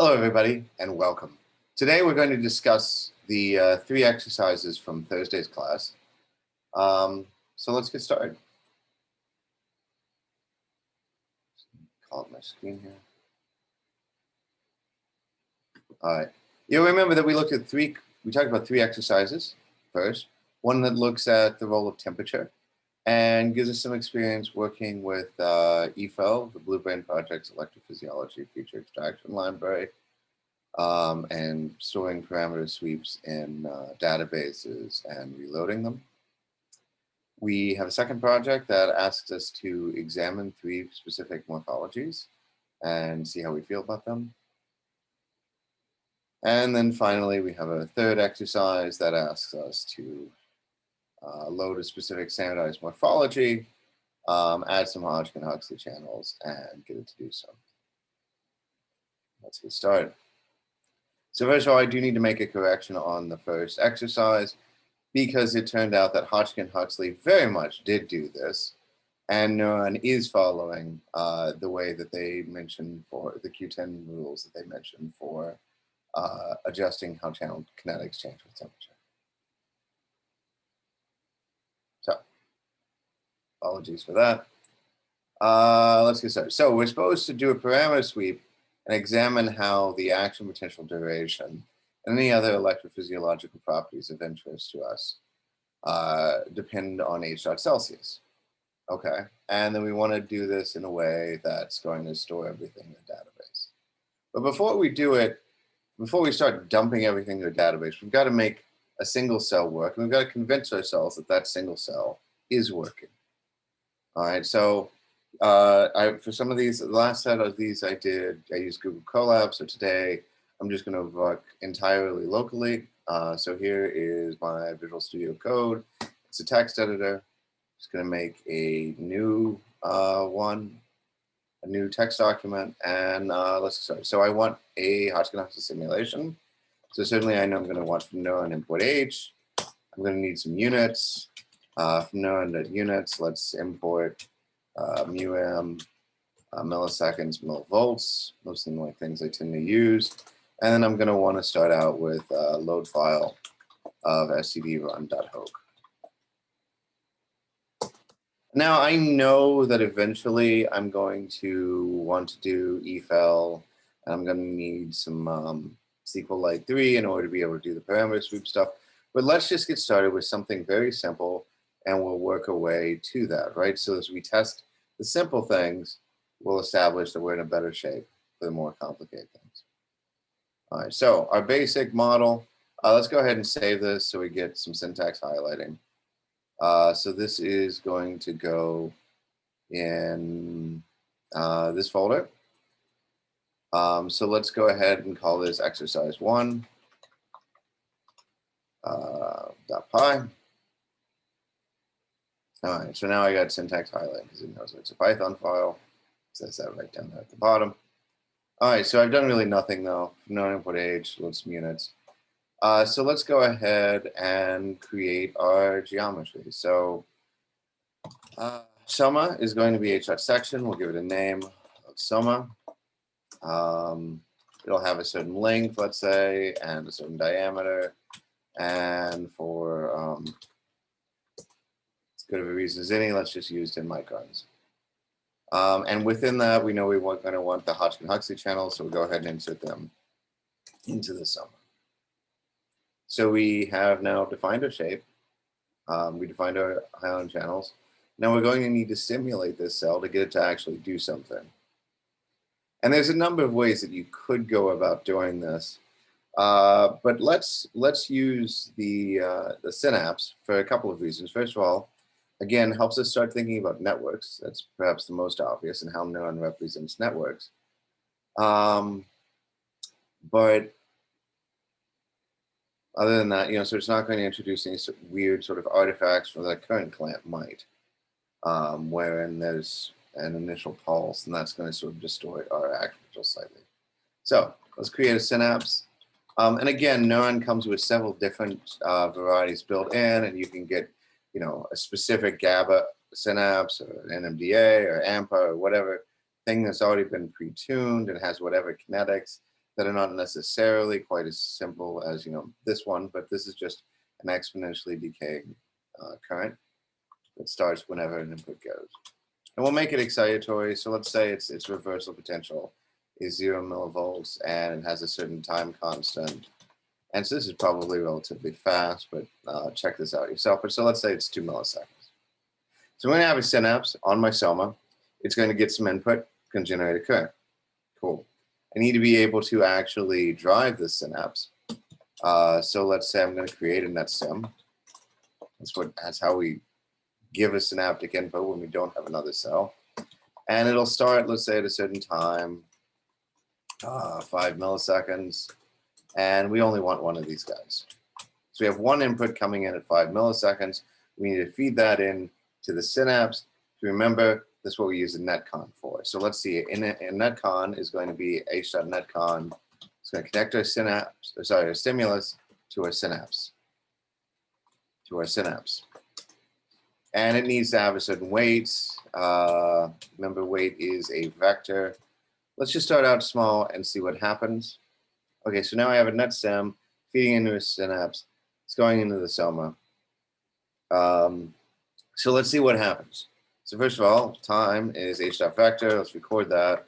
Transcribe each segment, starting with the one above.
Hello, everybody, and welcome. Today, we're going to discuss the 3 exercises from Thursday's class. So let's get started. Call up my screen here. All right. You'll remember that we talked about 3 exercises first. One that looks at the role of temperature and gives us some experience working with EFEL, the Blue Brain Project's electrophysiology feature extraction library, and storing parameter sweeps in databases and reloading them. We have a second project that asks us to examine 3 specific morphologies and see how we feel about them. And then finally, we have a third exercise that asks us to load a specific standardized morphology, add some Hodgkin-Huxley channels, and get it to do so. Let's get started. So first of all, I do need to make a correction on the first exercise because it turned out that Hodgkin-Huxley very much did do this, and Neuron is following the way that they mentioned for the Q10 rules that they mentioned for adjusting how channel kinetics change with temperature. So, apologies for that. Let's get started. So we're supposed to do a parameter sweep and examine how the action potential duration and any other electrophysiological properties of interest to us depend on H.Celsius. Okay, and then we want to do this in a way that's going to store everything in the database. But before we do it, before we start dumping everything in the database, we've got to make a single cell work, and we've got to convince ourselves that that single cell is working. All right, so for some of these, the last set of these I used Google Colab. So today I'm just going to work entirely locally. So here is my Visual Studio Code. It's a text editor. Just going to make a new a new text document, and let's start. So I want a Hodgkin-Huxley simulation. So certainly I know I'm going to want from Neuron input H. I'm going to need some units. From Neuron.units, let's import μm, milliseconds, millivolts, those seem like things I tend to use. And then I'm going to want to start out with a load file of std_run.hoke. Now I know that eventually I'm going to want to do EFEL, and I'm going to need some SQLite 3 in order to be able to do the parameter sweep stuff. But let's just get started with something very simple, and we'll work our way to that, right? So as we test the simple things, we'll establish that we're in a better shape for the more complicated things. All right, so our basic model, let's go ahead and save this so we get some syntax highlighting. So this is going to go in this folder. So let's go ahead and call this exercise 1 .py. All right, so now I got syntax highlighting because it knows it's a Python file. It says that right down there at the bottom. All right, so I've done really nothing though. No input H, load some units. So let's go ahead and create our geometry. So soma is going to be H.section. We'll give it a name of soma. It'll have a certain length, let's say, and a certain diameter. And for as good of a reason as any, let's just use 10 microns. And within that, we know we're going to want the Hodgkin-Huxley channels, so we'll go ahead and insert them into the soma. So we have now defined our shape. We defined our ion channels. Now we're going to need to simulate this cell to get it to actually do something. And there's a number of ways that you could go about doing this. But let's use the Synapse for a couple of reasons. First of all, again, helps us start thinking about networks. That's perhaps the most obvious, and how Neuron represents networks. But other than that, so it's not going to introduce any weird sort of artifacts from the current clamp might, wherein there's an initial pulse, and that's going to sort of distort our action just slightly. So let's create a synapse. And again, Neuron comes with several different varieties built in, and you can get, a specific GABA synapse or an NMDA or AMPA or whatever thing that's already been pre-tuned and has whatever kinetics that are not necessarily quite as simple as, this one, but this is just an exponentially decaying current that starts whenever an input goes. And we'll make it excitatory. So let's say its reversal potential is 0 millivolts and it has a certain time constant. And so this is probably relatively fast, but check this out yourself. But so let's say it's 2 milliseconds. So I'm going to have a synapse on my soma. It's going to get some input, can generate a current. Cool. I need to be able to actually drive this synapse. So let's say I'm going to create a netsim. That's how we give a synaptic input when we don't have another cell. And it'll start, let's say, at a certain time, 5 milliseconds. And we only want one of these guys. So we have one input coming in at 5 milliseconds. We need to feed that in to the synapse. Remember, that's what we use a Netcon for. So let's see, in Netcon is going to be h.netcon. It's going to connect our synapse, our stimulus to our synapse. And it needs to have a certain weight. Remember, weight is a vector. Let's just start out small and see what happens. Okay, so now I have a netsim feeding into a synapse. It's going into the soma. So let's see what happens. So first of all, time is h.vector. Let's record that.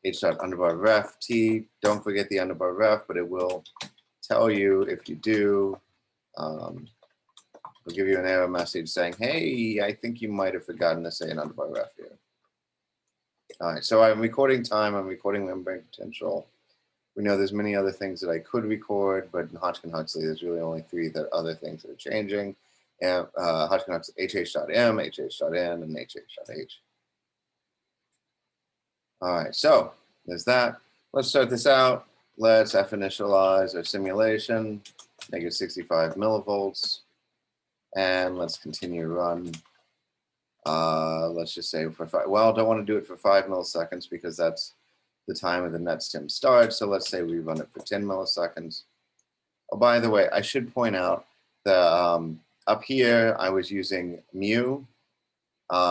h.underbar ref t. Don't forget the underbar ref, but it will tell you if you do. It'll give you an error message saying, hey, I think you might have forgotten to say an underbar ref here. All right, so I'm recording time. I'm recording membrane potential. We know there's many other things that I could record, but in Hodgkin-Huxley, there's really only 3 other things that are changing. And Hodgkin-Huxley, hh.m, hh.n, and hh.h. All right, so there's that. Let's start this out. Let's initialize our simulation, negative 65 millivolts. And let's continue run. Let's just say for 5. Well, don't want to do it for 5 milliseconds because that's the time of the netstim start. So let's say we run it for 10 milliseconds. Oh, by the way, I should point out that up here I was using mu,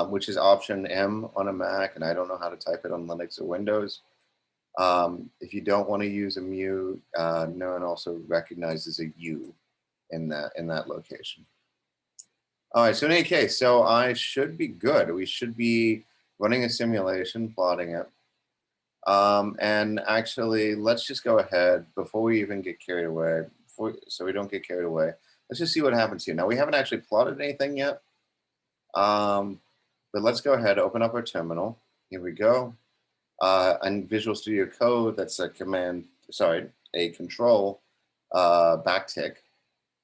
which is option M on a Mac, and I don't know how to type it on Linux or Windows. If you don't want to use a mu, Neuron also recognizes a U in that location. All right, so in any case, so I should be good. We should be running a simulation, plotting it. And actually, let's just go ahead before we even get carried away, so we don't get carried away. Let's just see what happens here. Now, we haven't actually plotted anything yet, but let's go ahead, open up our terminal. Here we go. In Visual Studio Code, that's a control backtick.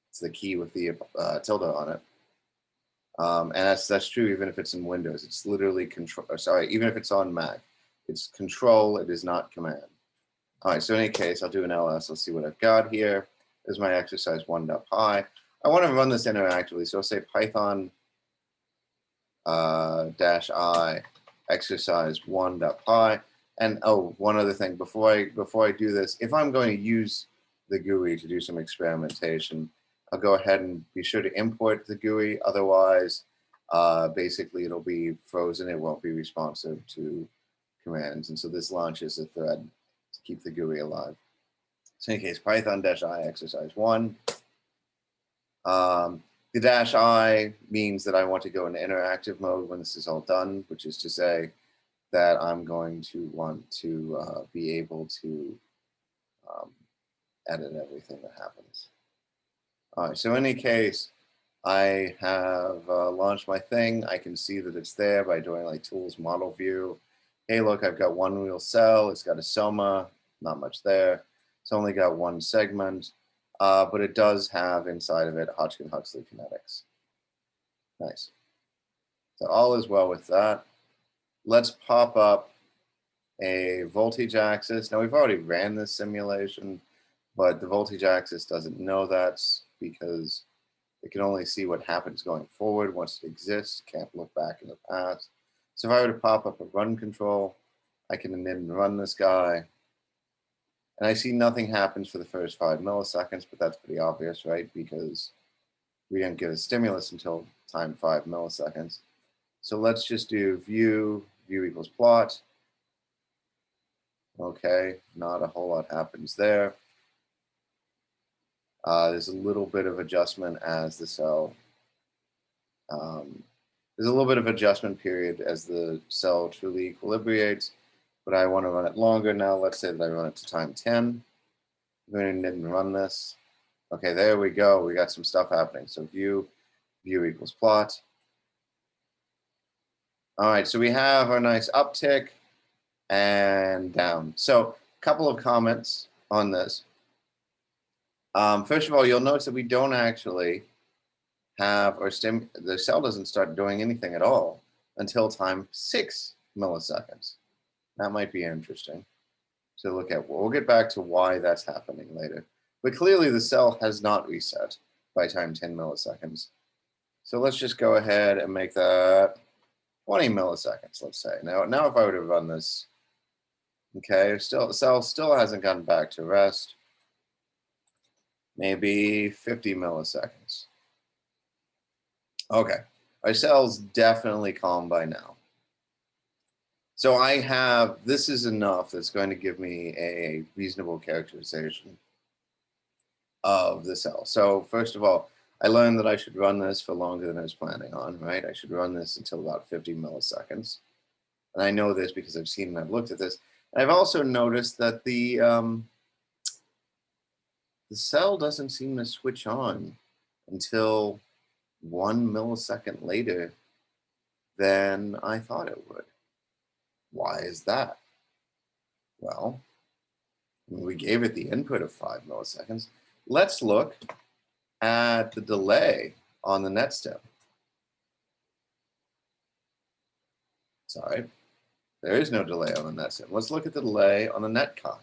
It's the key with the tilde on it. And that's true even if it's in Windows. It's literally control, even if it's on Mac. It's control, it is not command. All right, so in any case, I'll do an ls. Let's see what I've got here. There's my exercise 1.py. I want to run this interactively, so I'll say Python -i exercise 1.py. And oh, one other thing, before I do this, if I'm going to use the GUI to do some experimentation, I'll go ahead and be sure to import the GUI. Otherwise, basically it'll be frozen. It won't be responsive to commands. And so this launches a thread to keep the GUI alive. So in any case, Python -i exercise 1. The -i means that I want to go into interactive mode when this is all done, which is to say that I'm going to want to be able to edit everything that happens. All right, so in any case, I have launched my thing. I can see that it's there by doing like Tools, Model View. Hey, look, I've got one real cell. It's got a soma, not much there. It's only got one segment, but it does have inside of it Hodgkin-Huxley kinetics. Nice. So all is well with that. Let's pop up a voltage axis. Now we've already ran this simulation, but the voltage axis doesn't know that because it can only see what happens going forward once it exists, can't look back in the past. So if I were to pop up a run control, I can init and run this guy. And I see nothing happens for the first 5 milliseconds, but that's pretty obvious, right? Because we didn't get a stimulus until time 5 milliseconds. So let's just do view equals plot. Okay, not a whole lot happens there. There's a little bit of adjustment as the cell, there's a little bit of adjustment period as the cell truly equilibrates, but I want to run it longer now. Let's say that I run it to time 10. I'm going to run this. Okay, there we go. We got some stuff happening. So view equals plot. All right, so we have our nice uptick and down. So a couple of comments on this. First of all, you'll notice that we don't actually have, the cell doesn't start doing anything at all until time 6 milliseconds. That might be interesting to look at. We'll get back to why that's happening later. But clearly the cell has not reset by time 10 milliseconds. So let's just go ahead and make that 20 milliseconds, let's say. Now if I were to run this, okay, the cell still hasn't gotten back to rest. Maybe 50 milliseconds. Okay, our cell's definitely calm by now. So this is enough that's going to give me a reasonable characterization of the cell. So first of all, I learned that I should run this for longer than I was planning on, right? I should run this until about 50 milliseconds. And I know this because I've seen and I've looked at this. And I've also noticed that the cell doesn't seem to switch on until 1 millisecond later than I thought it would. Why is that? Well, we gave it the input of 5 milliseconds. Let's look at the delay on the net stem. Sorry, there is no delay on the net stem. Let's look at the delay on the Netcon.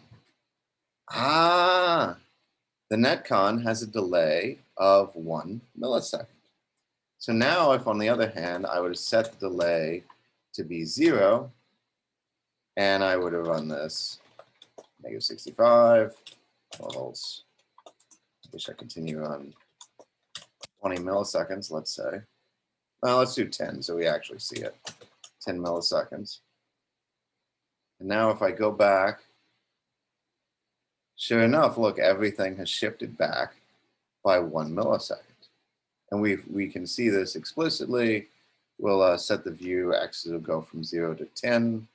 The Netcon has a delay of 1 millisecond. So now if, on the other hand, I would have set the delay to be 0, and I would have run this negative 65, 12 volts. I wish I continue on 20 milliseconds, let's say. Well, let's do 10 so we actually see it. 10 milliseconds. And now if I go back, sure enough, look, everything has shifted back by 1 millisecond. And we can see this explicitly. We'll set the view, axis will go from 0 to 10,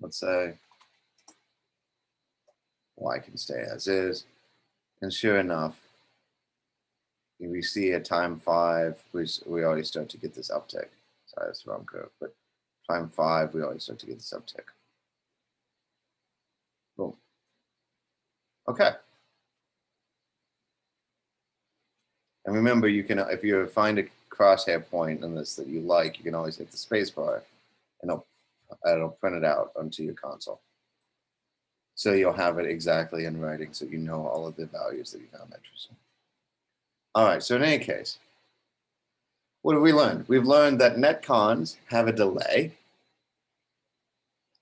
let's say. Y can stay as is. And sure enough, we see at time 5, we already start to get this uptick. Sorry, that's the wrong curve, but time 5, we already start to get this uptick. Boom. Okay. And remember, you can, if you find a crosshair point in this that you like, you can always hit the space bar and it'll print it out onto your console. So you'll have it exactly in writing so you know all of the values that you found interesting. All right, so in any case, what have we learned? We've learned that netcons have a delay.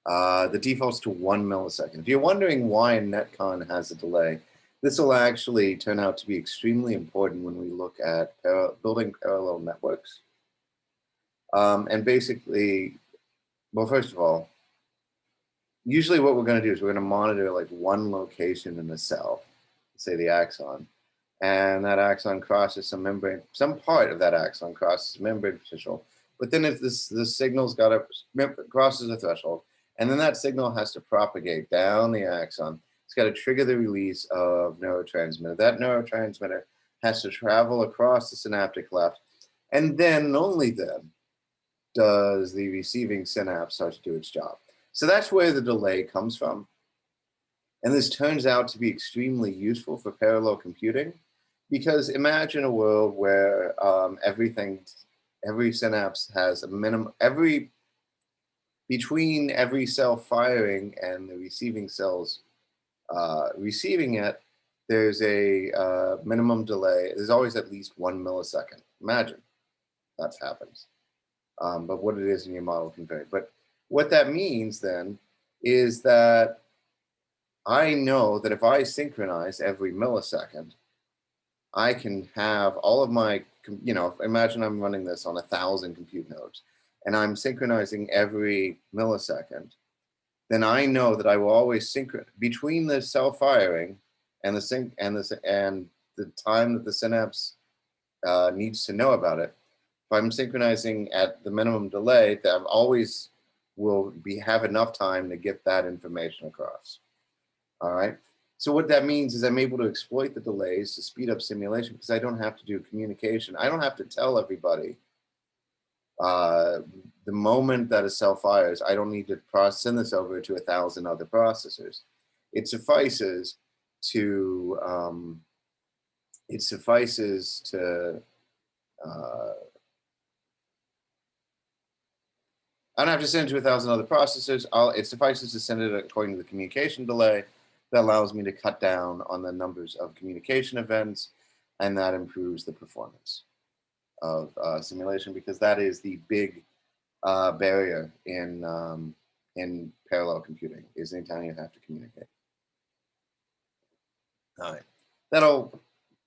The default's to 1 millisecond. If you're wondering why a netcon has a delay, this will actually turn out to be extremely important when we look at building parallel networks. And basically, well, first of all, usually what we're going to do is we're going to monitor like one location in the cell, say the axon, and that axon crosses some membrane, some part of that axon crosses membrane potential. But then if this signal's got to crosses a threshold, and then that signal has to propagate down the axon. It's got to trigger the release of neurotransmitter. That neurotransmitter has to travel across the synaptic cleft, and then only then does the receiving synapse start to do its job. So that's where the delay comes from. And this turns out to be extremely useful for parallel computing, because imagine a world where every synapse has a minimum, between every cell firing and the receiving cells receiving it, there's a minimum delay. There's always at least 1 millisecond. Imagine that happens. But what it is in your model can vary. But what that means then is that I know that if I synchronize every millisecond, I can have all of my, imagine I'm running this on 1,000 compute nodes, and I'm synchronizing every millisecond. then I know that I will always synchronize between the cell firing and the time that the synapse needs to know about it. If I'm synchronizing at the minimum delay, that I always will have enough time to get that information across. All right. So what that means is I'm able to exploit the delays to speed up simulation because I don't have to do communication. I don't have to tell everybody the moment that a cell fires. I don't need to send this over to 1,000 other processors. It suffices to I don't have to send it to 1,000 other processors. It suffices to send it according to the communication delay. That allows me to cut down on the numbers of communication events, and that improves the performance of simulation, because that is the big barrier in parallel computing, is anytime you have to communicate. All right.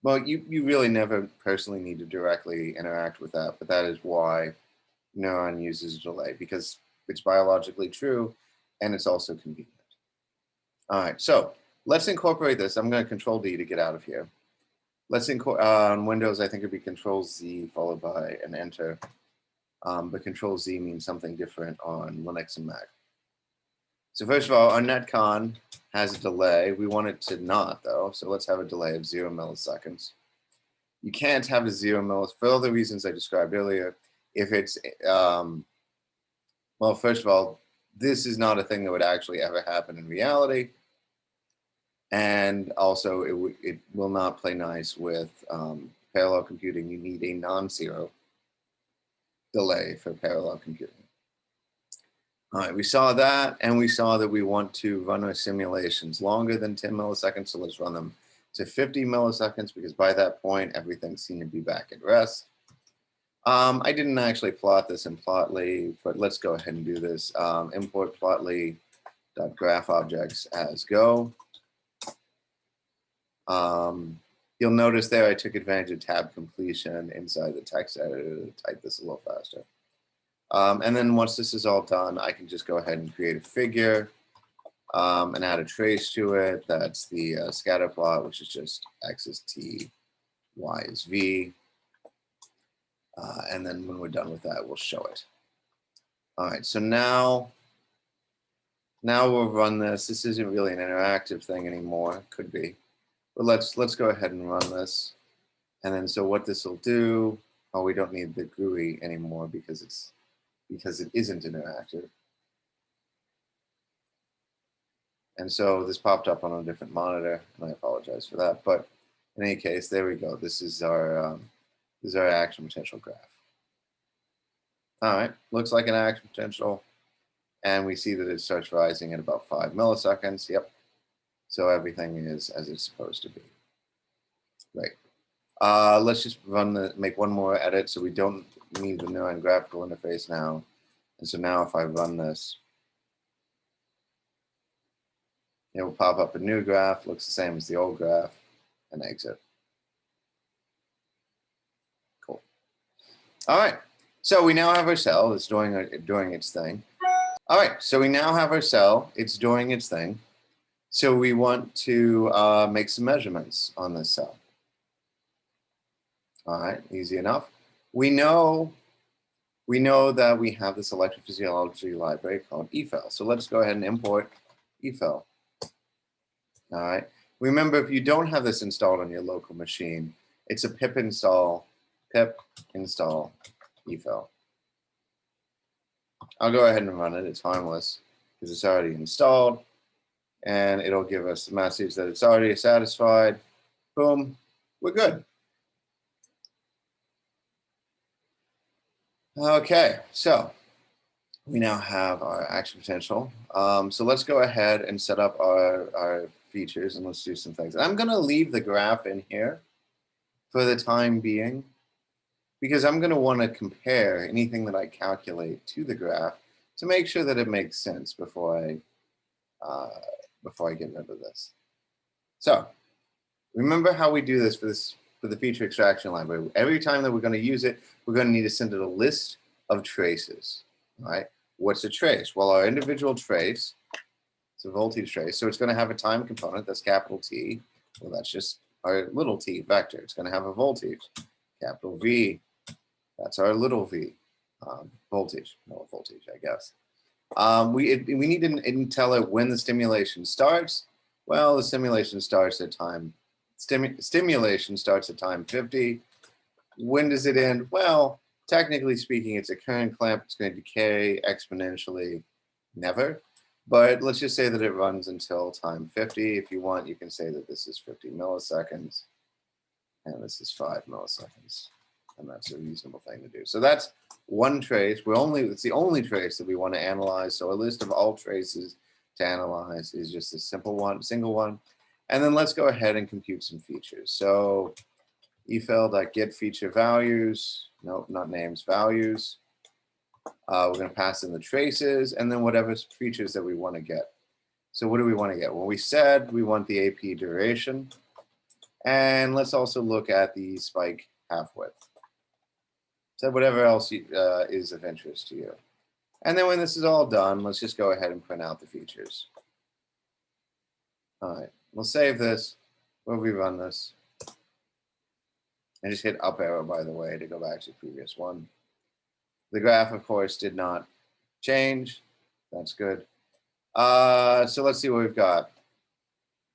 Well, you really never personally need to directly interact with that, but that is why Neuron uses a delay, because it's biologically true and it's also convenient. All right, so let's incorporate this. I'm going to Control D to get out of here. Let's on Windows, I think it'd be Control Z followed by an Enter, but Control Z means something different on Linux and Mac. So first of all, our Netcon has a delay. We want it to not, though, so let's have a delay of 0 milliseconds. You can't have a 0 millisecond for all the reasons I described earlier. If it's, well, first of all, this is not a thing that would actually ever happen in reality. And also, it will not play nice with parallel computing. You need a non-zero delay for parallel computing. All right, we saw that, and we saw that we want to run our simulations longer than 10 milliseconds, so let's run them to 50 milliseconds, because by that point, everything seemed to be back at rest. I didn't actually plot this in Plotly, but let's go ahead and do this. Import plotly.graphObjects as go. You'll notice there I took advantage of tab completion inside the text editor to type this a little faster. And then once this is all done, I can just go ahead and create a figure and add a trace to it. That's the scatter plot, which is just x is t, y is v. And then when we're done with that, we'll show it. All right, so now we'll run this. This isn't really an interactive thing anymore. Could be. But let's go ahead and run this. And then so what this will do, oh, we don't need the GUI anymore because it isn't interactive. And so this popped up on a different monitor, and I apologize for that. But in any case, there we go. This is our action potential graph. All right, looks like an action potential. And we see that it starts rising at about 5 milliseconds. Yep. So everything is as it's supposed to be. Right. Let's just make one more edit, so we don't need the Neuron graphical interface now. And so now if I run this, it will pop up a new graph, looks the same as the old graph, and exit. Cool. All right. So we now have our cell. It's doing its thing. All right. So we now have our cell. It's doing its thing. So we want to make some measurements on this cell. All right, easy enough. We know that we have this electrophysiology library called eFEL. So let's go ahead and import eFEL. All right. Remember, if you don't have this installed on your local machine, it's a pip install eFEL. I'll go ahead and run it. It's harmless because it's already installed. And it'll give us the message that it's already satisfied. Boom, we're good. Okay, so we now have our action potential. So let's go ahead and set up our features, and let's do some things. I'm going to leave the graph in here for the time being, because I'm going to want to compare anything that I calculate to the graph to make sure that it makes sense before I get rid of this. So remember how we do this for the feature extraction library. Every time that we're going to use it, we're going to need to send it a list of traces. All right. What's a trace? Well, our individual trace It's a voltage trace. So it's going to have a time component. That's capital T. Well, that's just our little t vector. It's going to have a voltage. Capital V. That's our little v. Voltage. No voltage, I guess. We need to tell it when the stimulation starts. Well, the stimulation starts at time. Stimulation starts at time 50. When does it end? Well, technically speaking, it's a current clamp. It's going to decay exponentially. Never. But let's just say that it runs until time 50. If you want, you can say that this is 50 milliseconds. And this is 5 milliseconds. And that's a reasonable thing to do. So that's one trace. It's the only trace that we want to analyze. So a list of all traces to analyze is just a simple one, single one. And then let's go ahead and compute some features. So efl.get feature values. Nope, not names, values. We're going to pass in the traces and then whatever features that we want to get. So what do we want to get? Well, we said we want the AP duration. And let's also look at the spike half width. So whatever else is of interest to you. And then when this is all done, let's just go ahead and print out the features. All right, we'll save this. We'll rerun this. And just hit up arrow, by the way, to go back to the previous one. The graph, of course, did not change. That's good. So let's see what we've got.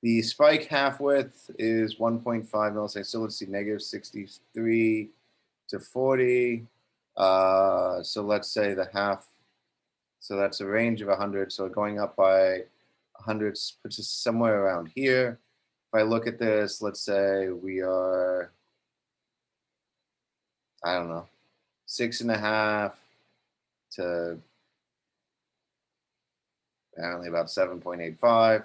The spike half width is 1.5 milliseconds. So let's see, negative 63 to 40. So let's say the half. So that's a range of 100. So going up by 100 puts us somewhere around here. If I look at this, let's say we are, I don't know, 6.5 to apparently about 7.85.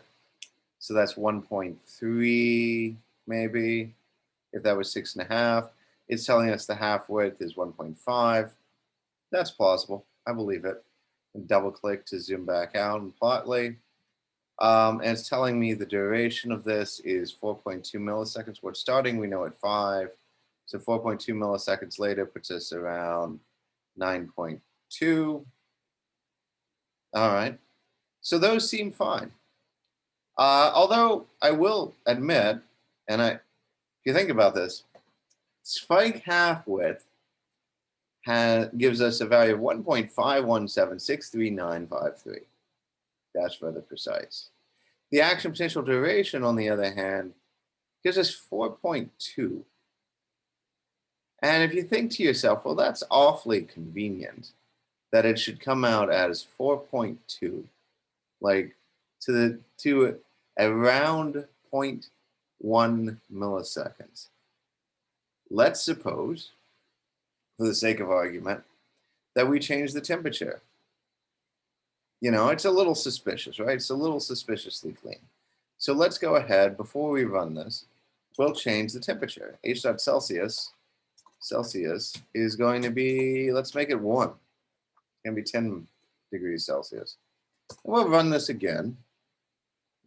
So that's 1.3 maybe. If that was 6.5, it's telling us the half width is 1.5. That's plausible. I believe it. And double click to zoom back out and plotly. And it's telling me the duration of this is 4.2 milliseconds. We're starting, we know, at 5. So 4.2 milliseconds later puts us around 9.2. All right. So those seem fine. Although I will admit, and if you think about this, spike half width gives us a value of 1.51763,953. That's further precise. The action potential duration, on the other hand, gives us 4.2. And if you think to yourself, well, that's awfully convenient that it should come out as 4.2, like to around 0.1 milliseconds. Let's suppose, for the sake of argument, that we change the temperature. You know, it's a little suspicious, right? It's a little suspiciously clean. So let's go ahead, before we run this, we'll change the temperature. H.Celsius is going to be, let's make it warm. It's going to be 10 degrees Celsius. And we'll run this again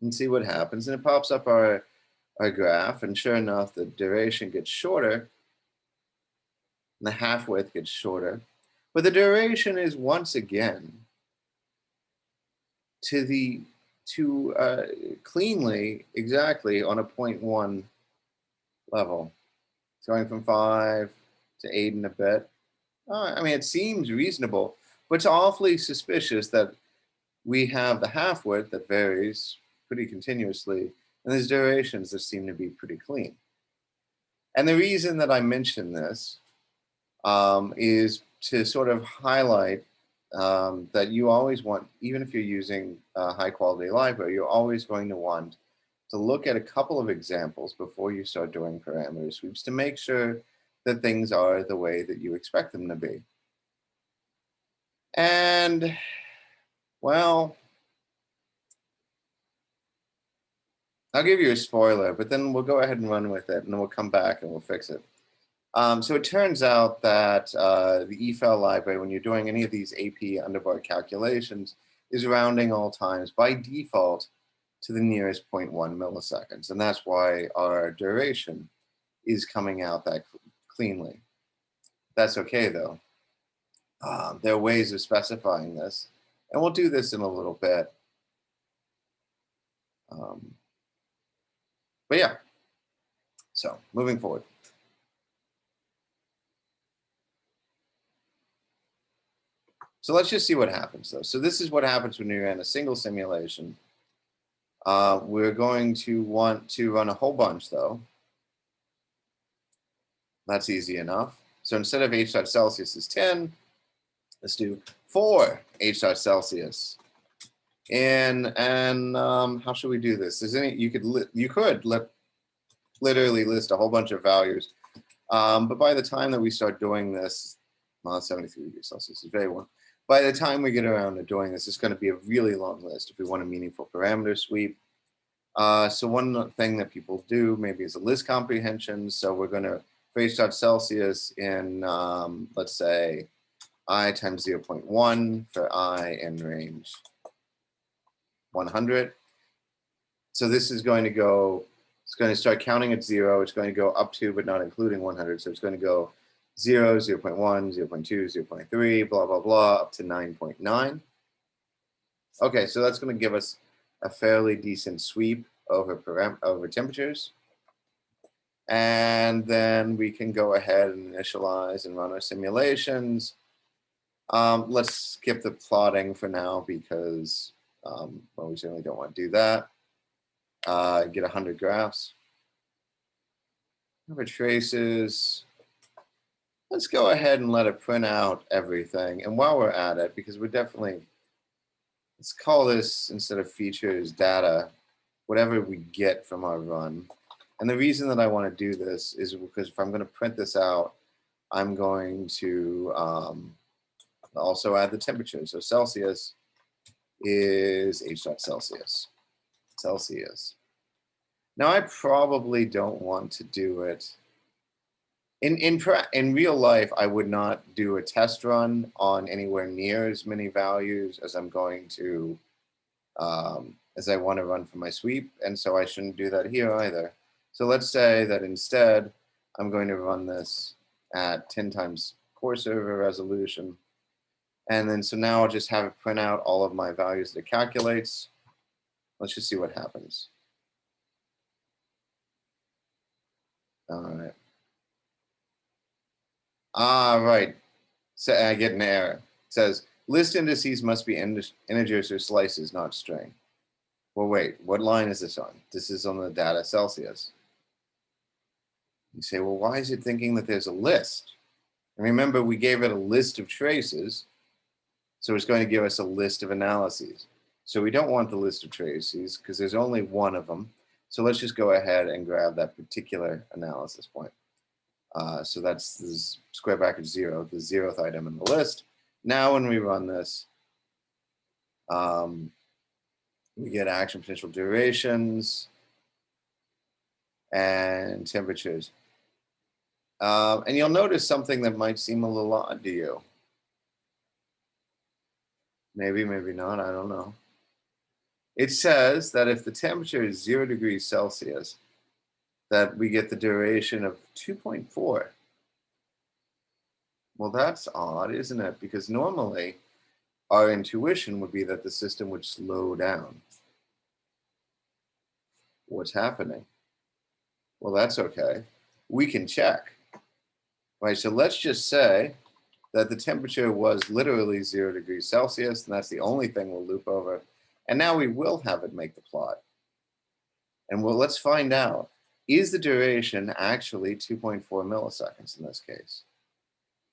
and see what happens. And it pops up our graph, and sure enough, the duration gets shorter, and the half width gets shorter. But the duration is once again cleanly exactly on a 0.1 level. It's going from 5 to 8 and a bit. I mean, it seems reasonable, but it's awfully suspicious that we have the half width that varies pretty continuously, and there's durations that seem to be pretty clean. And the reason that I mention this is to sort of highlight that you always want, even if you're using a high quality library, you're always going to want to look at a couple of examples before you start doing parameter sweeps to make sure that things are the way that you expect them to be. And, well, I'll give you a spoiler, but then we'll go ahead and run with it, and then we'll come back and we'll fix it. So it turns out that the EFL library, when you're doing any of these AP underbar calculations, is rounding all times by default to the nearest 0.1 milliseconds. And that's why our duration is coming out that cleanly. That's okay, though. There are ways of specifying this, and we'll do this in a little bit. But yeah, so moving forward. So let's just see what happens though. So this is what happens when you're in a single simulation. We're going to want to run a whole bunch though. That's easy enough. So instead of h dot Celsius is 10, let's do 4 h dot Celsius. And how should we do this? You could literally list a whole bunch of values. But by the time that we start doing this, well, 73 degrees Celsius is very warm. By the time we get around to doing this, it's going to be a really long list if we want a meaningful parameter sweep. So one thing that people do maybe is a list comprehension. So we're going to for h dot Celsius in, let's say, I times 0.1 for I in range 100. So this is going to go, it's going to start counting at 0. It's going to go up to, but not including 100. So it's going to go 0, 0.1, 0.2, 0.3, blah, blah, blah, up to 9.9. Okay, so that's going to give us a fairly decent sweep over temperatures. And then we can go ahead and initialize and run our simulations. Let's skip the plotting for now because, well, we certainly don't want to do that. Get 100 graphs. Number traces. Let's go ahead and let it print out everything. And while we're at it, because we're definitely, let's call this, instead of features, data, whatever we get from our run. And the reason that I want to do this is because if I'm going to print this out, I'm going to also add the temperature. So Celsius is h dot Celsius. Celsius. Now I probably don't want to do it. In real life, I would not do a test run on anywhere near as many values as I'm going to, as I want to run for my sweep. And so I shouldn't do that here either. So let's say that instead, I'm going to run this at 10 times core server resolution. And then, so now I'll just have it print out all of my values that it calculates. Let's just see what happens. All right. Right. So I get an error. It says, list indices must be integers or slices, not string. Well, wait, what line is this on? This is on the data Celsius. You say, well, why is it thinking that there's a list? And remember, we gave it a list of traces, so it's going to give us a list of analyses. So we don't want the list of traces because there's only one of them. So let's just go ahead and grab that particular analysis point. So that's the square bracket 0, the 0th item in the list. Now when we run this, we get action potential durations and temperatures. And you'll notice something that might seem a little odd to you. Maybe, maybe not, I don't know. It says that if the temperature is 0 degrees Celsius, that we get the duration of 2.4. Well, that's odd, isn't it? Because normally our intuition would be that the system would slow down. What's happening? Well, that's okay. We can check. Right, so let's just say that the temperature was literally 0 degrees Celsius, and that's the only thing we'll loop over. And now we will have it make the plot. And well, let's find out, is the duration actually 2.4 milliseconds in this case?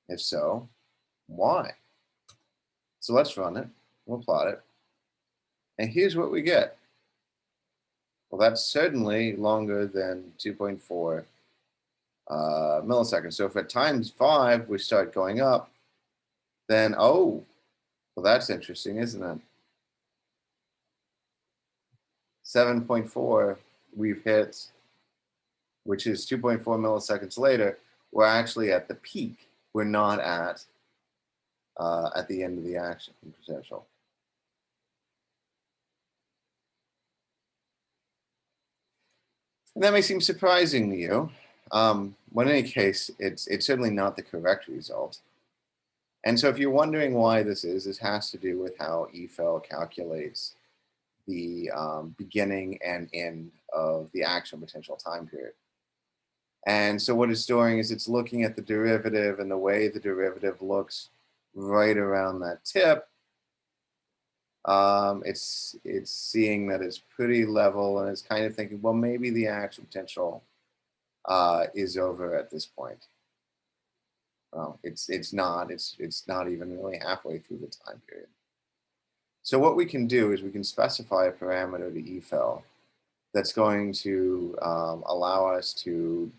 If so, why? So let's run it, we'll plot it. And here's what we get. Well, that's certainly longer than 2.4 milliseconds. So if at times 5 we start going up, then, oh, well, that's interesting, isn't it? 7.4 we've hit, which is 2.4 milliseconds later. We're actually at the peak. We're not at the end of the action potential. And that may seem surprising to you. But in any case, it's certainly not the correct result. And so if you're wondering why this has to do with how EFEL calculates the beginning and end of the action potential time period. And so what it's doing is it's looking at the derivative, and the way the derivative looks right around that tip, it's seeing that it's pretty level, and it's kind of thinking, well, maybe the action potential is over at this point. Well, it's not even really halfway through the time period. So what we can do is we can specify a parameter to eval that's going to allow us to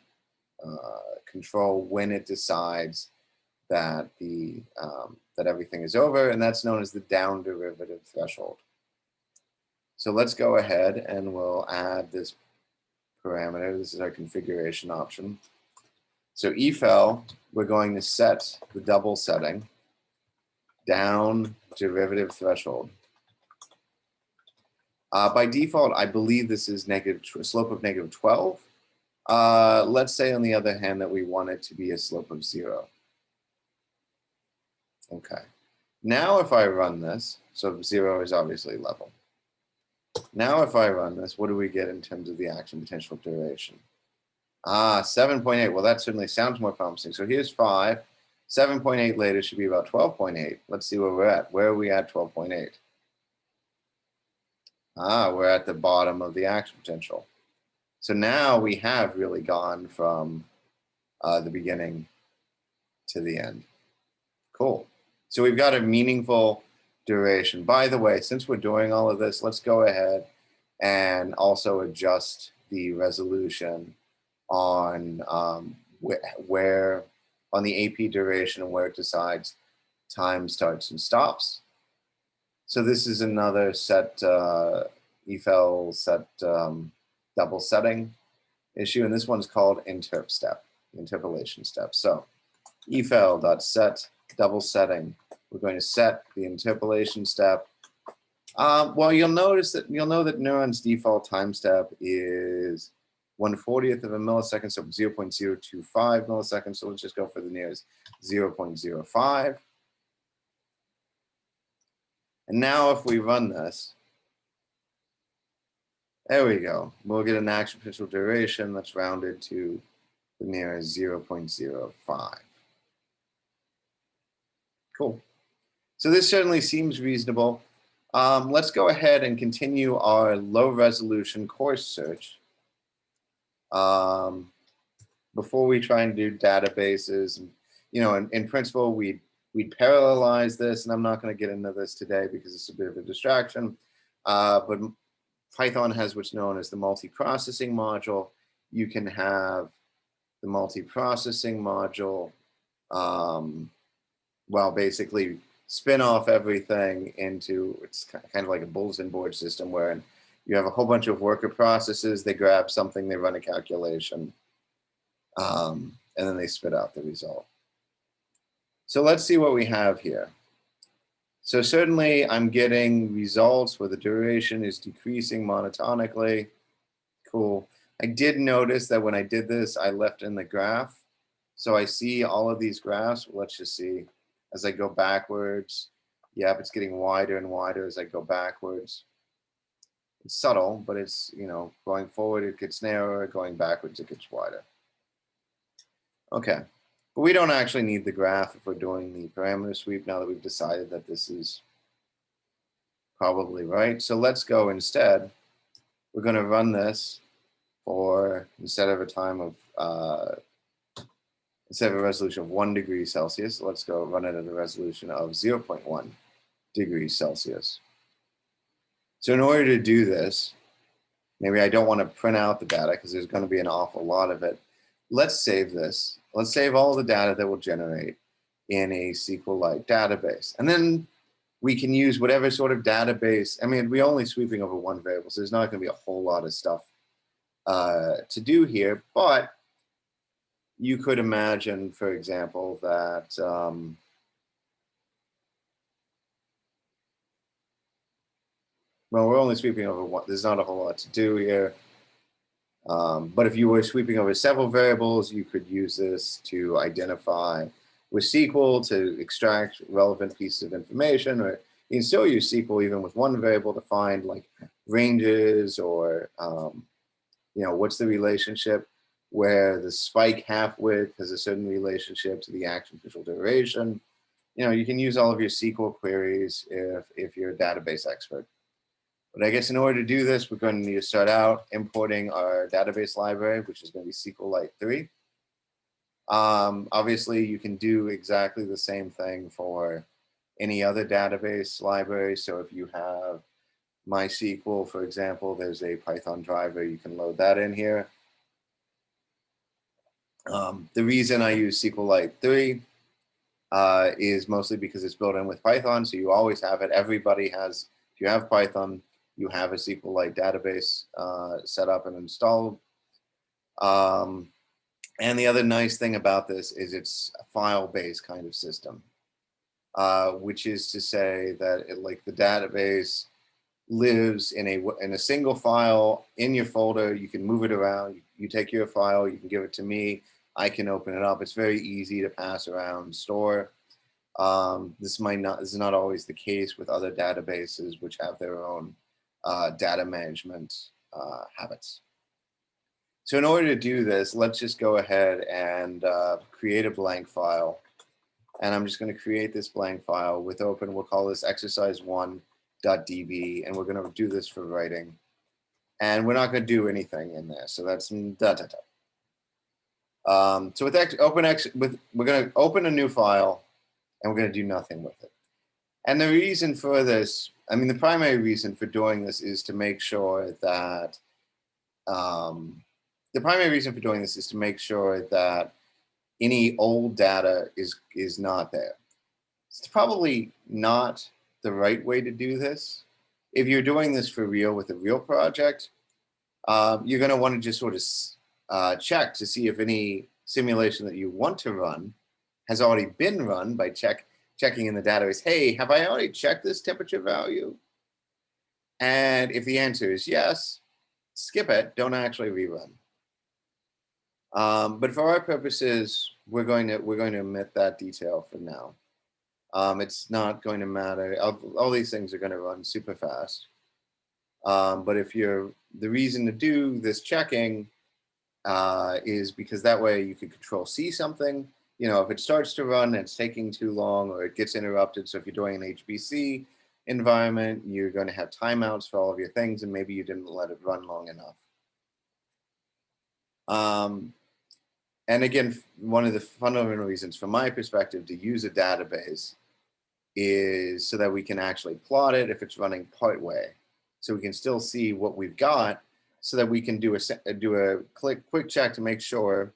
control when it decides that that everything is over, and that's known as the down derivative threshold. So let's go ahead and we'll add this parameter. This is our configuration option. So eval, we're going to set the double setting down derivative threshold. By default, I believe this is slope of negative 12. Let's say, on the other hand, that we want it to be a slope of 0. Okay. Now if I run this, so 0 is obviously level. Now if I run this, what do we get in terms of the action potential duration? 7.8. Well, that certainly sounds more promising. So here's 5. 7.8 later should be about 12.8. Let's see where we're at. Where are we at 12.8? We're at the bottom of the action potential. So now we have really gone from the beginning to the end. Cool. So we've got a meaningful duration. By the way, since we're doing all of this, let's go ahead and also adjust the resolution on where on the AP duration and where it decides time starts and stops. So this is another set eval set double setting issue, and this one's called interp step, interpolation step. So eval.set double setting. We're going to set the interpolation step. Well, you'll know that Neuron's default time step is 1/40th of a millisecond, so 0.025 milliseconds. So let's just go for the nearest 0.05. And now if we run this, there we go. We'll get an action potential duration that's rounded to the nearest 0.05. Cool. So this certainly seems reasonable. Let's go ahead and continue our low resolution coarse search. Before we try and do databases, and, in principle, we'd parallelize this, and I'm not going to get into this today because it's a bit of a distraction. But Python has what's known as the multiprocessing module. You can have the multiprocessing module, well, basically spin off everything into, it's kind of like a bulletin board system where you have a whole bunch of worker processes, they grab something, they run a calculation, and then they spit out the result. So let's see what we have here. So certainly I'm getting results where the duration is decreasing monotonically. Cool. I did notice that when I did this, I left in the graph. So I see all of these graphs. Let's just see as I go backwards. Yep, it's getting wider and wider as I go backwards. It's subtle, but it's, going forward, it gets narrower, going backwards, it gets wider. Okay, but we don't actually need the graph if we're doing the parameter sweep now that we've decided that this is probably right. So let's go instead. We're going to run this for, instead of a resolution of 1 degree Celsius, let's go run it at a resolution of 0.1 degrees Celsius. So in order to do this, maybe I don't want to print out the data because there's going to be an awful lot of it. Let's save this. Let's save all the data that we'll generate in a SQLite database. And then we can use whatever sort of database. I mean, we're only sweeping over one variable, so there's not going to be a whole lot of stuff to do here. But you could imagine, for example, that well, we're only sweeping over one. There's not a whole lot to do here. But if you were sweeping over several variables, you could use this to identify with SQL to extract relevant pieces of information, or You can still use SQL even with one variable to find like ranges or, what's the relationship where the spike half width has a certain relationship to the action potential duration. You can use all of your SQL queries if you're a database expert. But I guess in order to do this, we're going to need to start out importing our database library, which is going to be SQLite 3. Obviously, you can do exactly the same thing for any other database library. So if you have MySQL, for example, there's a Python driver. You can load that in here. The reason I use SQLite 3 is mostly because it's built in with Python. So you always have it. Everybody has, if you have Python, you have a SQLite database set up and installed. And the other nice thing about this is it's a file-based kind of system, which is to say that the database lives in a single file in your folder. You can move it around. You take your file, you can give it to me. I can open it up. It's very easy to pass around, store. This is not always the case with other databases which have their own data management habits. So in order to do this, let's just go ahead and create a blank file. And I'm just going to create this blank file with open. We'll call this exercise1.db, and we're going to do this for writing. And we're not going to do anything in there. So that's So we're going to open a new file, and we're going to do nothing with it. And the reason for this, the primary reason for doing this is to make sure that any old data is not there. It's probably not the right way to do this. If you're doing this for real with a real project, you're going to want to just sort of check to see if any simulation that you want to run has already been run by checking in the database. Hey, have I already checked this temperature value? And if the answer is yes, skip it. Don't actually rerun. But for our purposes, we're going to omit that detail for now. It's not going to matter. All these things are going to run super fast. But the reason to do this checking is because that way you can control C something. If it starts to run and it's taking too long or it gets interrupted. So if you're doing an HPC environment, you're going to have timeouts for all of your things, and maybe you didn't let it run long enough. And again, one of the fundamental reasons from my perspective to use a database is so that we can actually plot it if it's running part way. So we can still see what we've got, so that we can do a quick check to make sure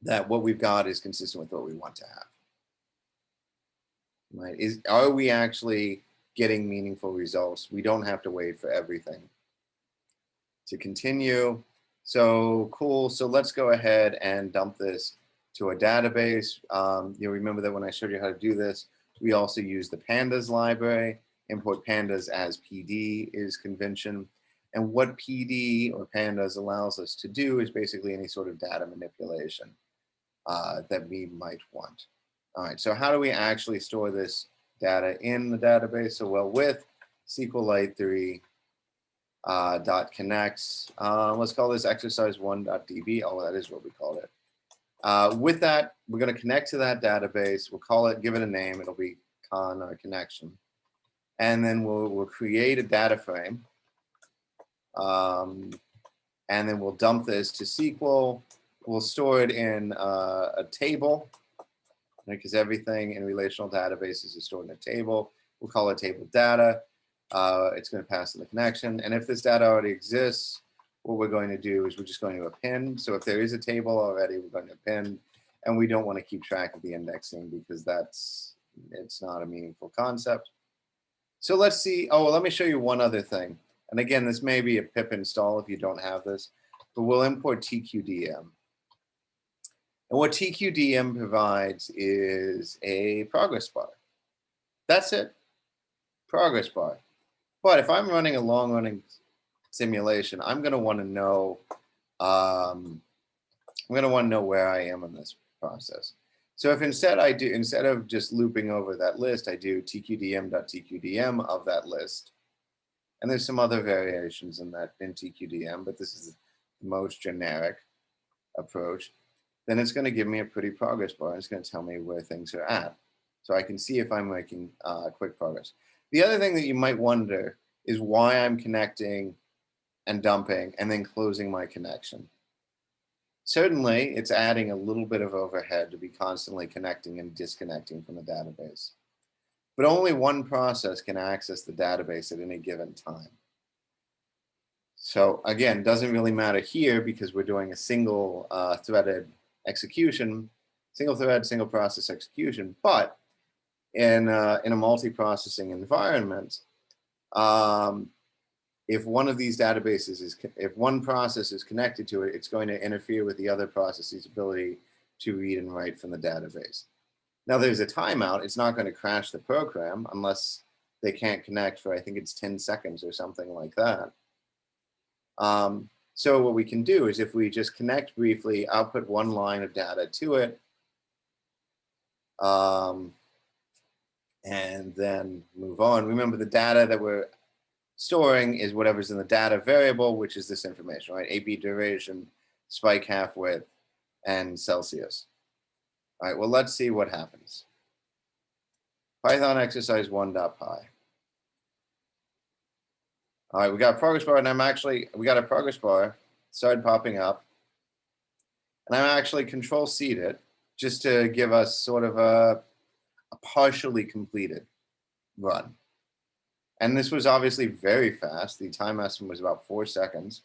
that what we've got is consistent with what we want to have. Right? Are we actually getting meaningful results? We don't have to wait for everything to continue. So cool. So let's go ahead and dump this to a database. You'll remember that when I showed you how to do this, we also use the pandas library. Import pandas as PD is convention. And what PD or pandas allows us to do is basically any sort of data manipulation that we might want. All right, so how do we actually store this data in the database? So well, with SQLite 3 .connects, let's call this exercise1.db. Oh, that is what we called it. With that, we're going to connect to that database. We'll call it, give it a name. It'll be con or connection. And then we'll create a data frame. And then we'll dump this to SQL. We'll store it in a table, because everything in relational databases is stored in a table. We'll call it table data. It's going to pass in the connection. And if this data already exists, what we're going to do is we're just going to append. So if there is a table already, we're going to append. And we don't want to keep track of the indexing because it's not a meaningful concept. So let's see. Oh, well, let me show you one other thing. And again, this may be a pip install if you don't have this, but we'll import TQDM. And what TQDM provides is a progress bar. That's it, progress bar. But if I'm running a long-running simulation, I'm going to want to know. I'm going to want to know where I am in this process. So if instead of just looping over that list, I do tqdm.tqdm of that list. And there's some other variations in tqdm, but this is the most generic approach. Then it's going to give me a pretty progress bar. And it's going to tell me where things are at. So I can see if I'm making quick progress. The other thing that you might wonder is why I'm connecting and dumping and then closing my connection. Certainly, it's adding a little bit of overhead to be constantly connecting and disconnecting from the database. But only one process can access the database at any given time. So again, it doesn't really matter here because we're doing a single threaded execution, single thread, single process execution. But in a multi-processing environment, if one of these databases if one process is connected to it, it's going to interfere with the other process's ability to read and write from the database. Now there's a timeout. It's not going to crash the program unless they can't connect for, I think it's 10 seconds or something like that. So what we can do is if we just connect briefly, output one line of data to it, and then move on. Remember, the data that we're storing is whatever's in the data variable, which is this information, right? AB duration, spike half width, and Celsius. All right, well, let's see what happens. Python exercise 1.py. All right, we got a progress bar, and we got a progress bar started popping up. And I'm actually Control-C'd it just to give us sort of a partially completed run. And this was obviously very fast. The time estimate was about 4 seconds.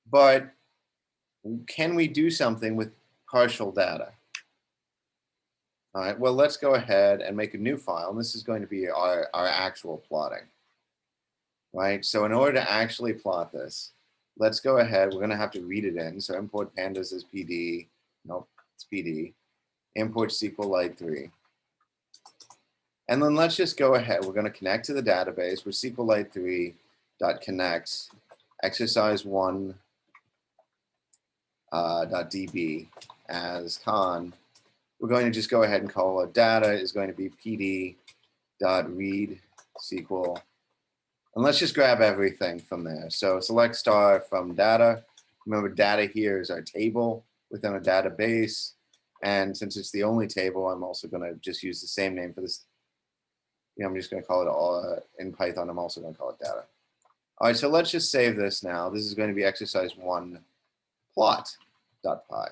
But can we do something with partial data? All right, well, let's go ahead and make a new file. And this is going to be our actual plotting, right? So in order to actually plot this, let's go ahead. We're going to have to read it in. So import pandas as PD. Nope, it's PD. Import SQLite3. And then let's just go ahead. We're going to connect to the database with SQLite3.connect exercise1.db as con. We're going to just go ahead and call it data is going to be pd.read SQL. And let's just grab everything from there. So select star from data. Remember, data here is our table within a database. And since it's the only table, I'm also going to just use the same name for this. I'm just going to call it all in Python. I'm also going to call it data. All right, so let's just save this now. This is going to be exercise 1 plot.py.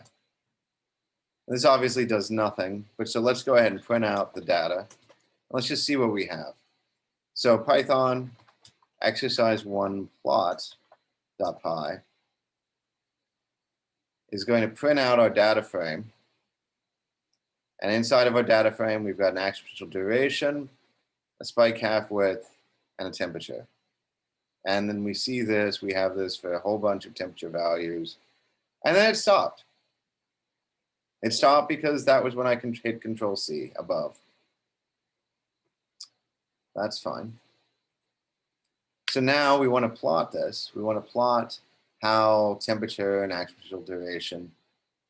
This obviously does nothing, but so let's go ahead and print out the data. Let's just see what we have. So Python exercise 1 plot.py is going to print out our data frame. And inside of our data frame, we've got an exponential duration, a spike half width, and a temperature. And then we see this, we have this for a whole bunch of temperature values. And then it stopped. It stopped because that was when I hit Control-C above. That's fine. So now we want to plot this. We want to plot how temperature and exponential duration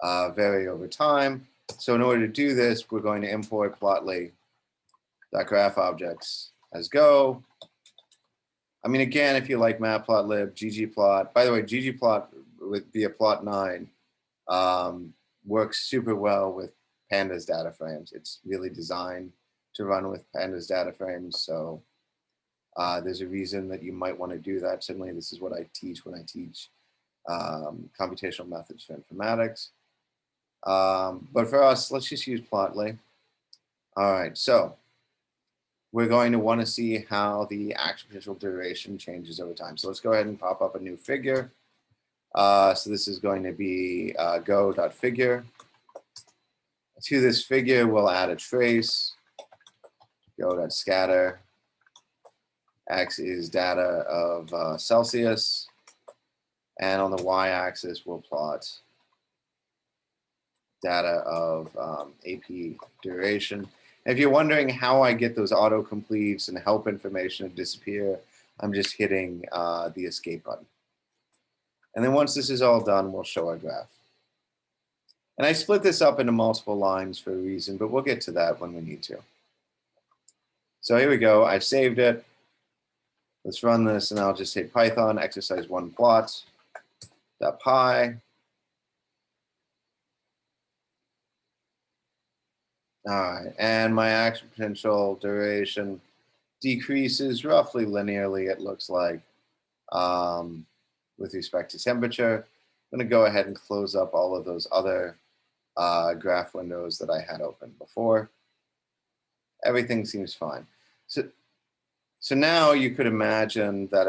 vary over time. So in order to do this, we're going to import plotly.graphObjects as Go. I mean, again, if you like matplotlib, ggplot. By the way, ggplot via plot9 works super well with pandas data frames. It's really designed to run with pandas data frames. So there's a reason that you might want to do that. Certainly, this is what I teach when I teach computational methods for informatics. But for us, let's just use Plotly. All right, so we're going to want to see how the exponential duration changes over time. So let's go ahead and pop up a new figure. So this is going to be go.figure. To this figure, we'll add a trace, go.scatter. X is data of Celsius. And on the y-axis, we'll plot data of AP duration. If you're wondering how I get those autocompletes and help information to disappear, I'm just hitting the escape button. And then once this is all done, we'll show our graph. And I split this up into multiple lines for a reason, but we'll get to that when we need to. So here we go. I've saved it. Let's run this, and I'll just say Python exercise 1 plot.py. All right, and my action potential duration decreases roughly linearly, it looks like, with respect to temperature. I'm going to go ahead and close up all of those other graph windows that I had open before. Everything seems fine. So now you could imagine that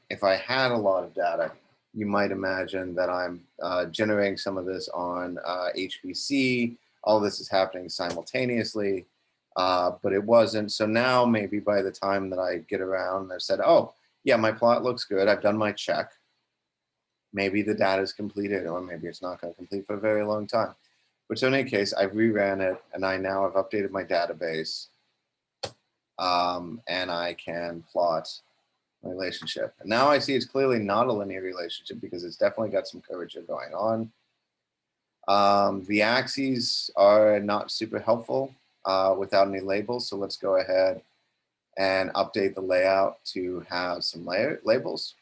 if I had a lot of data, you might imagine that I'm generating some of this on HPC. All this is happening simultaneously, but it wasn't. So now maybe by the time that I get around, I've said, oh, yeah, my plot looks good. I've done my check. Maybe the data is completed, or maybe it's not going to complete for a very long time. But so in any case, I've reran it, and I now have updated my database, and I can plot my relationship. And now I see it's clearly not a linear relationship because it's definitely got some curvature going on. The axes are not super helpful without any labels, so let's go ahead and update the layout to have some labels.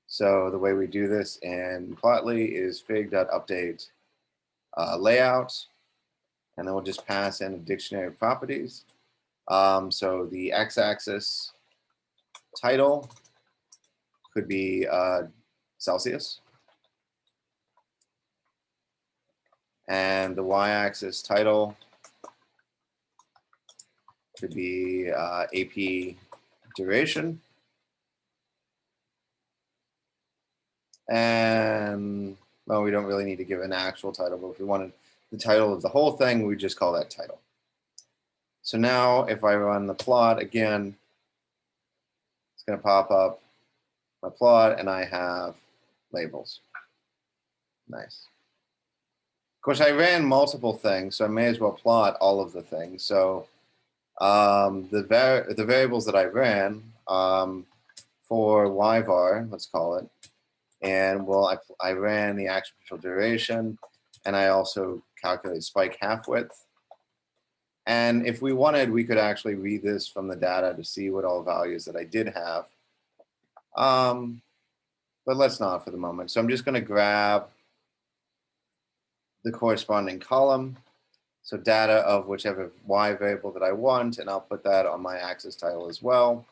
So the way we do this in Plotly is fig.update layout, and then we'll just pass in a dictionary of properties. So the x-axis title could be Celsius, and the y-axis title could be AP duration. And, well, we don't really need to give an actual title, but if we wanted the title of the whole thing, we just call that title. So now if I run the plot again, it's going to pop up my plot, and I have labels. Nice. Of course, I ran multiple things, so I may as well plot all of the things. So the variables that I ran for yvar, let's call it, and well, I ran the action potential duration, and I also calculated spike half width. And if we wanted, we could actually read this from the data to see what all values that I did have. But let's not for the moment. So I'm just going to grab the corresponding column, so data of whichever y variable that I want, and I'll put that on my axis title as well.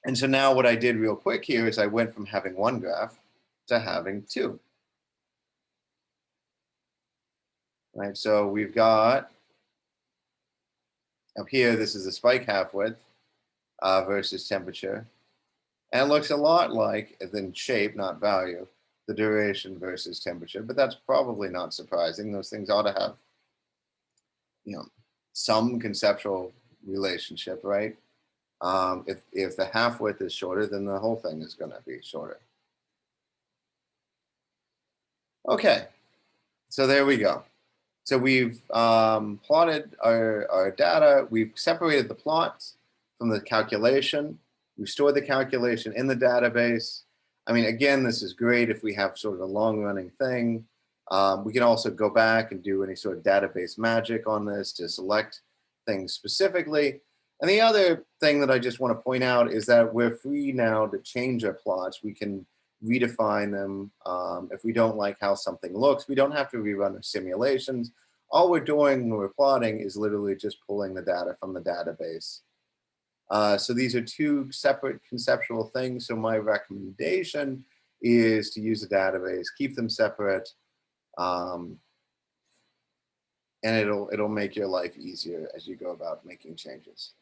And so now what I did real quick here is I went from having one graph to having two. Right, so we've got up here, this is the spike half width versus temperature. And it looks a lot like, in shape, not value, the duration versus temperature, but that's probably not surprising. Those things ought to have, some conceptual relationship, right? If the half width is shorter, then the whole thing is going to be shorter. Okay, so there we go. So we've plotted our data. We've separated the plots from the calculation. We've stored the calculation in the database. I mean, again, this is great if we have sort of a long-running thing. We can also go back and do any sort of database magic on this to select things specifically. And the other thing that I just want to point out is that we're free now to change our plots. We can redefine them. If we don't like how something looks, we don't have to rerun our simulations. All we're doing when we're plotting is literally just pulling the data from the database. So these are two separate conceptual things. So my recommendation is to use a database, keep them separate, and it'll make your life easier as you go about making changes.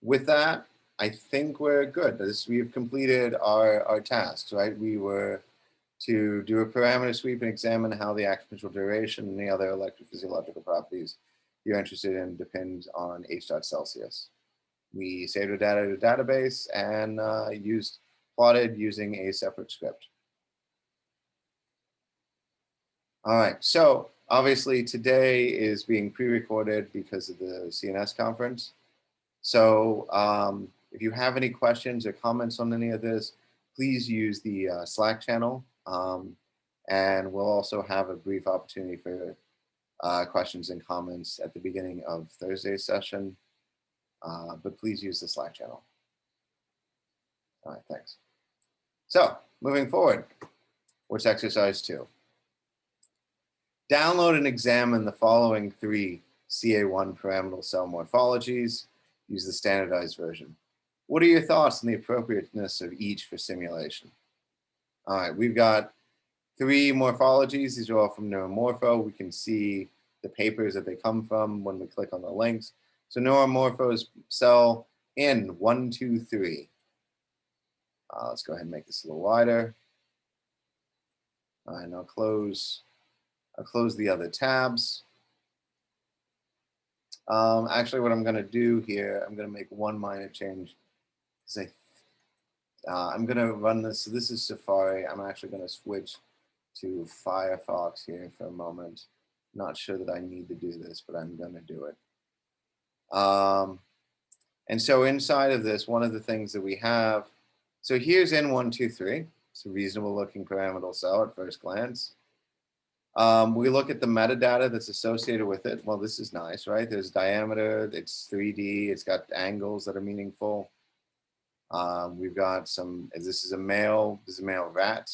With that, I think we're good. We've completed our tasks, right? We were to do a parameter sweep and examine how the action potential duration and the other electrophysiological properties you're interested in depends on h.Celsius. We saved our data to a database and plotted using a separate script. All right, so obviously today is being pre-recorded because of the CNS conference. So if you have any questions or comments on any of this, please use the Slack channel. And we'll also have a brief opportunity for questions and comments at the beginning of Thursday's session. But please use the Slack channel. All right, thanks. So moving forward, what's exercise 2? Download and examine the following 3 CA1 pyramidal cell morphologies. Use the standardized version. What are your thoughts on the appropriateness of each for simulation? All right, we've got 3 morphologies. These are all from Neuromorpho. We can see the papers that they come from when we click on the links. So Neuromorpho's cell in 1, 2, 3. Let's go ahead and make this a little wider. All right, now I'll close the other tabs. Actually, what I'm going to do here, I'm going to make one minor change. I'm going to run this. So this is Safari. I'm actually going to switch to Firefox here for a moment. Not sure that I need to do this, but I'm going to do it. And so inside of this, one of the things that we have, so here's N123. It's a reasonable looking pyramidal cell at first glance. We look at the metadata that's associated with it. Well, this is nice, right? There's diameter, it's 3D, it's got angles that are meaningful. We've got this is a male rat.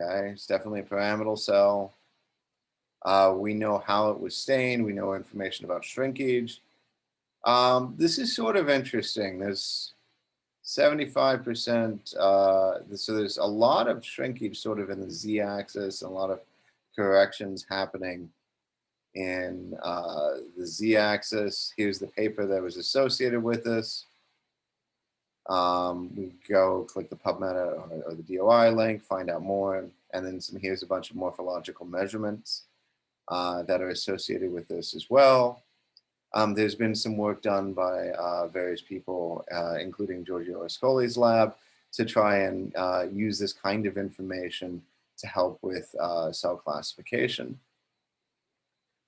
Okay, it's definitely a pyramidal cell. We know how it was stained. We know information about shrinkage. This is sort of interesting. There's 75%, so there's a lot of shrinkage sort of in the z-axis, and a lot of corrections happening in the z-axis. Here's the paper that was associated with this. We go click the PubMed or the DOI link, find out more, and then here's a bunch of morphological measurements that are associated with this as well. There's been some work done by various people, including Giorgio Ascoli's lab, to try and use this kind of information to help with cell classification.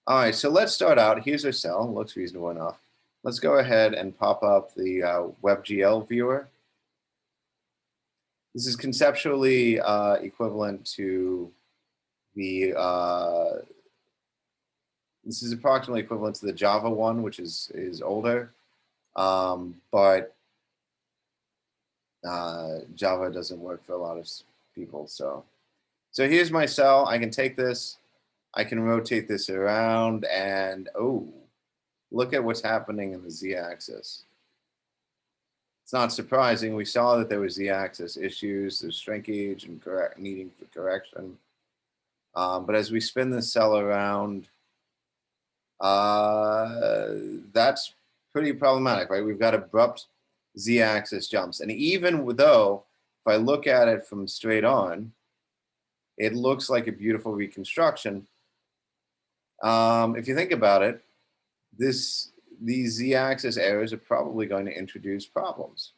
All right, so let's start out. Here's our cell. Looks reasonable enough. Let's go ahead and pop up the WebGL viewer. This is conceptually equivalent to the this is approximately equivalent to the Java one, which is older, but Java doesn't work for a lot of people. So here's my cell. I can take this, I can rotate this around, and oh, look at what's happening in the z-axis. It's not surprising. We saw that there was z-axis issues, there's shrinkage and needing for correction. But as we spin this cell around, that's pretty problematic, right? We've got abrupt z-axis jumps. And even though, if I look at it from straight on, it looks like a beautiful reconstruction. If you think about it, these z-axis errors are probably going to introduce problems,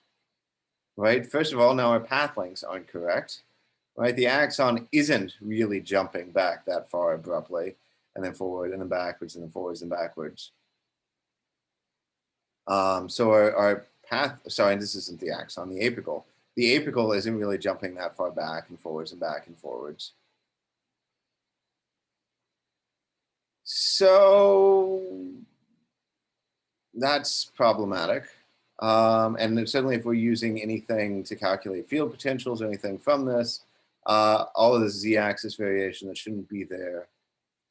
right? First of all, now our path lengths aren't correct, right? The axon isn't really jumping back that far abruptly, and then forward, and then backwards, and then forwards and backwards. So our path, sorry, this isn't the axon, the apical. The apical isn't really jumping that far back and forwards and back and forwards. So that's problematic. And certainly if we're using anything to calculate field potentials or anything from this, all of the z-axis variation that shouldn't be there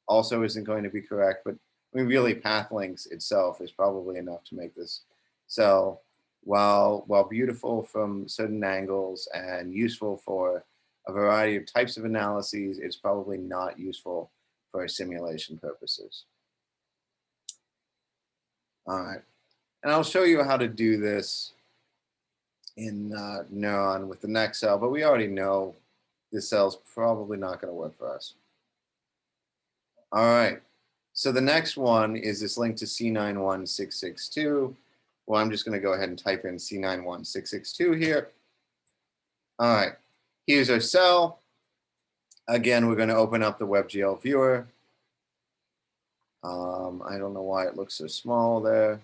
also isn't going to be correct. But I mean, really, path lengths itself is probably enough to make this cell, while beautiful from certain angles and useful for a variety of types of analyses, it's probably not useful for simulation purposes. All right, and I'll show you how to do this in Neuron with the next cell, but we already know this cell's probably not going to work for us. All right, so the next one is this link to C91662. Well, I'm just going to go ahead and type in C91662 here. All right, here's our cell. Again, we're going to open up the WebGL viewer. I don't know why it looks so small there.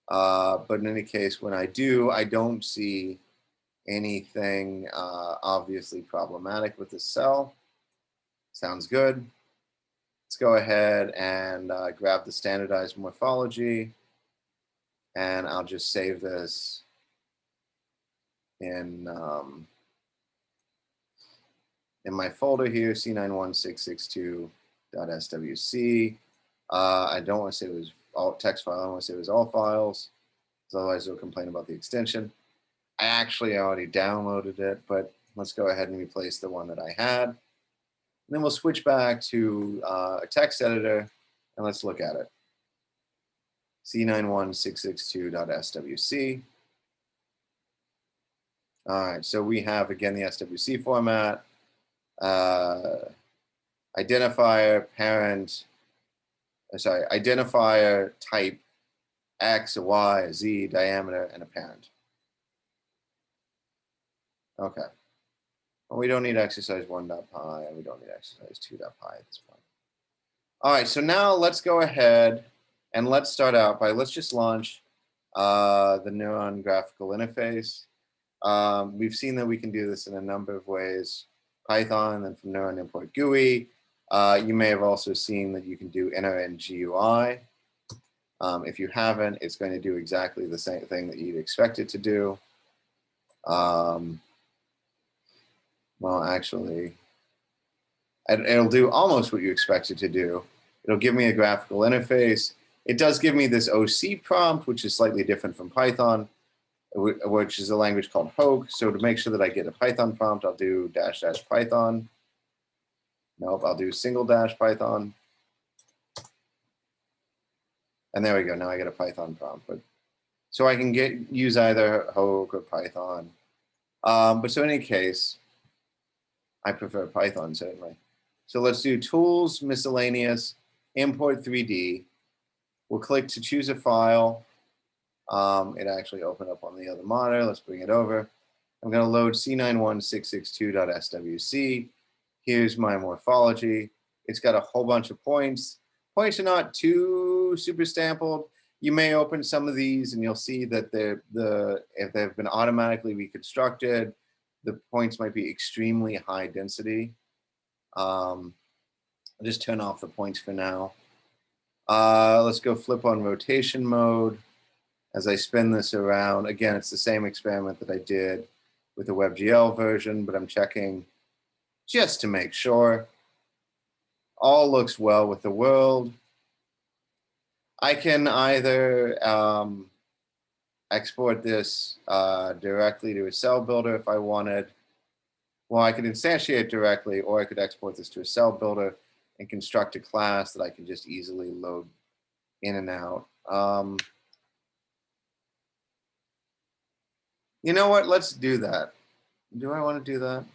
But in any case, when I do, I don't see anything obviously problematic with this cell. Sounds good. Let's go ahead and grab the standardized morphology, and I'll just save this in my folder here, C91662.swc. I don't want to say it was all text file. I want to say it was all files, because otherwise it'll complain about the extension. I actually already downloaded it, but let's go ahead and replace the one that I had. And then we'll switch back to a text editor, and let's look at it. C91662.swc. All right, so we have, again, the SWC format, identifier, identifier type, X, a Y, a Z, diameter, and a parent. Okay. Well, we don't need exercise 1.py, and we don't need exercise 2.py at this point. All right, so now let's go ahead and let's start out by, let's just launch the Neuron graphical interface. We've seen that we can do this in a number of ways. Python, and from Neuron import GUI. You may have also seen that you can do NRN GUI. If you haven't, it's going to do exactly the same thing that you'd expect it to do. Well, actually, it'll do almost what you expect it to do. It'll give me a graphical interface. It does give me this OC prompt, which is slightly different from Python, which is a language called Hogue. So to make sure that I get a Python prompt, I'll do -- Python. Nope, I'll do -- Python. And there we go. Now I get a Python prompt. But so I can use either Hogue or Python. But so in any case, I prefer Python, certainly. So let's do tools, miscellaneous, import 3D. We'll click to choose a file. It actually opened up on the other monitor. Let's bring it over. I'm going to load C91662.swc. Here's my morphology. It's got a whole bunch of points. Points are not too super sampled. You may open some of these and you'll see that if they've been automatically reconstructed, the points might be extremely high density. I'll just turn off the points for now. Let's go flip on rotation mode. As I spin this around, again, it's the same experiment that I did with the WebGL version, but I'm checking just to make sure. All looks well with the world. I can either export this directly to a cell builder if I wanted. Well, I could instantiate directly, or I could export this to a cell builder and construct a class that I can just easily load in and out. You know what? Let's do that. Do I want to do that?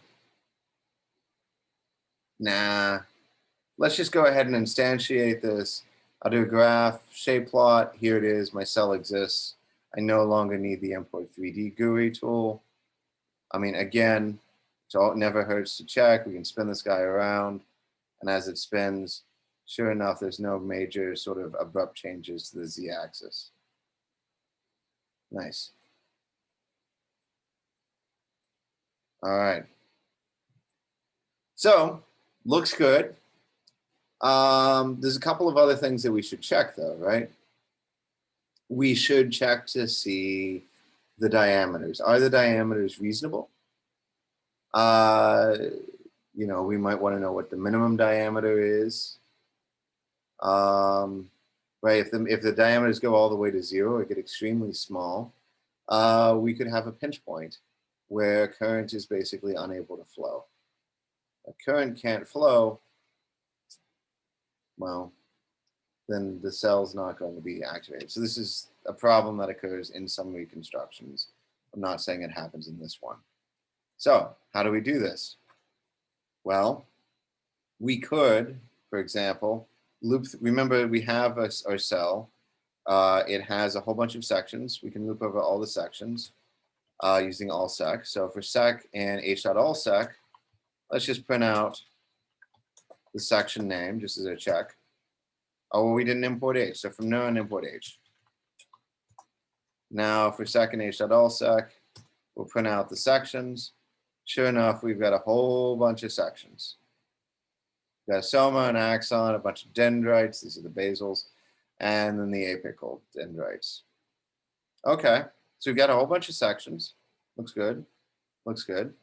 Nah. Let's just go ahead and instantiate this. I'll do a graph, shape plot. Here it is. My cell exists. I no longer need the import 3D GUI tool. I mean, again, it never hurts to check. We can spin this guy around. And as it spins, sure enough, there's no major sort of abrupt changes to the z-axis. Nice. All right. So, looks good. There's a couple of other things that we should check, though, right? We should check to see the diameters. Are the diameters reasonable? You know, we might want to know what the minimum diameter is. Right, if the diameters go all the way to 0 or get extremely small, we could have a pinch point where current is basically unable to flow. If current can't flow, well, then the cell's not going to be activated. So this is a problem that occurs in some reconstructions. I'm not saying it happens in this one. So how do we do this? Well, we could, for example, remember we have our cell. It has a whole bunch of sections. We can loop over all the sections using allsec. So for sec and h.allsec, let's just print out the section name just as a check. Oh, well, we didn't import h. So from Neuron, import h. Now for second h.allsec, we'll print out the sections. Sure enough, we've got a whole bunch of sections. We've got a soma, an axon, a bunch of dendrites. These are the basals, and then the apical dendrites. Okay, so we've got a whole bunch of sections. Looks good. Looks good.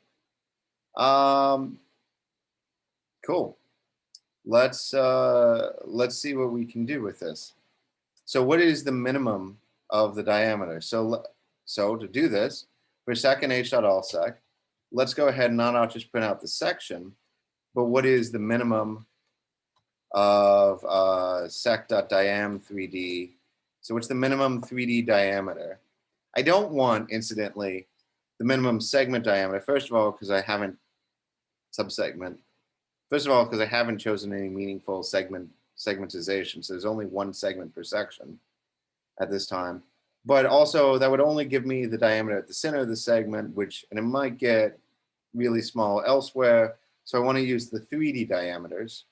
Cool. Let's see what we can do with this. So what is the minimum of the diameter? So to do this, for second h.allsec, let's go ahead and not just print out the section, but what is the minimum of sec.diam3d? So what's the minimum 3D diameter? I don't want, incidentally, the minimum segment diameter. First of all, because I haven't subsegment. First of all, because I haven't chosen any meaningful segmentization. So there's only one segment per section at this time. But also, that would only give me the diameter at the center of the segment, and it might get really small elsewhere. So I want to use the 3D diameters.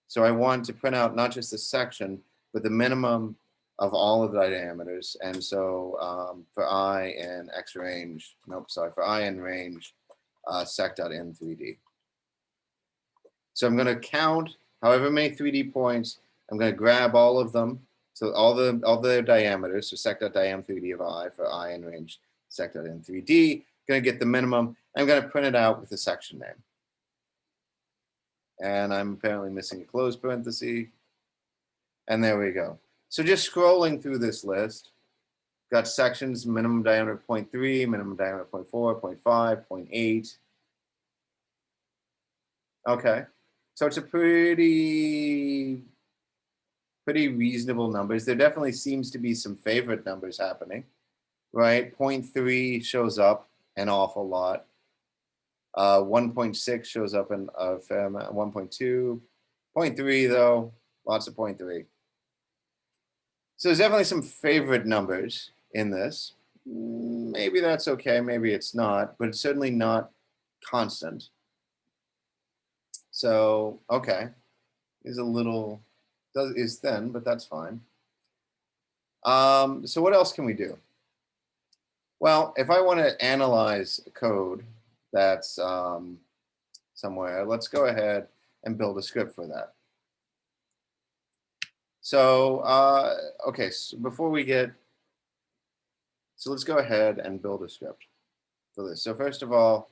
So I want to print out not just the section, but the minimum of all of the diameters. And so for I in X range, for I in range, sec.n3d. So I'm going to count however many 3D points. I'm going to grab all of them. So all the diameters, so sec.diam3d of I for I in range sec.n3d. Going to get the minimum. I'm going to print it out with the section name. And I'm apparently missing a close parenthesis. And there we go. So just scrolling through this list, got sections, minimum diameter 0.3, minimum diameter 0.4, 0.5, 0.8. Okay. So it's a pretty reasonable numbers. There definitely seems to be some favorite numbers happening, right? 0.3 shows up an awful lot. 1.6 shows up in a fair amount. 1.2, 0.3 though, lots of 0.3. So there's definitely some favorite numbers in this. Maybe that's okay, maybe it's not, but it's certainly not constant. So, okay, is thin, but that's fine. So what else can we do? Well, if I want to analyze code that's somewhere, let's go ahead and build a script for that. So, okay, so let's go ahead and build a script for this. So first of all,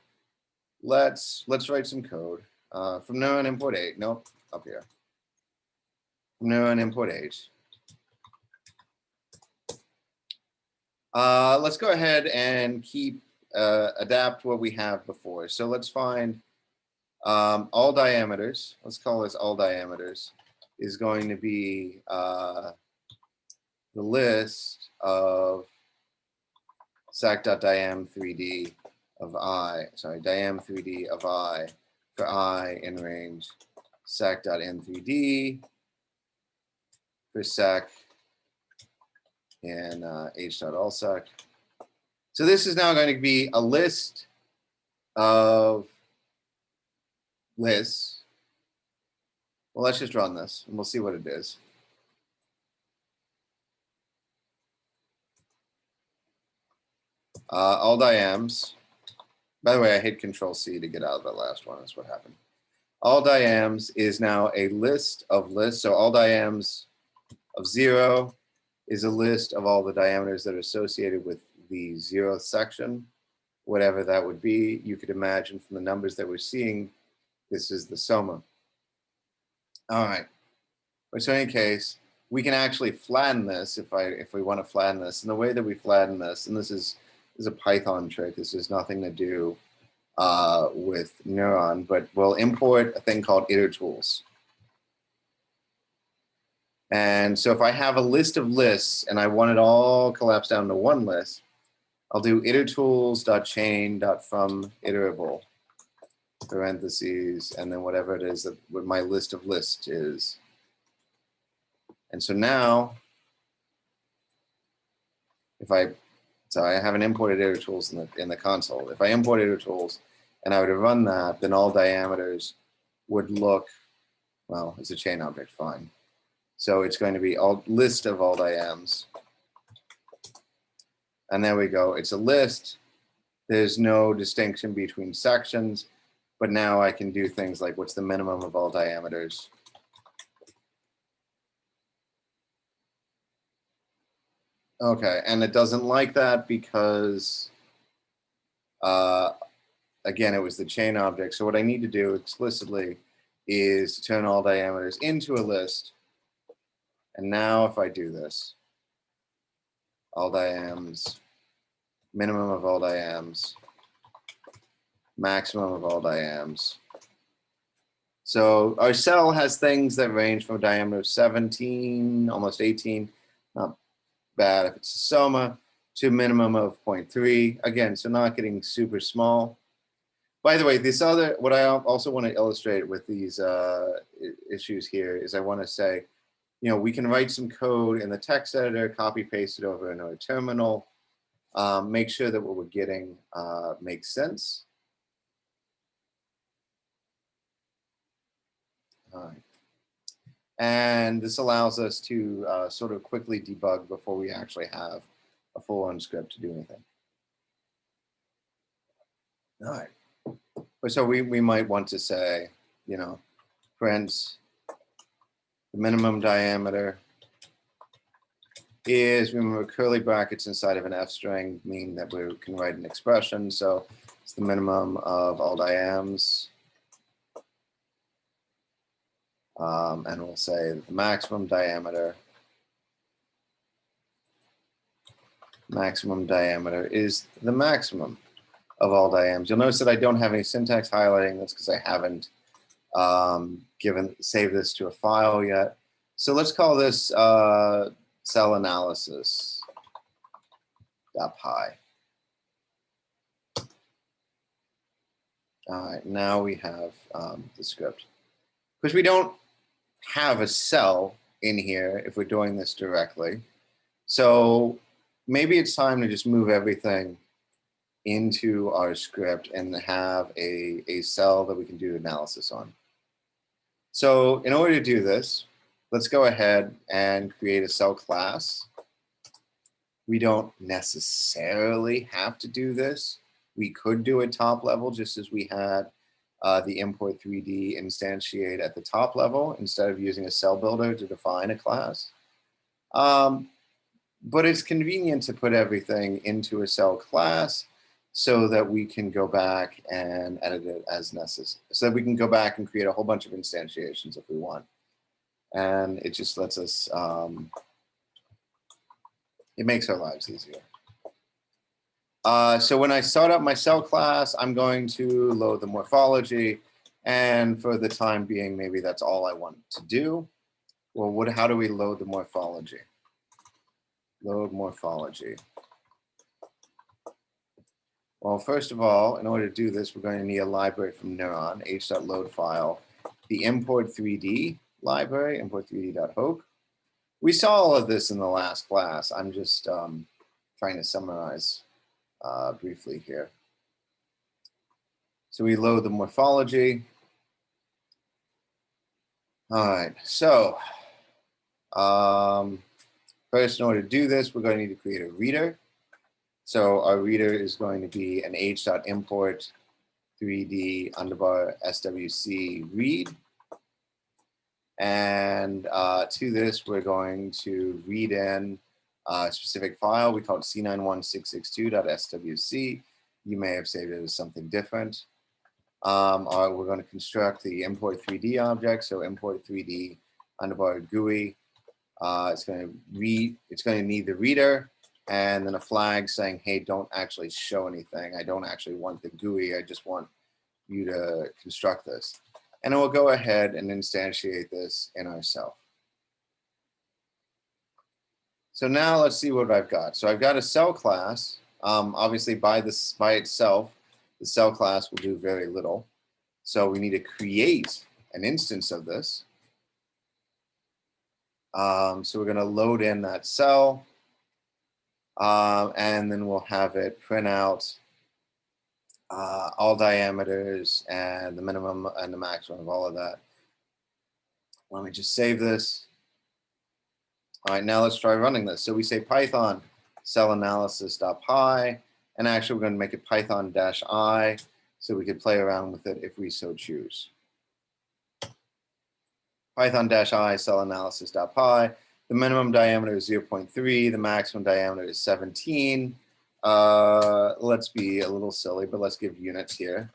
let's write some code. From Neuron import 8, nope, up here. From Neuron import 8. Let's go ahead and adapt what we have before. So let's find all diameters. Let's call this all diameters is going to be the list of sec.diam3d of I, diam3d of I for I in range sec.n3d for sec in h.allsec. So this is now going to be a list of lists. Well, let's just run this and we'll see what it is. All diams. By the way, I hit Control-C to get out of the last one. That's what happened. All diams is now a list of lists. So all diams of 0 is a list of all the diameters that are associated with the 0th section, whatever that would be. You could imagine from the numbers that we're seeing, this is the soma. All right. So in any case, we can actually flatten this if we want to flatten this. And the way that we flatten this, and this is a Python trick. This has nothing to do with Neuron, but we'll import a thing called itertools. And so if I have a list of lists and I want it all collapsed down to one list, I'll do itertools.chain.from iterable parentheses, and then whatever it is that what my list of lists is. And so now, so I haven't imported itertools in the console. If I import itertools and I were to run that, then all diameters would look, well, it's a chain object, fine. So it's going to be all list of all diams. And there we go. It's a list. There's no distinction between sections, but now I can do things like what's the minimum of all diameters. Okay, and it doesn't like that because, again, it was the chain object. So what I need to do explicitly is turn all diameters into a list. And now if I do this, all diams, minimum of all diams, maximum of all diams. So our cell has things that range from a diameter of 17, almost 18, not bad if it's a soma, to a minimum of 0.3. Again, so not getting super small. By the way, what I also want to illustrate with these issues here is I want to say, we can write some code in the text editor, copy paste it over in our terminal, make sure that what we're getting makes sense. All right. And this allows us to sort of quickly debug before we actually have a full-on script to do anything. All right. So we might want to say, print the minimum diameter is, remember, curly brackets inside of an F string mean that we can write an expression. So it's the minimum of all diams. And we'll say that the maximum diameter is the maximum of all diams. You'll notice that I don't have any syntax highlighting. That's because I haven't saved this to a file yet. So let's call this cell analysis .py. All right, now we have the script. Because we don't have a cell in here if we're doing this directly. So maybe it's time to just move everything into our script and have a cell that we can do analysis on. So in order to do this, let's go ahead and create a cell class. We don't necessarily have to do this. We could do it top level just as we had the import 3D instantiate at the top level instead of using a cell builder to define a class. But it's convenient to put everything into a cell class so that we can go back and edit it as necessary. So that we can go back and create a whole bunch of instantiations if we want. And it just lets us, it makes our lives easier. So when I start up my cell class, I'm going to load the morphology. And for the time being, maybe that's all I want to do. Well, how do we load the morphology? Load morphology. Well, first of all, in order to do this, we're going to need a library from Neuron, h.load file, the import 3D library, import3d.hook. We saw all of this in the last class. I'm just trying to summarize briefly here. So we load the morphology. All right, so first, in order to do this, we're going to need to create a reader. So our reader is going to be an h.import 3d _swc read. And to this, we're going to read in a specific file. We call it c91662.swc. You may have saved it as something different. We're going to construct the import 3D object. So import 3D _GUI. It's going to need the reader and then a flag saying, hey, don't actually show anything. I don't actually want the GUI. I just want you to construct this. And we'll go ahead and instantiate this in our cell. So now let's see what I've got. So I've got a cell class. Obviously, by itself, the cell class will do very little. So we need to create an instance of this. So we're going to load in that cell. And then we'll have it print out all diameters and the minimum and the maximum of all of that. Let me just save this. All right, now let's try running this. So we say Python cell analysis.py, and actually we're going to make it python-i so we could play around with it if we so choose. Python-i cell analysis.py. The minimum diameter is 0.3. The maximum diameter is 17. Let's be a little silly, but let's give units here.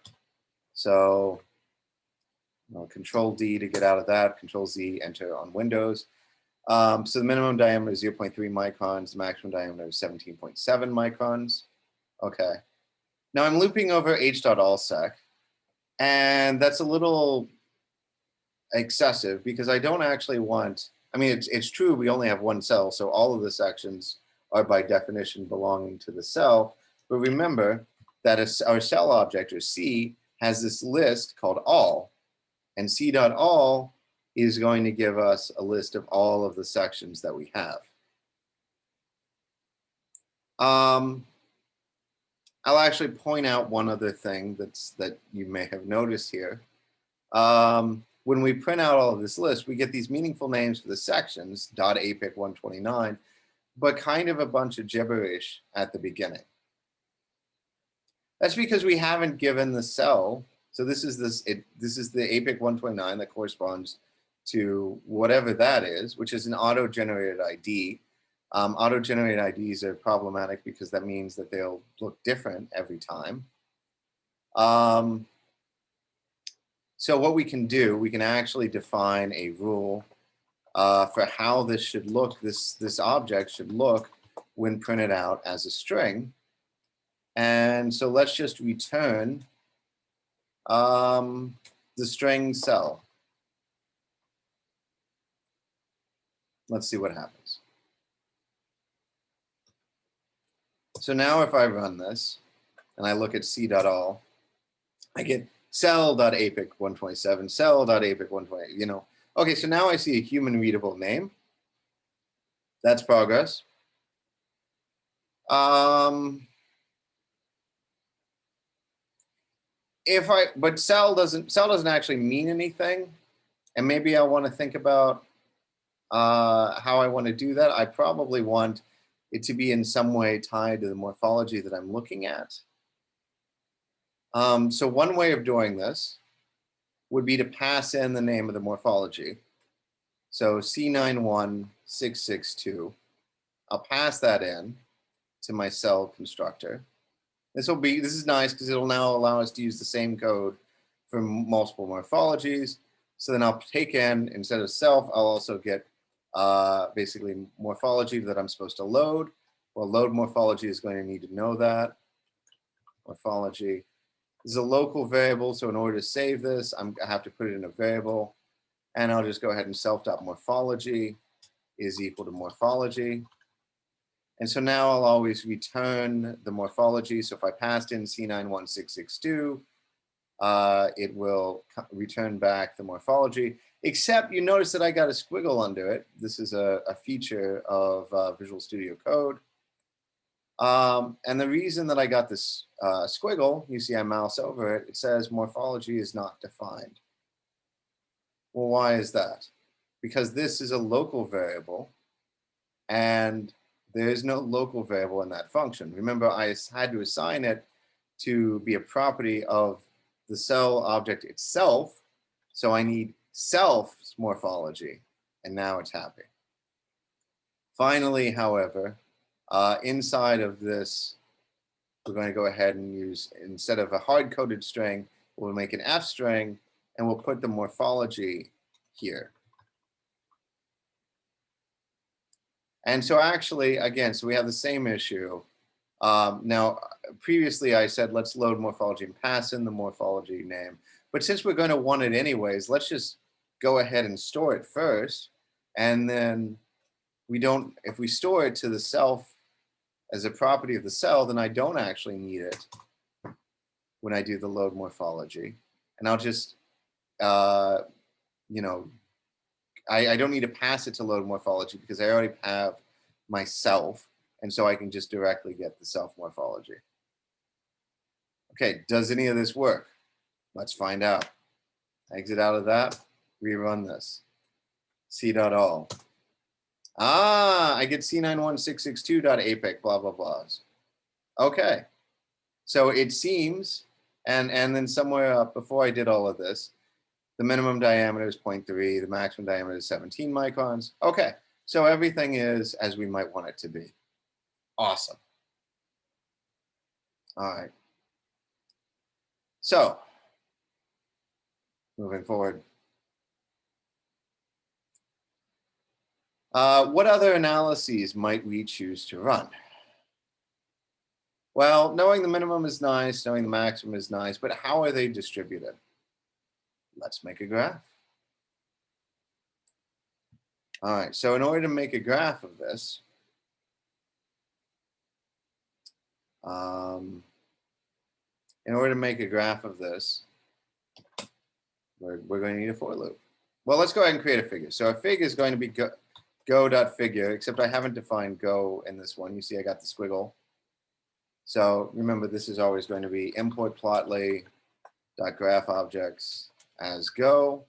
So Control D to get out of that. Control Z, enter on Windows. So the minimum diameter is 0.3 microns. The maximum diameter is 17.7 microns. Okay. Now I'm looping over h.allsec, and that's a little excessive because I don't actually want, I mean, it's true we only have one cell, so all of the sections are by definition belonging to the cell. But remember that our cell object, or C, has this list called all, and C.all is going to give us a list of all of the sections that we have. I'll actually point out one other thing that you may have noticed here. When we print out all of this list, we get these meaningful names for the sections, .apic 129, but kind of a bunch of gibberish at the beginning. That's because we haven't given the cell, so this is the APIC 129 that corresponds to whatever that is, which is an auto-generated ID. Auto-generated IDs are problematic because that means that they'll look different every time. So what we can do, we can actually define a rule for how this should look, this object should look when printed out as a string. And so let's just return the string cell. Let's see what happens. So now if I run this and I look at C.all, I get cell.apic 127, cell.apic 128, you know. Okay, so now I see a human readable name. That's progress. But cell doesn't actually mean anything, and maybe I want to think about how I want to do that. I probably want it to be in some way tied to the morphology that I'm looking at. So one way of doing this would be to pass in the name of the morphology. So C91662. I'll pass that in to my cell constructor. This is nice because it'll now allow us to use the same code for multiple morphologies. So then I'll take in, instead of self, I'll also get basically morphology that I'm supposed to load. Well, load morphology is going to need to know that. Morphology. This is a local variable, so in order to save this, I have to put it in a variable. And I'll just go ahead and self.morphology is equal to morphology. And so now I'll always return the morphology. So if I passed in C91662, it will return back the morphology, except you notice that I got a squiggle under it. This is a feature of Visual Studio Code. And the reason that I got this squiggle, you see I mouse over it, it says morphology is not defined. Well, why is that? Because this is a local variable, and there is no local variable in that function. Remember, I had to assign it to be a property of the cell object itself, so I need self's morphology, and now it's happy. Finally, however, inside of this, we're going to go ahead and use, instead of a hard-coded string, we'll make an F string, and we'll put the morphology here. And so actually, again, so we have the same issue. Now, previously I said, let's load morphology and pass in the morphology name. But since we're going to want it anyways, let's just go ahead and store it first. And then if we store it to the self as a property of the cell, then I don't actually need it when I do the load morphology. And I'll just, you know, I don't need to pass it to load morphology because I already have myself, and so I can just directly get the self morphology. Okay, does any of this work? Let's find out. Exit out of that, rerun this. C.all. Ah, I get C91662.apic, blah, blah, blahs. Okay. So it seems, and then somewhere up before I did all of this, the minimum diameter is 0.3, the maximum diameter is 17 microns. Okay, so everything is as we might want it to be. Awesome. All right. So, moving forward. What other analyses might we choose to run? Well, knowing the minimum is nice, knowing the maximum is nice, but how are they distributed? Let's make a graph. All right, so in order to make a graph of this, we're going to need a for loop. Well, let's go ahead and create a figure. So our figure is going to be go.figure, except I haven't defined go in this one. You see I got the squiggle. So remember, this is always going to be import plotly.graph objects as go.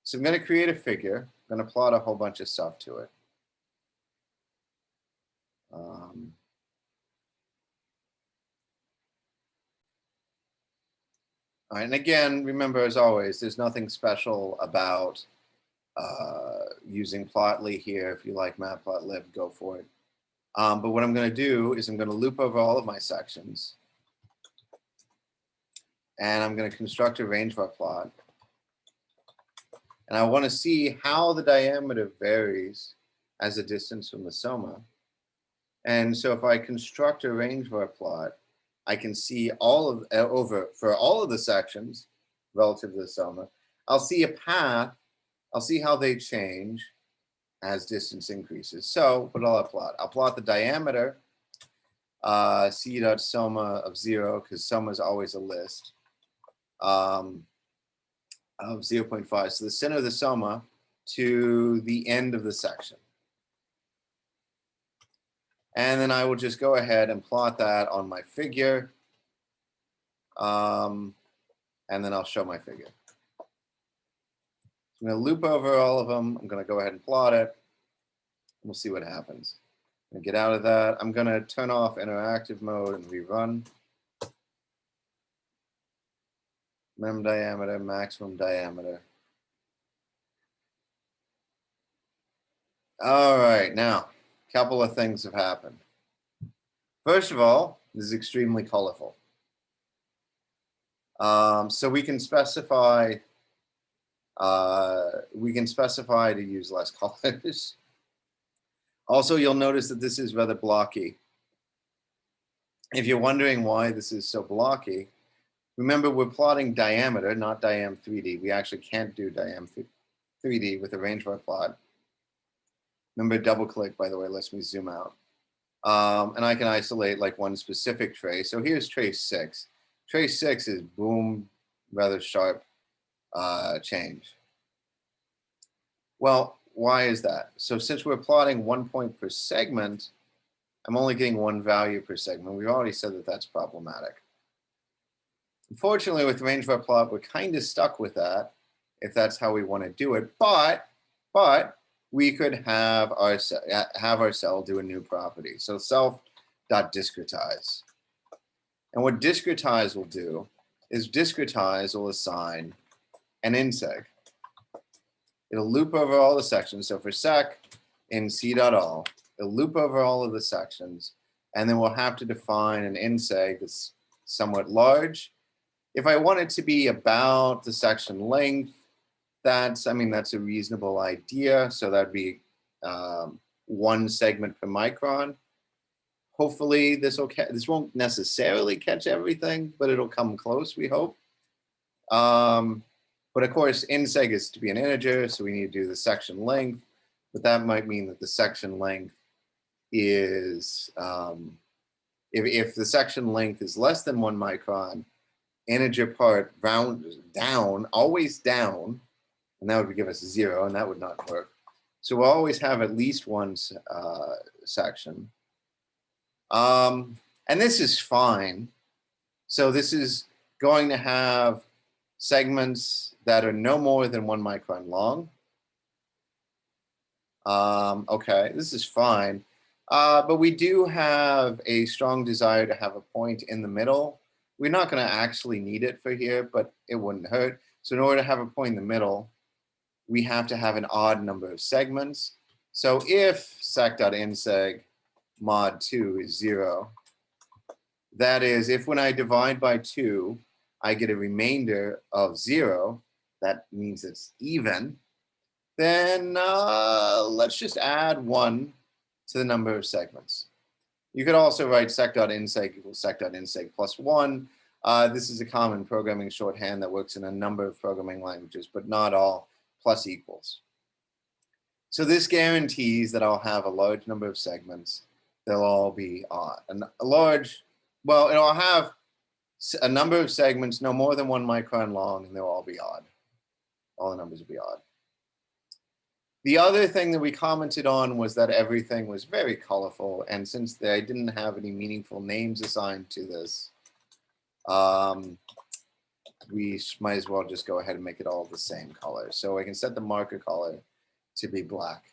So I'm going to create a figure. I'm going to plot a whole bunch of stuff to it. All right, and again, remember, as always, there's nothing special about using Plotly here. If you like Matplotlib, go for it. But what I'm going to do is I'm going to loop over all of my sections. And I'm going to construct a range var plot. And I want to see how the diameter varies as a distance from the soma. And so if I construct a range var plot, I can see all of for all of the sections relative to the soma. I'll see a path. I'll see how they change as distance increases. So what will I plot? I'll plot the diameter, c.soma of 0, because soma is always a list, of 0.5. So the center of the soma to the end of the section. And then I will just go ahead and plot that on my figure. And then I'll show my figure. I'm going to loop over all of them. I'm going to go ahead and plot it. We'll see what happens. I'm going to get out of that. I'm going to turn off interactive mode and rerun. Minimum diameter, maximum diameter. All right, now, a couple of things have happened. First of all, this is extremely colorful. So we can specify to use less colors. Also, you'll notice that this is rather blocky. If you're wondering why this is so blocky, remember we're plotting diameter, not diam 3D. We actually can't do diam 3D with a range var plot. Remember, double click, by the way, lets me zoom out. And I can isolate like one specific trace. So here's trace 6. Trace 6 is boom, rather sharp change. Well, why is that? So since we're plotting 1 point per segment, I'm only getting one value per segment. We've already said that that's problematic. Unfortunately, with range var plot, we're kind of stuck with that if that's how we want to do it. But we could have our cell do a new property. So self.discretize. And what discretize will do is discretize will assign an inseg. It'll loop over all the sections. So for sec in c.all, it'll loop over all of the sections, and then we'll have to define an inseg that's somewhat large. If I want it to be about the section length, that's a reasonable idea. So that'd be 1 segment per micron. Hopefully this won't necessarily catch everything, but it'll come close, we hope. But of course, inseg is to be an integer, so we need to do the section length. But that might mean that the section length is, if the section length is less than 1 micron, integer part rounds down, always down, and that would give us 0, and that would not work. So we'll always have at least one section. And this is fine. So this is going to have segments that are no more than 1 micron long. Okay, this is fine. But we do have a strong desire to have a point in the middle. We're not going to actually need it for here, but it wouldn't hurt. So in order to have a point in the middle, we have to have an odd number of segments. So if sec.inseg mod 2 is 0, that is, if when I divide by 2, I get a remainder of 0, that means it's even, then let's just add 1 to the number of segments. You could also write sec.inseg equals sec.inseg plus 1. This is a common programming shorthand that works in a number of programming languages, but not all, plus equals. So this guarantees that I'll have a large number of segments. They'll all be odd. And a large, well, it'll have a number of segments no more than 1 micron long, and they'll all be odd. All the numbers will be odd. The other thing that we commented on was that everything was very colorful, and since I didn't have any meaningful names assigned to this, we might as well just go ahead and make it all the same color. So I can set the marker color to be black.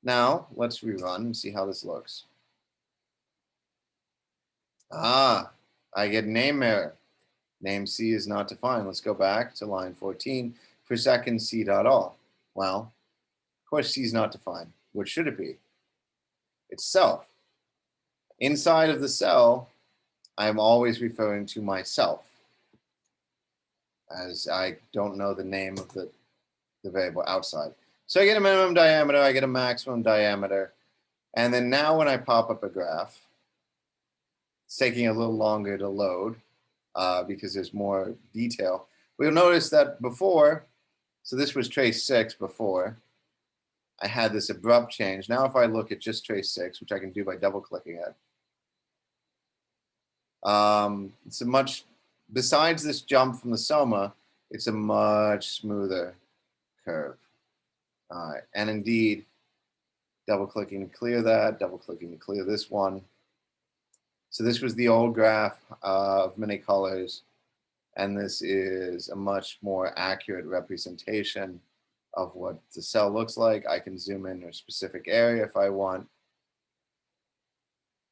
Now, let's rerun and see how this looks. I get name error. Name C is not defined. Let's go back to line 14. Per second C.all. Well, of course, C is not defined. What should it be? It's self. Inside of the cell, I'm always referring to myself, as I don't know the name of the variable outside. So I get a minimum diameter, I get a maximum diameter, and then now when I pop up a graph, it's taking a little longer to load because there's more detail. We'll notice that before, so this was trace 6 before, I had this abrupt change. Now if I look at just trace 6, which I can do by double clicking it, it's a much, besides this jump from the soma, it's a much smoother curve. All right, and indeed, double clicking to clear that, double clicking to clear this one. So this was the old graph of many colors, and this is a much more accurate representation of what the cell looks like. I can zoom in a specific area if I want.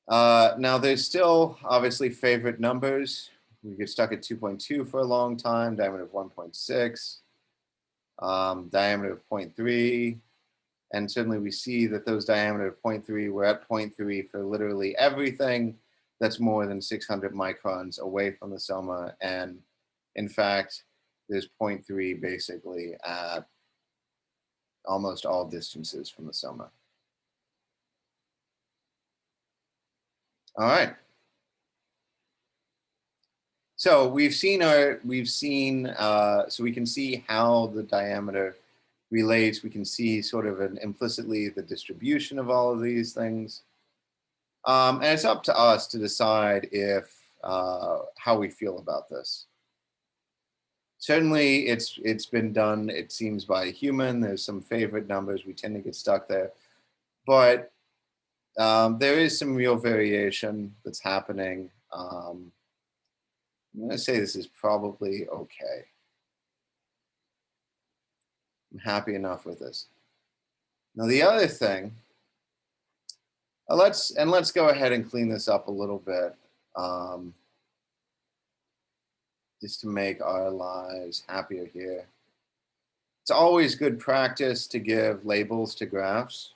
Now there's still obviously favorite numbers. We get stuck at 2.2 for a long time, diameter of 1.6, diameter of 0.3, and certainly we see that those diameter of 0.3, we're at 0.3 for literally everything that's more than 600 microns away from the soma, and in fact, there's 0.3 basically at almost all distances from the soma. All right. So we've seen so we can see how the diameter relates. We can see sort of implicitly the distribution of all of these things. And it's up to us to decide if how we feel about this. Certainly it's been done, it seems, by a human. There's some favorite numbers. We tend to get stuck there. But there is some real variation that's happening. I'm going to say this is probably okay. I'm happy enough with this. Now the other thing, let's go ahead and clean this up a little bit, just to make our lives happier here. It's always good practice to give labels to graphs.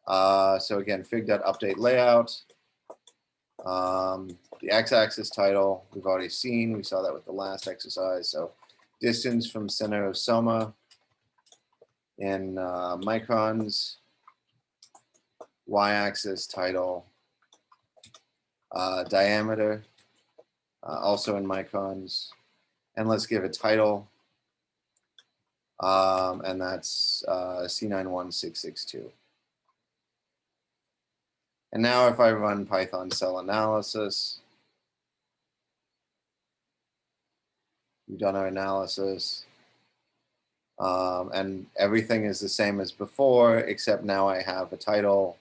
So again, fig.update layout. The x-axis title, we've already seen. We saw that with the last exercise. So distance from center of soma in microns. Y-axis title, diameter, also in microns. And let's give a title. And that's C91662. And now if I run Python cell analysis, we've done our analysis, and everything is the same as before, except now I have a title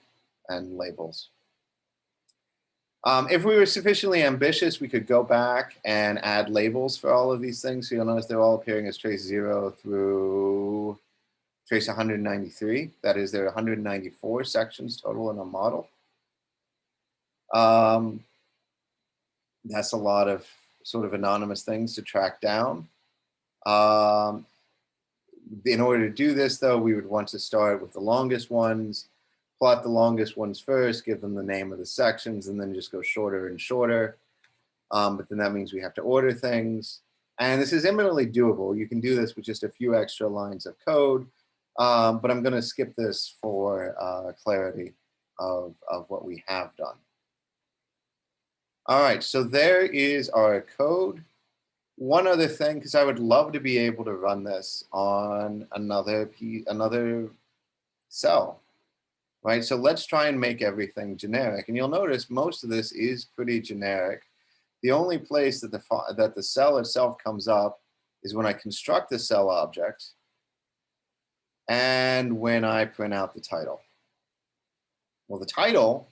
and labels. If we were sufficiently ambitious, we could go back and add labels for all of these things. So you'll notice they're all appearing as trace 0 through trace 193. That is, there are 194 sections total in a model. That's a lot of sort of anonymous things to track down. In order to do this, though, we would want to start with the longest ones, plot the longest ones first, give them the name of the sections, and then just go shorter and shorter. But then that means we have to order things. And this is eminently doable. You can do this with just a few extra lines of code. But I'm going to skip this for clarity of what we have done. All right, so there is our code. One other thing, because I would love to be able to run this on another cell, right? So let's try and make everything generic. And you'll notice most of this is pretty generic. The only place that the cell itself comes up is when I construct the cell object and when I print out the title. Well, the title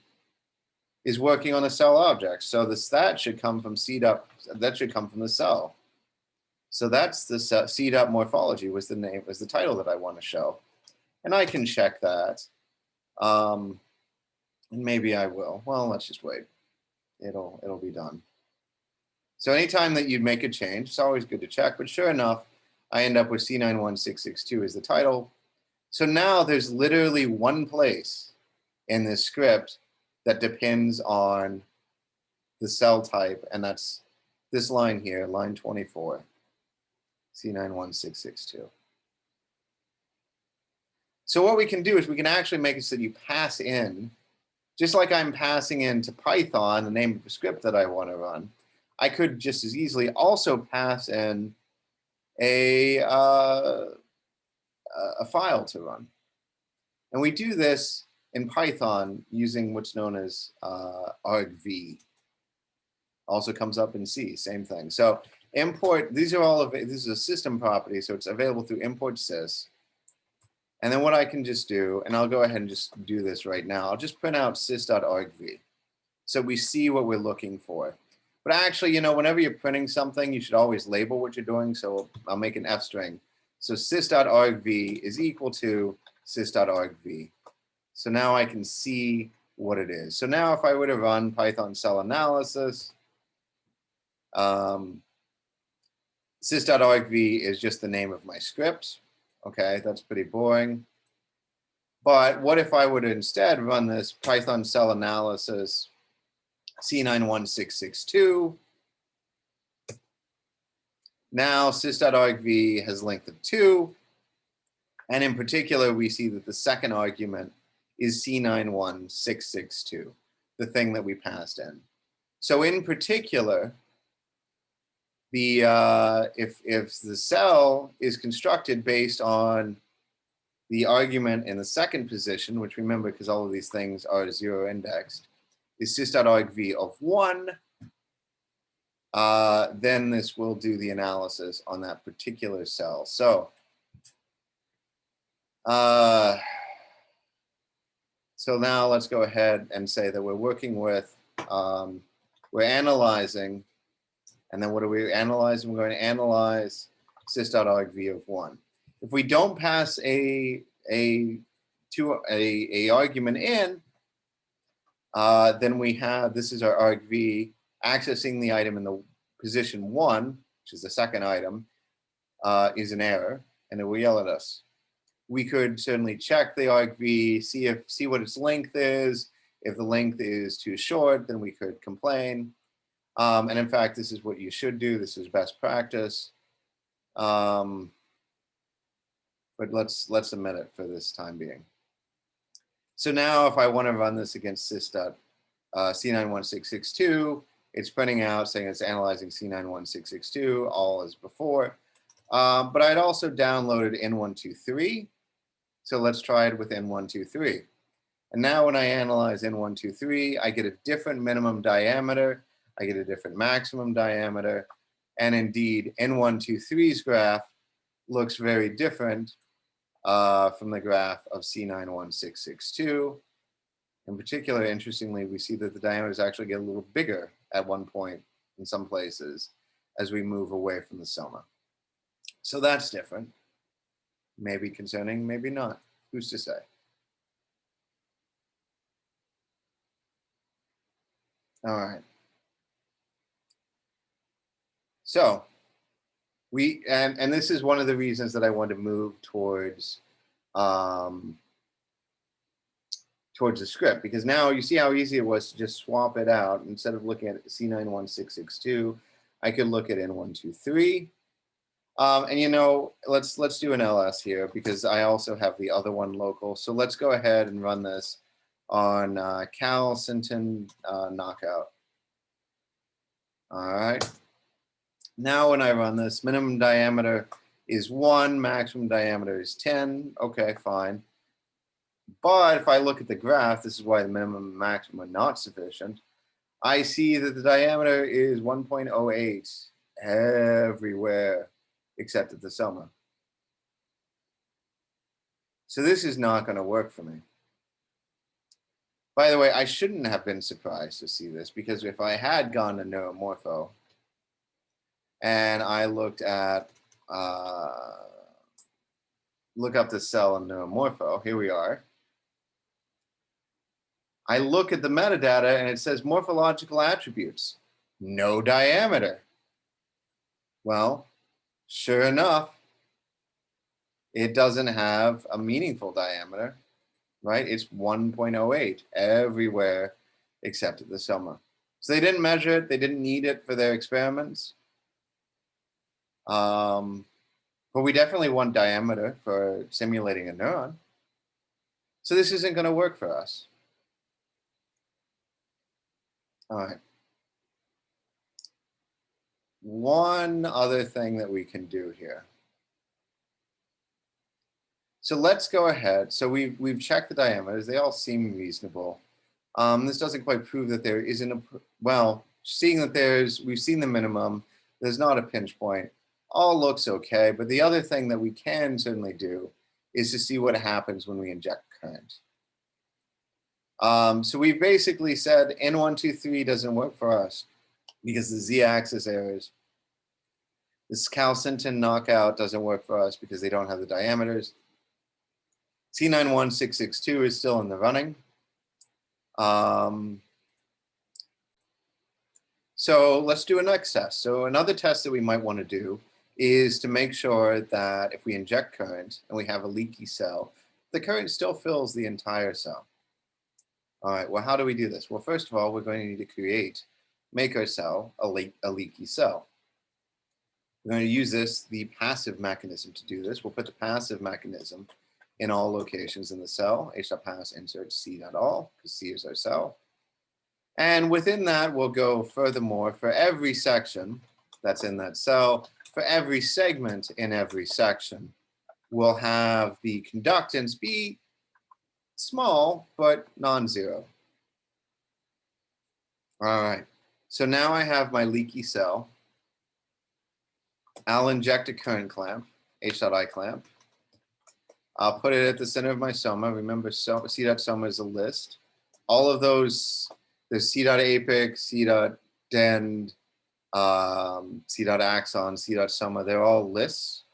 is working on a cell object, so that should come from that should come from the cell. So that's the C. Morphology was the title that I want to show, and I can check that, and maybe I will. Well, let's just wait. It'll be done. So anytime that you make a change, it's always good to check. But sure enough, I end up with C91662 as the title. So now there's literally one place in this script that depends on the cell type, and that's this line here, line 24, C91662. So what we can do is we can actually make it so that you pass in, just like I'm passing into Python the name of the script that I want to run, I could just as easily also pass in a file to run. And we do this in Python using what's known as argv. Also comes up in C, same thing. So import, this is a system property, so it's available through import sys. And then what I can just do, and I'll go ahead and just do this right now, I'll just print out sys.argv. So we see what we're looking for. But actually, whenever you're printing something, you should always label what you're doing. So I'll make an F string. So sys.argv is equal to sys.argv. So now I can see what it is. So now if I were to run Python cell analysis, sys.argv is just the name of my script. Okay, that's pretty boring. But what if I were to instead run this Python cell analysis C91662? Now sys.argv has length of 2. And in particular, we see that the second argument is C91662, the thing that we passed in. So in particular, if the cell is constructed based on the argument in the second position, which remember, because all of these things are 0 indexed, is sys.argv of 1, then this will do the analysis on that particular cell. So, so now let's go ahead and say that we're working with, we're analyzing, and then what are we analyzing? We're going to analyze sys.argv of 1. If we don't pass a argument in, then we have, this is our argv accessing the item in the position 1, which is the second item, is an error, and it will yell at us. We could certainly check the argv, see what its length is. If the length is too short, then we could complain. And in fact, this is what you should do. This is best practice. But let's omit it for this time being. So now if I want to run this against C91662, it's printing out saying it's analyzing C91662, all as before. But I'd also downloaded N123. So let's try it with N123. And now when I analyze N123, I get a different minimum diameter. I get a different maximum diameter. And indeed, N123's graph looks very different from the graph of C91662. In particular, interestingly, we see that the diameters actually get a little bigger at one point in some places as we move away from the soma. So that's different. Maybe concerning, maybe not. Who's to say? All right. So we, and this is one of the reasons that I want to move towards towards the script, because now you see how easy it was to just swap it out. Instead of looking at C91662, I could look at N123. And you know, let's do an LS here because I also have the other one local. So let's go ahead and run this on Cal-Sinton knockout. All right. Now when I run this, minimum diameter is 1, maximum diameter is 10. Okay, fine. But if I look at the graph, this is why the minimum and maximum are not sufficient. I see that the diameter is 1.08 everywhere except at the soma. So this is not going to work for me. By the way, I shouldn't have been surprised to see this, because if I had gone to neuromorpho and I looked at, look up the cell in neuromorpho, here we are. I look at the metadata and it says morphological attributes, no diameter. Well, sure enough, it doesn't have a meaningful diameter, right? It's 1.08 everywhere except at the soma. So they didn't measure it. They didn't need it for their experiments. But we definitely want diameter for simulating a neuron. So this isn't going to work for us. All right. One other thing that we can do here. So let's go ahead. So we've checked the diameters. They all seem reasonable. This doesn't quite prove that there isn't a, well, seeing that we've seen the minimum, there's not a pinch point. All looks okay, but the other thing that we can certainly do is to see what happens when we inject current. So we've basically said N123 doesn't work for us because the z-axis errors. This Cal-Sinton knockout doesn't work for us because they don't have the diameters. C91662 is still in the running. So let's do a next test. So another test that we might want to do is to make sure that if we inject current and we have a leaky cell, the current still fills the entire cell. All right, well, how do we do this? Well, first of all, we're going to need to make our cell a leaky cell. We're going to use the passive mechanism to do this. We'll put the passive mechanism in all locations in the cell. H.pass insert C.all, because C is our cell. And within that, we'll go furthermore for every section that's in that cell, for every segment in every section, we'll have the conductance be small, but non-zero. All right, so now I have my leaky cell. I'll inject a current clamp, H.I clamp. I'll put it at the center of my soma. Remember, C.soma is a list. All of those, there's C.apex, C.dend, C.axon, C.soma, they're all lists.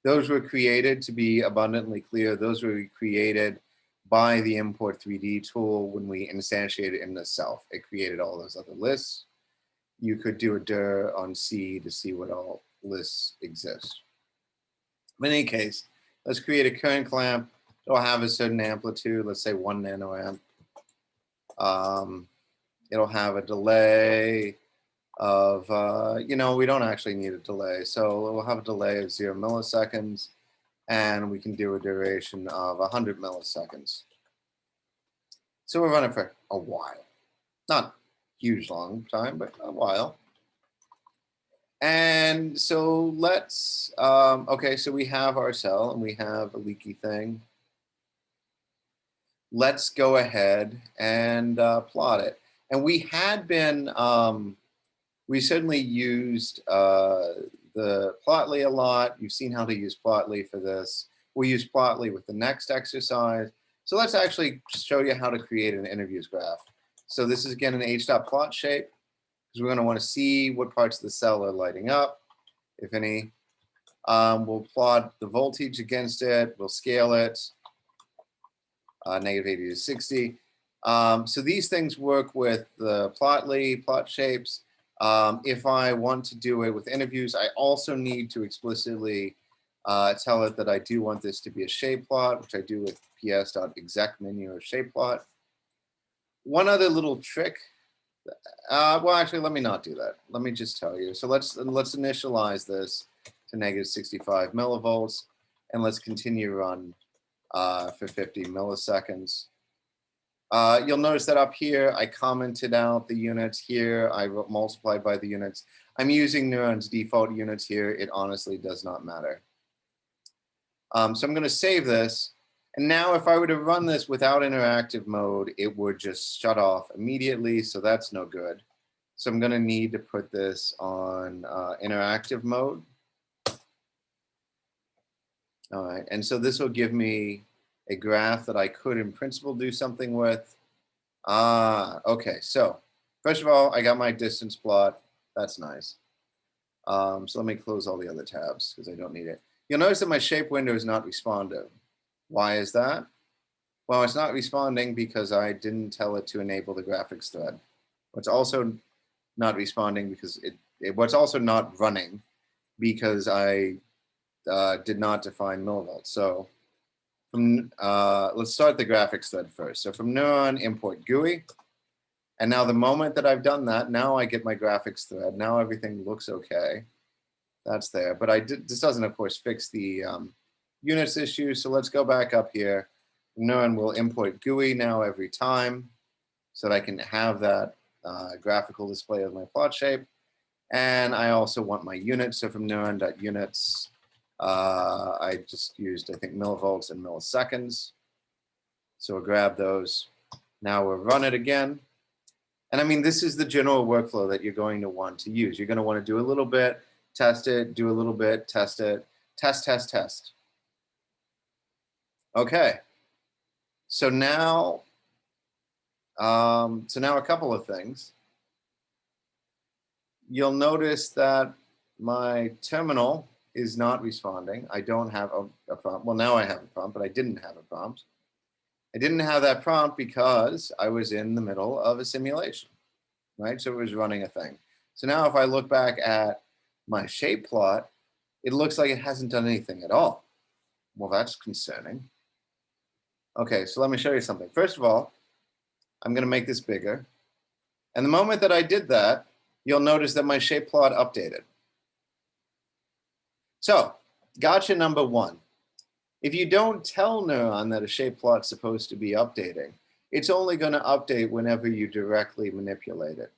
Those were created, to be abundantly clear, those were created by the import 3D tool when we instantiated in the self. It created all those other lists. You could do a dir on C to see what all lists exist. In any case, let's create a current clamp. It'll have a certain amplitude, let's say 1 nanoamp. It'll have a delay of, we don't actually need a delay. So we'll have a delay of 0 milliseconds, and we can do a duration of 100 milliseconds. So we're running for a while. Not huge long time, but a while. And so let's, okay, so we have our cell and we have a leaky thing. Let's go ahead and plot it. And we had been, we certainly used the Plotly a lot. You've seen how to use Plotly for this. We use Plotly with the next exercise. So let's actually show you how to create an interviews graph. So this is again an H.plot shape, because we're going to want to see what parts of the cell are lighting up, if any. We'll plot the voltage against it. We'll scale it, -80 to 60. So these things work with the plotly, plot shapes. If I want to do it with interviews, I also need to explicitly tell it that I do want this to be a shape plot, which I do with ps.exec menu of shape plot. One other little trick. Well, actually, let me not do that. Let me just tell you. So let's initialize this to -65 millivolts, and let's continue run for 50 milliseconds. You'll notice that up here, I commented out the units here. I multiplied by the units. I'm using Neuron's default units here. It honestly does not matter. So I'm going to save this. And now if I were to run this without interactive mode, it would just shut off immediately. So that's no good. So I'm going to need to put this on interactive mode. All right. And so this will give me a graph that I could in principle do something with. Okay. So first of all, I got my distance plot. That's nice. So let me close all the other tabs because I don't need it. You'll notice that my shape window is not responsive. Why is that? Well, it's not responding because I didn't tell it to enable the graphics thread. It's also not responding because what's also not running because I did not define millivolts. So from, let's start the graphics thread first. So from Neuron, import GUI. And now the moment that I've done that, now I get my graphics thread. Now everything looks okay. That's there. But this doesn't, of course, fix the units issue. So let's go back up here. Neuron will import GUI now every time so that I can have that graphical display of my plot shape. And I also want my units. So from neuron.units, I just used, I think, millivolts and milliseconds. So we'll grab those. Now we'll run it again. And I mean, this is the general workflow that you're going to want to use. You're going to want to do a little bit, test it, do a little bit, test it, test, test, test. Okay. So now a couple of things. You'll notice that my terminal is not responding. I don't have a prompt. Well, now I have a prompt, but I didn't have a prompt. I didn't have that prompt because I was in the middle of a simulation, right? So it was running a thing. So now if I look back at my shape plot, it looks like it hasn't done anything at all. Well, that's concerning. Okay, so let me show you something. First of all, I'm going to make this bigger. And the moment that I did that, you'll notice that my shape plot updated. So, gotcha number one. If you don't tell Neuron that a shape plot's supposed to be updating, it's only going to update whenever you directly manipulate it.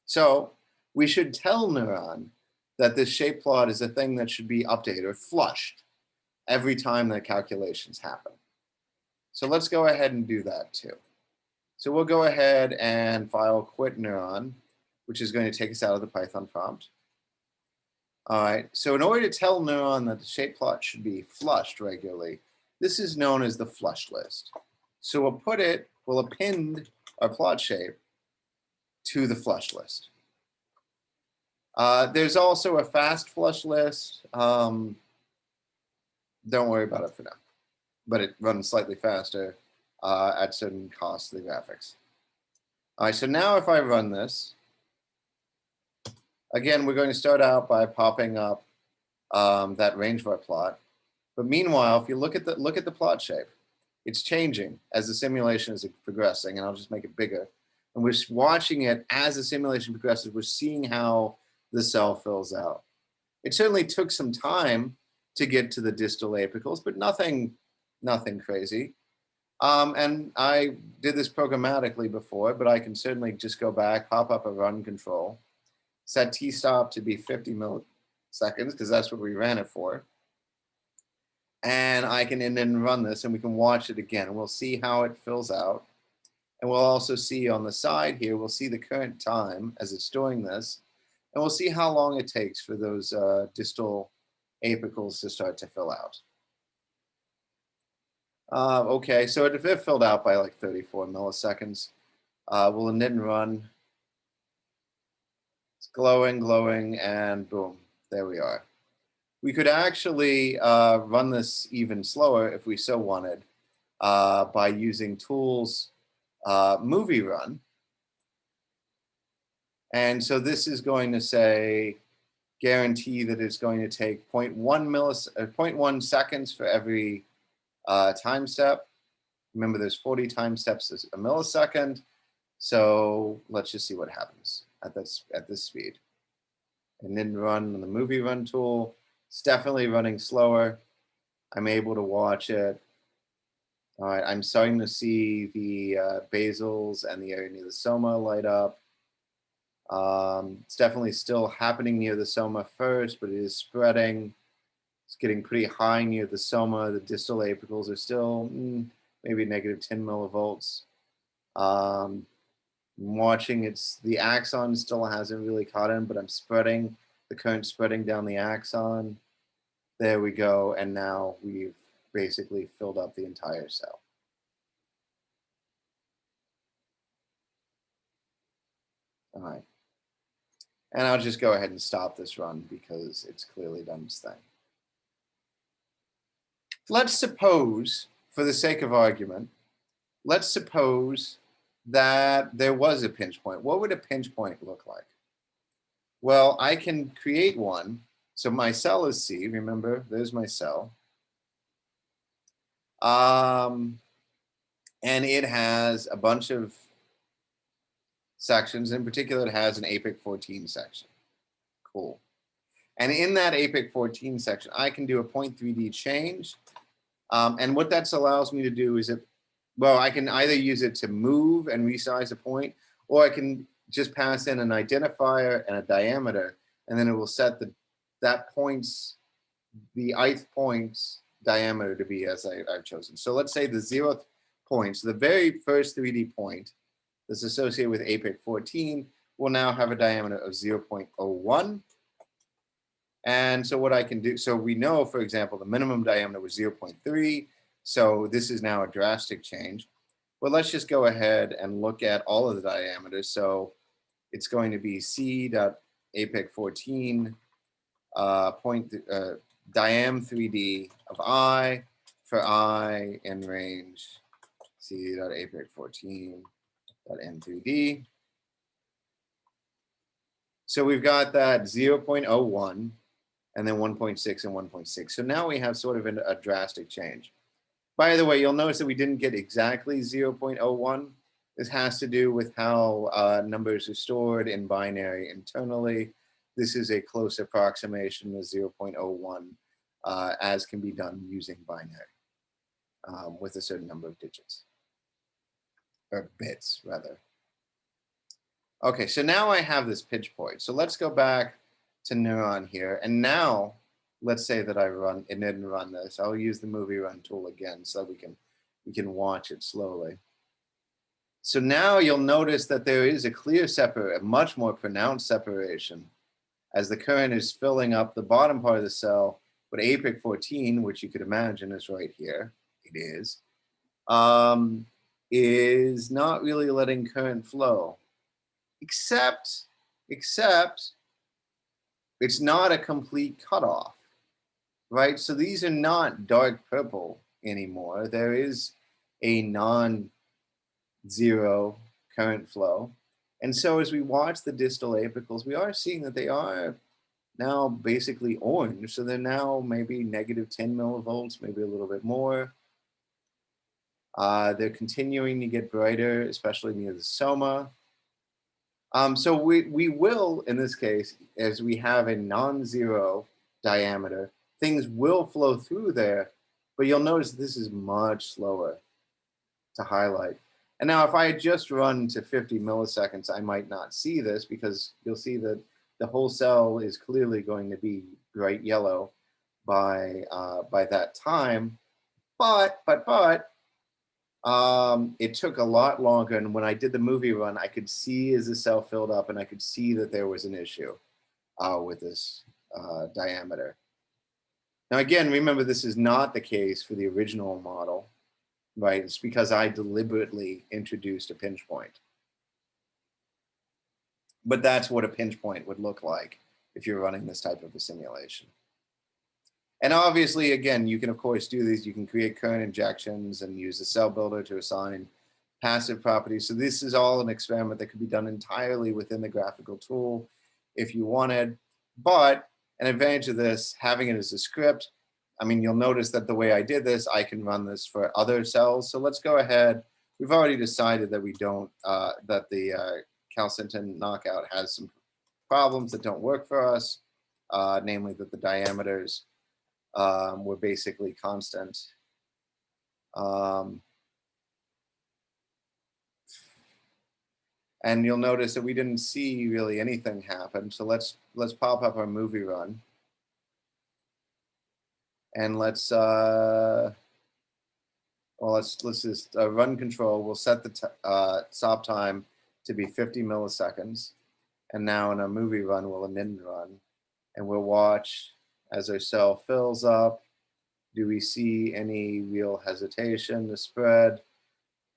So, we should tell Neuron that this shape plot is a thing that should be updated or flushed every time that calculations happen. So let's go ahead and do that too. So we'll go ahead and file quit Neuron, which is going to take us out of the Python prompt. All right, so in order to tell Neuron that the shape plot should be flushed regularly, this is known as the flush list. So we'll append our plot shape to the flush list. There's also a fast flush list. Don't worry about it for now, but it runs slightly faster at certain costs to the graphics. All right, so now if I run this, again, we're going to start out by popping up that range bar plot. But meanwhile, if you look at the plot shape, it's changing as the simulation is progressing, and I'll just make it bigger. And we're watching it as the simulation progresses. We're seeing how the cell fills out. It certainly took some time to get to the distal apicals, but nothing crazy. And I did this programmatically before, but I can certainly just go back, pop up a run control, set t-stop to be 50 milliseconds, because that's what we ran it for. And I can then run this, and we can watch it again. We'll see how it fills out. And we'll also see on the side here, we'll see the current time as it's doing this. And we'll see how long it takes for those distal apicals to start to fill out. Okay, so it filled out by like 34 milliseconds. We'll knit and run. It's glowing, and boom, there we are. we could actually run this even slower if we so wanted by using tools movie run. And so this is going to say, guarantee that it's going to take 0.1 seconds for every time step. Remember, there's 40 time steps a millisecond. So let's just see what happens at this speed. And then run the movie run tool. It's definitely running slower. I'm able to watch it. All right, I'm starting to see the basals and the area near the soma light up. It's definitely still happening near the soma first, but it is spreading. It's getting pretty high near the soma. The distal apicals are still maybe negative 10 millivolts. I'm watching the axon still hasn't really caught in, but I'm spreading, the current spreading down the axon. There we go. And now we've basically filled up the entire cell. All right. And I'll just go ahead and stop this run because it's clearly done its thing. Let's suppose, for the sake of argument, let's suppose that there was a pinch point. What would a pinch point look like? Well, I can create one. So my cell is C. Remember, there's my cell. And it has a bunch of sections. In particular, it has an APIC 14 section. Cool. And in that APIC 14 section, I can do a 0.3D change. And what that allows me to do is, I can either use it to move and resize a point, or I can just pass in an identifier and a diameter, and then it will set the ith point's diameter to be as I've chosen. So let's say the 0th point, so the very first 3D point that's associated with APIC 14 will now have a diameter of 0.01. And so what I can do, so we know, for example, the minimum diameter was 0.3. So this is now a drastic change. But let's just go ahead and look at all of the diameters. So it's going to be C.APIC 14 diam 3D of I for I in range C.APIC 14 n3D. So we've got that 0.01 and then 1.6 and 1.6. So now we have sort of a drastic change. By the way, you'll notice that we didn't get exactly 0.01. This has to do with how numbers are stored in binary internally. This is a close approximation of 0.01 as can be done using binary with a certain number of digits, or bits rather. Okay, so now I have this pinch point. So let's go back to Neuron here. And now let's say that I didn't run this. I'll use the movie run tool again so we can watch it slowly. So now you'll notice that there is a clear a much more pronounced separation as the current is filling up the bottom part of the cell, but APIC 14, which you could imagine is right here, it is not really letting current flow, except it's not a complete cutoff, right? So these are not dark purple anymore. There is a non-zero current flow. And so as we watch the distal apicals, we are seeing that they are now basically orange. So they're now maybe negative 10 millivolts, maybe a little bit more. They're continuing to get brighter, especially near the soma. So we will, in this case, as we have a non-zero diameter, things will flow through there, but you'll notice this is much slower to highlight. And now if I had just run to 50 milliseconds, I might not see this because you'll see that the whole cell is clearly going to be bright yellow by that time. But it took a lot longer, and when I did the movie run, I could see as the cell filled up, and I could see that there was an issue with this diameter. Now again, remember this is not the case for the original model, right? It's because I deliberately introduced a pinch point. But that's what a pinch point would look like if you're running this type of a simulation. And obviously, again, you can, of course, do these. You can create current injections and use the cell builder to assign passive properties. So this is all an experiment that could be done entirely within the graphical tool if you wanted. But an advantage of this, having it as a script, I mean, you'll notice that the way I did this, I can run this for other cells. So let's go ahead. We've already decided that we don't, that the calciton knockout has some problems that don't work for us, namely that the diameters were basically constant. And you'll notice that we didn't see really anything happen. So let's pop up our movie run. And let's just run control. We'll set the stop time to be 50 milliseconds. And now in our movie run, we'll init run. And we'll watch as our cell fills up. Do we see any real hesitation to spread?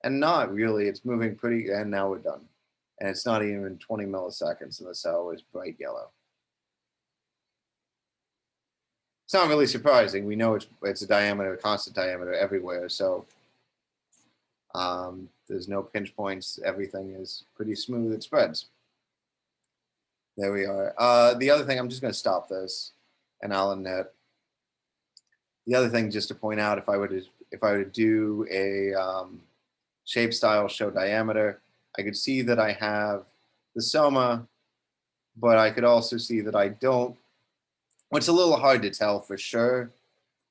And not really. It's moving pretty, and now we're done. And it's not even 20 milliseconds, and the cell is bright yellow. It's not really surprising. We know it's a diameter, a constant diameter everywhere, so there's no pinch points. Everything is pretty smooth. It spreads. There we are. The other thing, I'm just going to stop this, and I'll init. The other thing, just to point out, if I were to do a shape style show diameter, I could see that I have the soma, but I could also see that I don't. It's a little hard to tell for sure,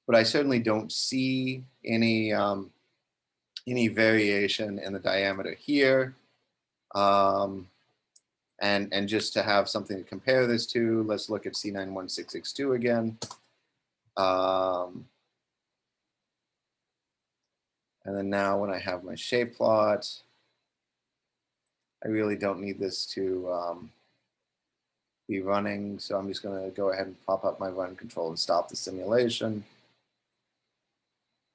but I certainly don't see any variation in the diameter here. And just to have something to compare this to, let's look at C91662 again. And then now when I have my shape plot, I really don't need this to be running. So I'm just going to go ahead and pop up my run control and stop the simulation.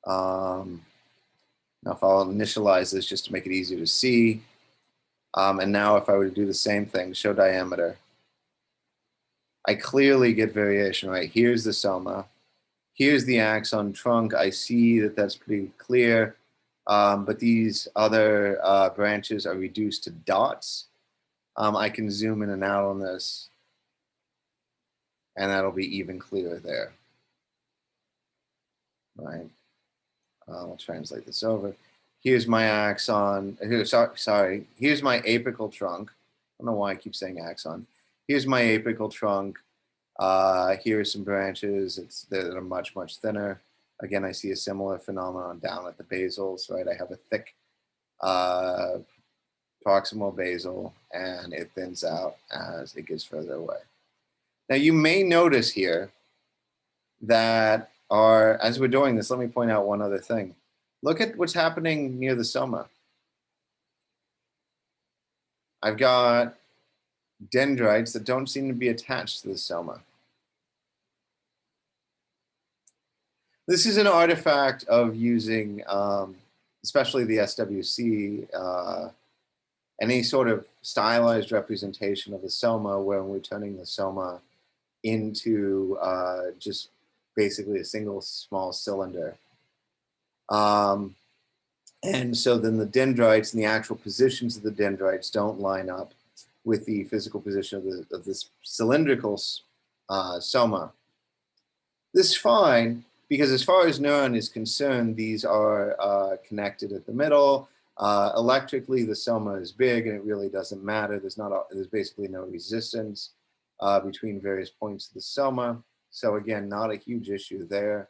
Now if I'll initialize this just to make it easier to see. And now if I were to do the same thing, show diameter, I clearly get variation, right? Here's the soma. Here's the axon trunk. I see that that's pretty clear. But these other branches are reduced to dots. I can zoom in and out on this, and that'll be even clearer there. Right? I'll translate this over. Here's my axon. Sorry. Here's my apical trunk. I don't know why I keep saying axon. Here's my apical trunk. Here are some branches that are much, much thinner. Again, I see a similar phenomenon down at the basals, right? I have a thick proximal basal, and it thins out as it gets further away. Now, you may notice here that as we're doing this, let me point out one other thing. Look at what's happening near the soma. I've got dendrites that don't seem to be attached to the soma. This is an artifact of using, especially the SWC, any sort of stylized representation of the soma where we're turning the soma into just basically a single small cylinder. And so then the dendrites and the actual positions of the dendrites don't line up with the physical position of this cylindrical soma. This is fine, because as far as Neuron is concerned, these are connected at the middle. Electrically, the soma is big, and it really doesn't matter. There's basically no resistance between various points of the soma. So again, not a huge issue there.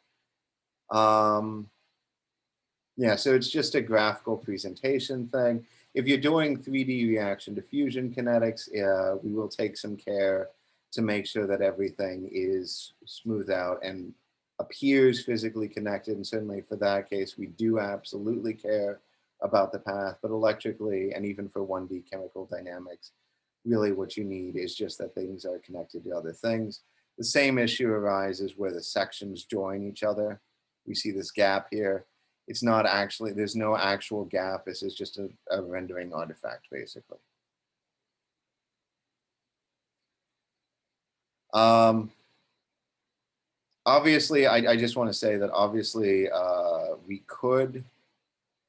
Yeah, so it's just a graphical presentation thing. If you're doing 3D reaction diffusion kinetics, we will take some care to make sure that everything is smoothed out and appears physically connected. And certainly for that case, we do absolutely care about the path, but electrically and even for 1D chemical dynamics, really what you need is just that things are connected to other things. The same issue arises where the sections join each other. We see this gap here. It's not actually, there's no actual gap. This is just a rendering artifact, basically. Obviously, I just want to say that obviously we could,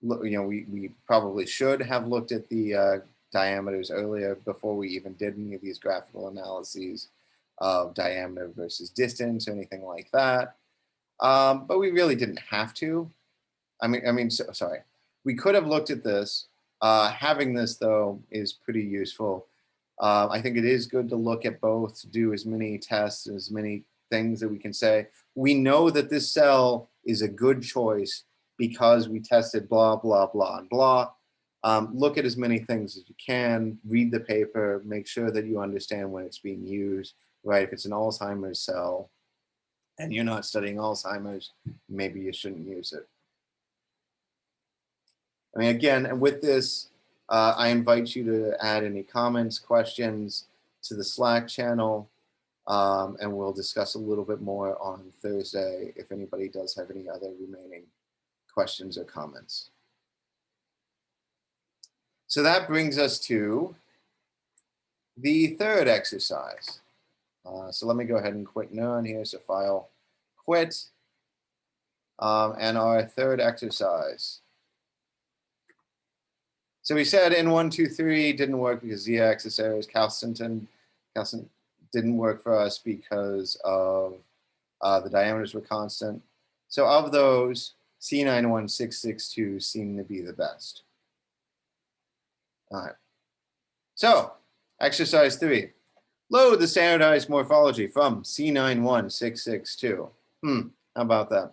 we probably should have looked at the diameters earlier before we even did any of these graphical analyses of diameter versus distance or anything like that. But we really didn't have to. Sorry. We could have looked at this. Having this, though, is pretty useful. I think it is good to look at both, to do as many tests, as many things that we can say. We know that this cell is a good choice because we tested blah, blah, blah, and blah. Look at as many things as you can, read the paper, make sure that you understand when it's being used, right? If it's an Alzheimer's cell and you're not studying Alzheimer's, maybe you shouldn't use it. I mean, again, with this, I invite you to add any comments, questions to the Slack channel, and we'll discuss a little bit more on Thursday if anybody does have any other remaining questions or comments. So that brings us to the third exercise. So let me go ahead and quit Neuron here. So file quit. And our third exercise. So we said in 1, 2, 3 didn't work because Z-axis errors. Calcinton didn't work for us because of the diameters were constant. So of those, C91662 seem to be the best. All right. So exercise 3. Load the standardized morphology from C91662. How about that?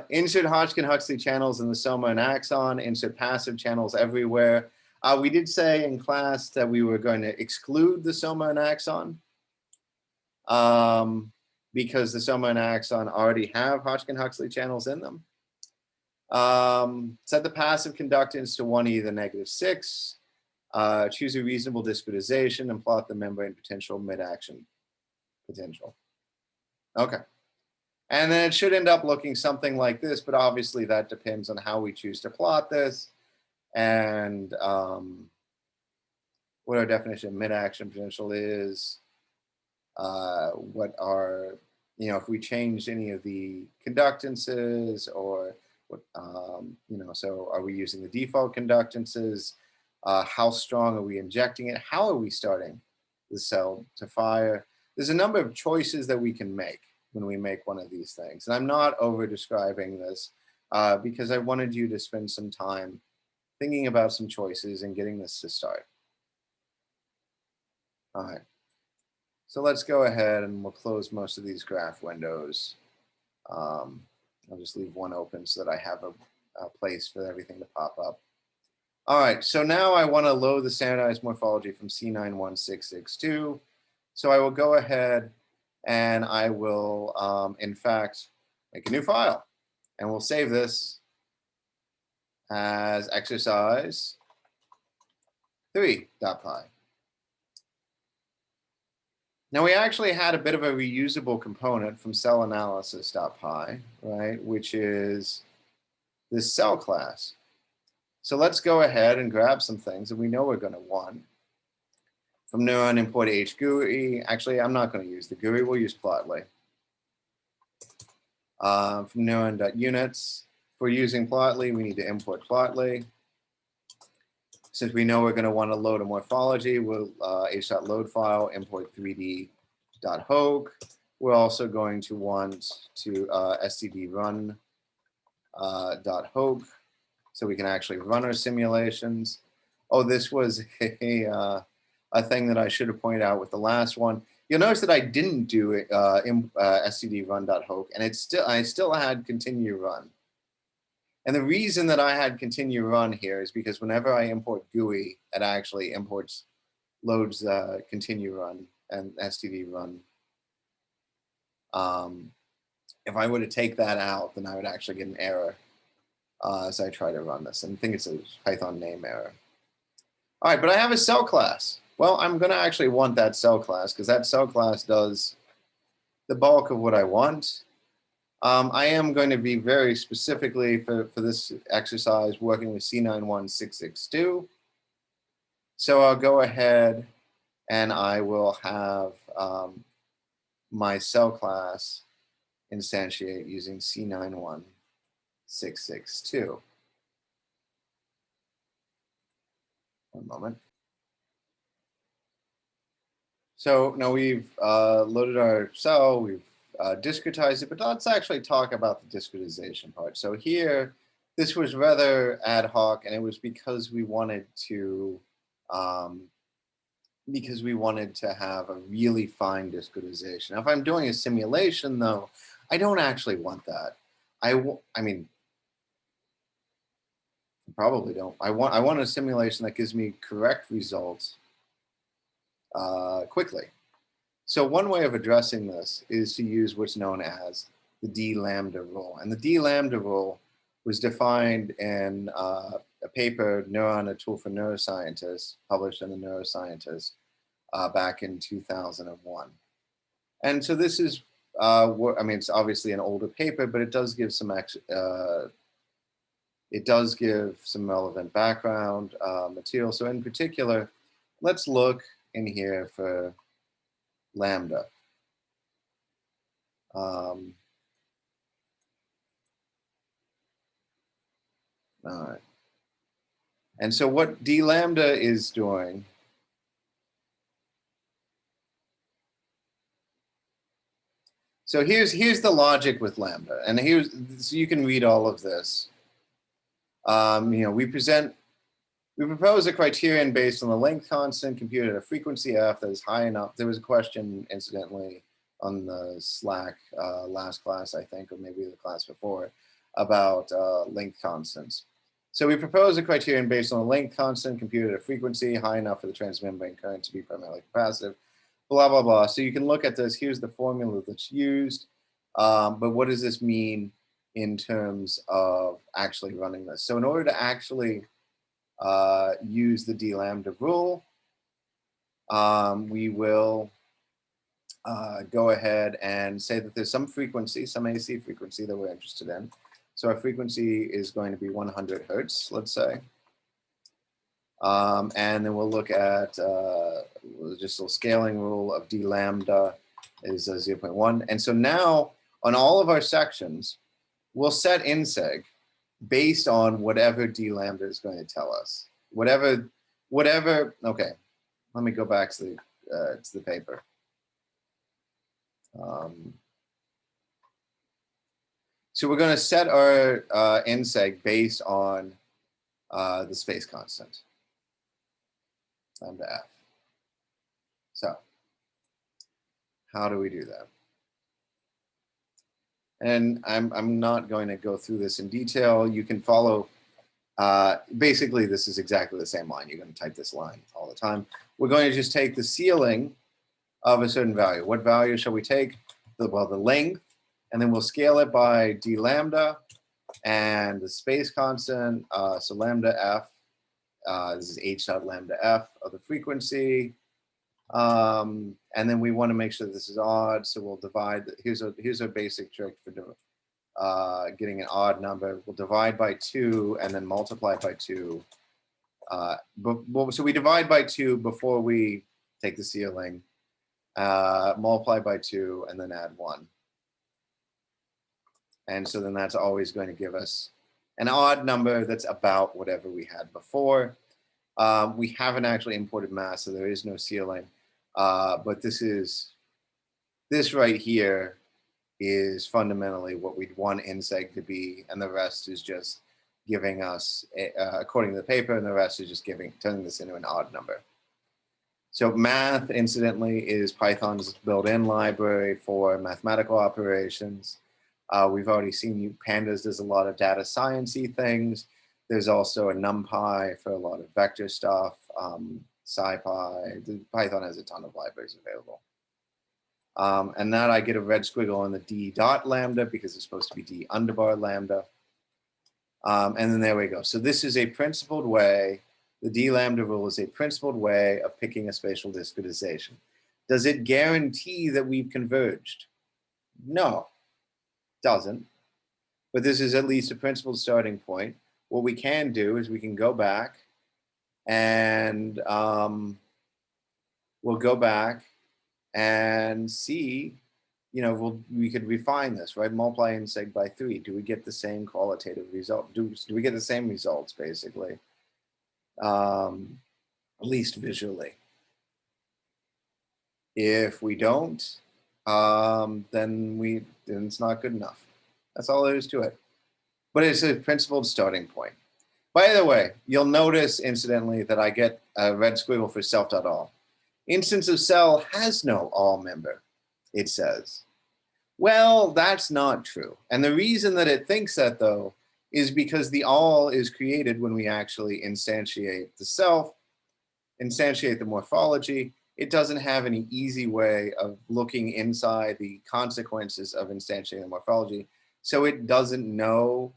Insert Hodgkin-Huxley channels in the soma and axon, insert passive channels everywhere. We did say in class that we were going to exclude the soma and axon because the soma and axon already have Hodgkin-Huxley channels in them. Set the passive conductance to 1e to the -6. Choose a reasonable discretization and plot the membrane potential mid-action potential. Okay. And then it should end up looking something like this, but obviously that depends on how we choose to plot this and what our definition of mid-action potential is, what our, if we change any of the conductances or what, so are we using the default conductances? How strong are we injecting it? How are we starting the cell to fire? There's a number of choices that we can make when we make one of these things. And I'm not over describing this because I wanted you to spend some time thinking about some choices and getting this to start. All right. So let's go ahead and we'll close most of these graph windows. I'll just leave one open so that I have a place for everything to pop up. All right, so now I want to load the standardized morphology from C91662. So I will go ahead and I will, in fact, make a new file. And we'll save this as exercise 3.py. Now we actually had a bit of a reusable component from cell analysis.py, right, which is this cell class. So let's go ahead and grab some things that we know we're going to want. From Neuron, import HGUI. Actually, I'm not going to use the GUI. We'll use Plotly. From Neuron.units. If we're using Plotly, we need to import Plotly. Since we know we're going to want to load a morphology, we'll h.load file, import 3d.hoc. We're also going to want to std_run.hoc. So we can actually run our simulations. Oh, this was a thing that I should have pointed out with the last one. You'll notice that I didn't do it std_run.hoc, and I still had continue run. And the reason that I had continue run here is because whenever I import GUI, it actually loads continue run and std run. If I were to take that out, then I would actually get an error. As I try to run this, and I think it's a Python name error. All right, but I have a cell class. Well, I'm going to actually want that cell class because that cell class does the bulk of what I want. I am going to be very specifically for this exercise working with C91662. So I'll go ahead and I will have my cell class instantiate using C91662. One moment. So now we've loaded our cell, we've discretized it, but let's actually talk about the discretization part. So here, this was rather ad hoc, and it was because we wanted to have a really fine discretization. Now, if I'm doing a simulation, though, I don't actually want that. I mean, I probably don't. I want a simulation that gives me correct results quickly. So one way of addressing this is to use what's known as the D Lambda Rule. And the D Lambda Rule was defined in a paper, Neuron, a Tool for Neuroscientists, published in the Neuroscientist back in 2001. And so this is, I mean, it's obviously an older paper, but it does give some relevant background material. So in particular, let's look in here for lambda. All right. And so what D lambda is doing so here's the logic with lambda, and so you can read all of this. We propose a criterion based on the length constant computed at a frequency f that is high enough. There was a question, incidentally, on the Slack last class, I think, or maybe the class before, about length constants. So we propose a criterion based on a length constant computed at a frequency high enough for the transmembrane current to be primarily capacitive, blah, blah, blah. So you can look at this. Here's the formula that's used. But what does this mean in terms of actually running this? So in order to actually use the D lambda rule, we will go ahead and say that there's some frequency, some AC frequency that we're interested in. So our frequency is going to be 100 hertz, let's say. And then we'll look at just a little scaling rule of D lambda is 0.1. And so now on all of our sections, we'll set inseg based on whatever D lambda is going to tell us. Whatever, okay, let me go back to the paper. So we're going to set our inseg based on the space constant, lambda f. So how do we do that? And I'm not going to go through this in detail. You can follow. Basically, this is exactly the same line. You're going to type this line all the time. We're going to just take the ceiling of a certain value. What value shall we take? The length, and then we'll scale it by D lambda and the space constant. So lambda f, this is h dot lambda f of the frequency. And then we want to make sure this is odd. So we'll divide. Here's a basic trick for getting an odd number. We'll divide by 2 and then multiply by 2. So we divide by 2 before we take the ceiling, multiply by 2, and then add 1. And so then that's always going to give us an odd number that's about whatever we had before. We haven't actually imported math, so there is no ceiling. But this right here is fundamentally what we'd want inseg to be, and the rest is just giving us, according to the paper, and the rest is just turning this into an odd number. So math, incidentally, is Python's built-in library for mathematical operations. We've already seen Pandas does a lot of data science-y things. There's also a NumPy for a lot of vector stuff, SciPy. Python has a ton of libraries available. And that I get a red squiggle on the D dot lambda because it's supposed to be D underbar lambda. And then there we go. So this is a principled way. The D lambda rule is a principled way of picking a spatial discretization. Does it guarantee that we've converged? No, it doesn't. But this is at least a principled starting point. What we can do is we can go back and we'll go back and see, we could refine this, right? Multiply in seg by 3. Do we get the same qualitative result? Do we get the same results, basically? At least visually. If we don't, then it's not good enough. That's all there is to it. But it's a principled starting point. By the way, you'll notice, incidentally, that I get a red squiggle for self.all. Instance of cell has no all member, it says. Well, that's not true. And the reason that it thinks that, though, is because the all is created when we actually instantiate the self, instantiate the morphology. It doesn't have any easy way of looking inside the consequences of instantiating the morphology. So it doesn't know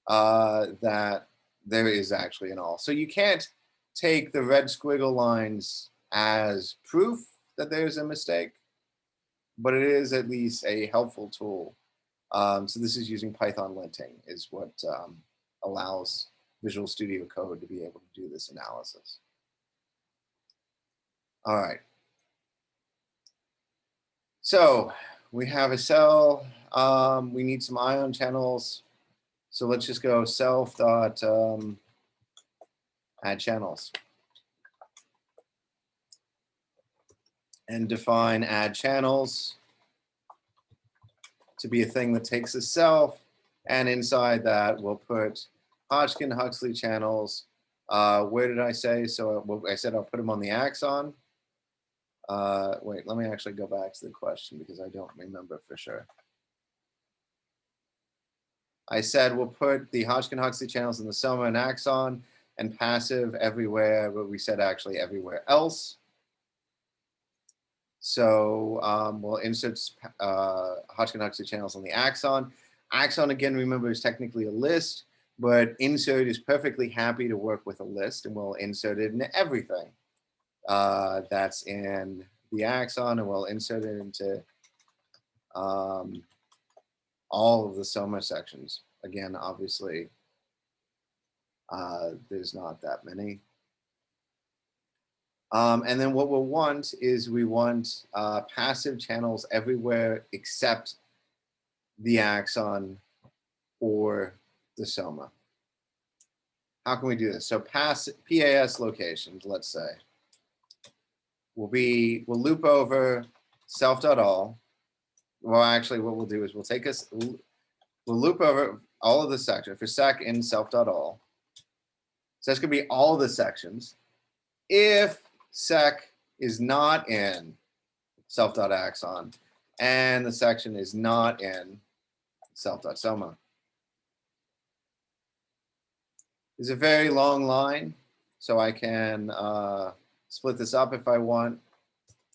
that there is actually an all. So you can't take the red squiggle lines as proof that there's a mistake, but it is at least a helpful tool. So this is using Python linting is what allows Visual Studio Code to be able to do this analysis. All right. So we have a cell. We need some ion channels. So let's just go self dot add channels and define add channels to be a thing that takes a self, and inside that we'll put Hodgkin-Huxley channels. Where did I say? So I said I'll put them on the axon. Wait, let me actually go back to the question because I don't remember for sure. I said we'll put the Hodgkin-Huxley channels in the soma and axon and passive everywhere, but we said actually everywhere else. So we'll insert Hodgkin-Huxley channels on the axon. Axon, again, remember, is technically a list, but insert is perfectly happy to work with a list, and we'll insert it into everything that's in the axon, and we'll insert it into all of the soma sections. Again, obviously, there's not that many. And then what we'll want is we want passive channels everywhere except the axon or the soma. How can we do this? So PAS locations, let's say, we'll loop over self.all. Well, actually, what we'll do is we'll loop over all of the sections for sec in self.all. So that's going to be all the sections. If sec is not in self.axon and the section is not in self.soma. It's a very long line, so I can split this up if I want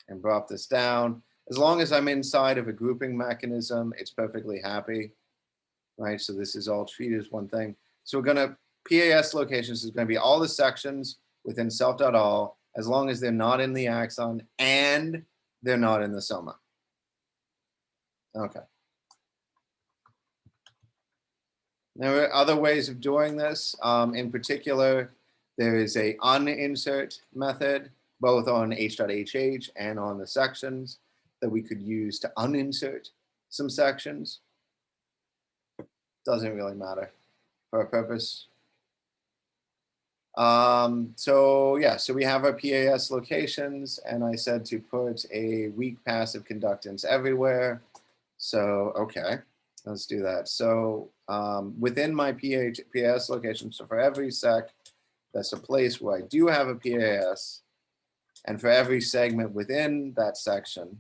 and drop this down. As long as I'm inside of a grouping mechanism, it's perfectly happy, right? So this is all treated as one thing. So we're gonna, PAS locations is gonna be all the sections within self.all, as long as they're not in the axon and they're not in the soma. Okay. There are other ways of doing this. In particular, there is a uninsert method, both on h.hh and on the sections, that we could use to uninsert some sections. Doesn't really matter for our purpose. So we have our PAS locations, and I said to put a weak passive conductance everywhere. So, okay, let's do that. So within my PAS location, so for every sec, that's a place where I do have a PAS, and for every segment within that section,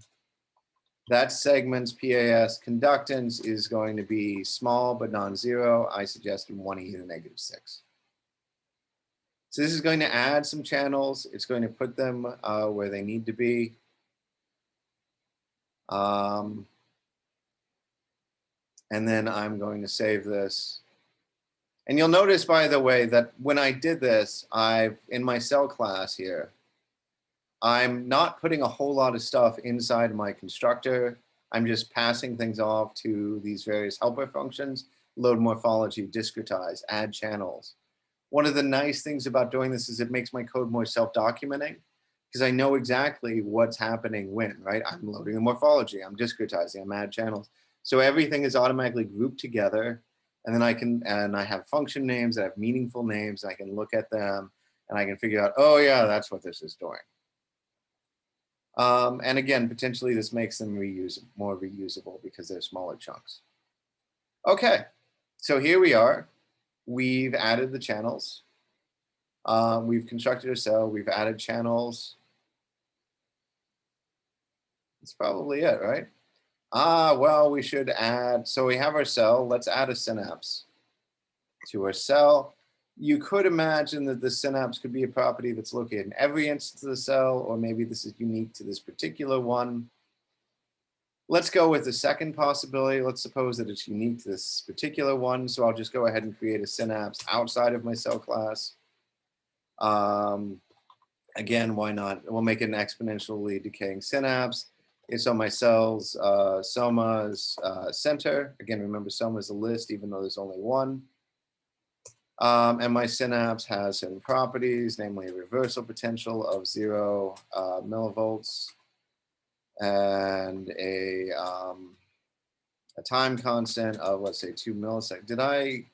that segment's PAS conductance is going to be small but non-zero. I suggested 1e to the negative 6. So this is going to add some channels. It's going to put them where they need to be. And then I'm going to save this. And you'll notice, by the way, that when I did this, in my cell class here, I'm not putting a whole lot of stuff inside my constructor. I'm just passing things off to these various helper functions: load morphology, discretize, add channels. One of the nice things about doing this is it makes my code more self-documenting. because I know exactly what's happening when, right? I'm loading the morphology, I'm discretizing, I'm add channels. So everything is automatically grouped together. And then I have function names, I have meaningful names, I can look at them and I can figure out, oh yeah, that's what this is doing. And again, potentially this makes them more reusable because they're smaller chunks. Okay, so here we are. We've added the channels. We've constructed a cell, we've added channels. That's probably it, right? Well, we should add, so we have our cell, let's add a synapse to our cell. You could imagine that the synapse could be a property that's located in every instance of the cell, or maybe this is unique to this particular one. Let's go with the second possibility. Let's suppose that it's unique to this particular one. So I'll just go ahead and create a synapse outside of my cell class. Again, why not? We'll make it an exponentially decaying synapse. It's on my cell's soma's center. Again, remember soma is a list, even though there's only one. And my synapse has certain properties, namely a reversal potential of 0 millivolts and a time constant of, let's say, 2 milliseconds. Did I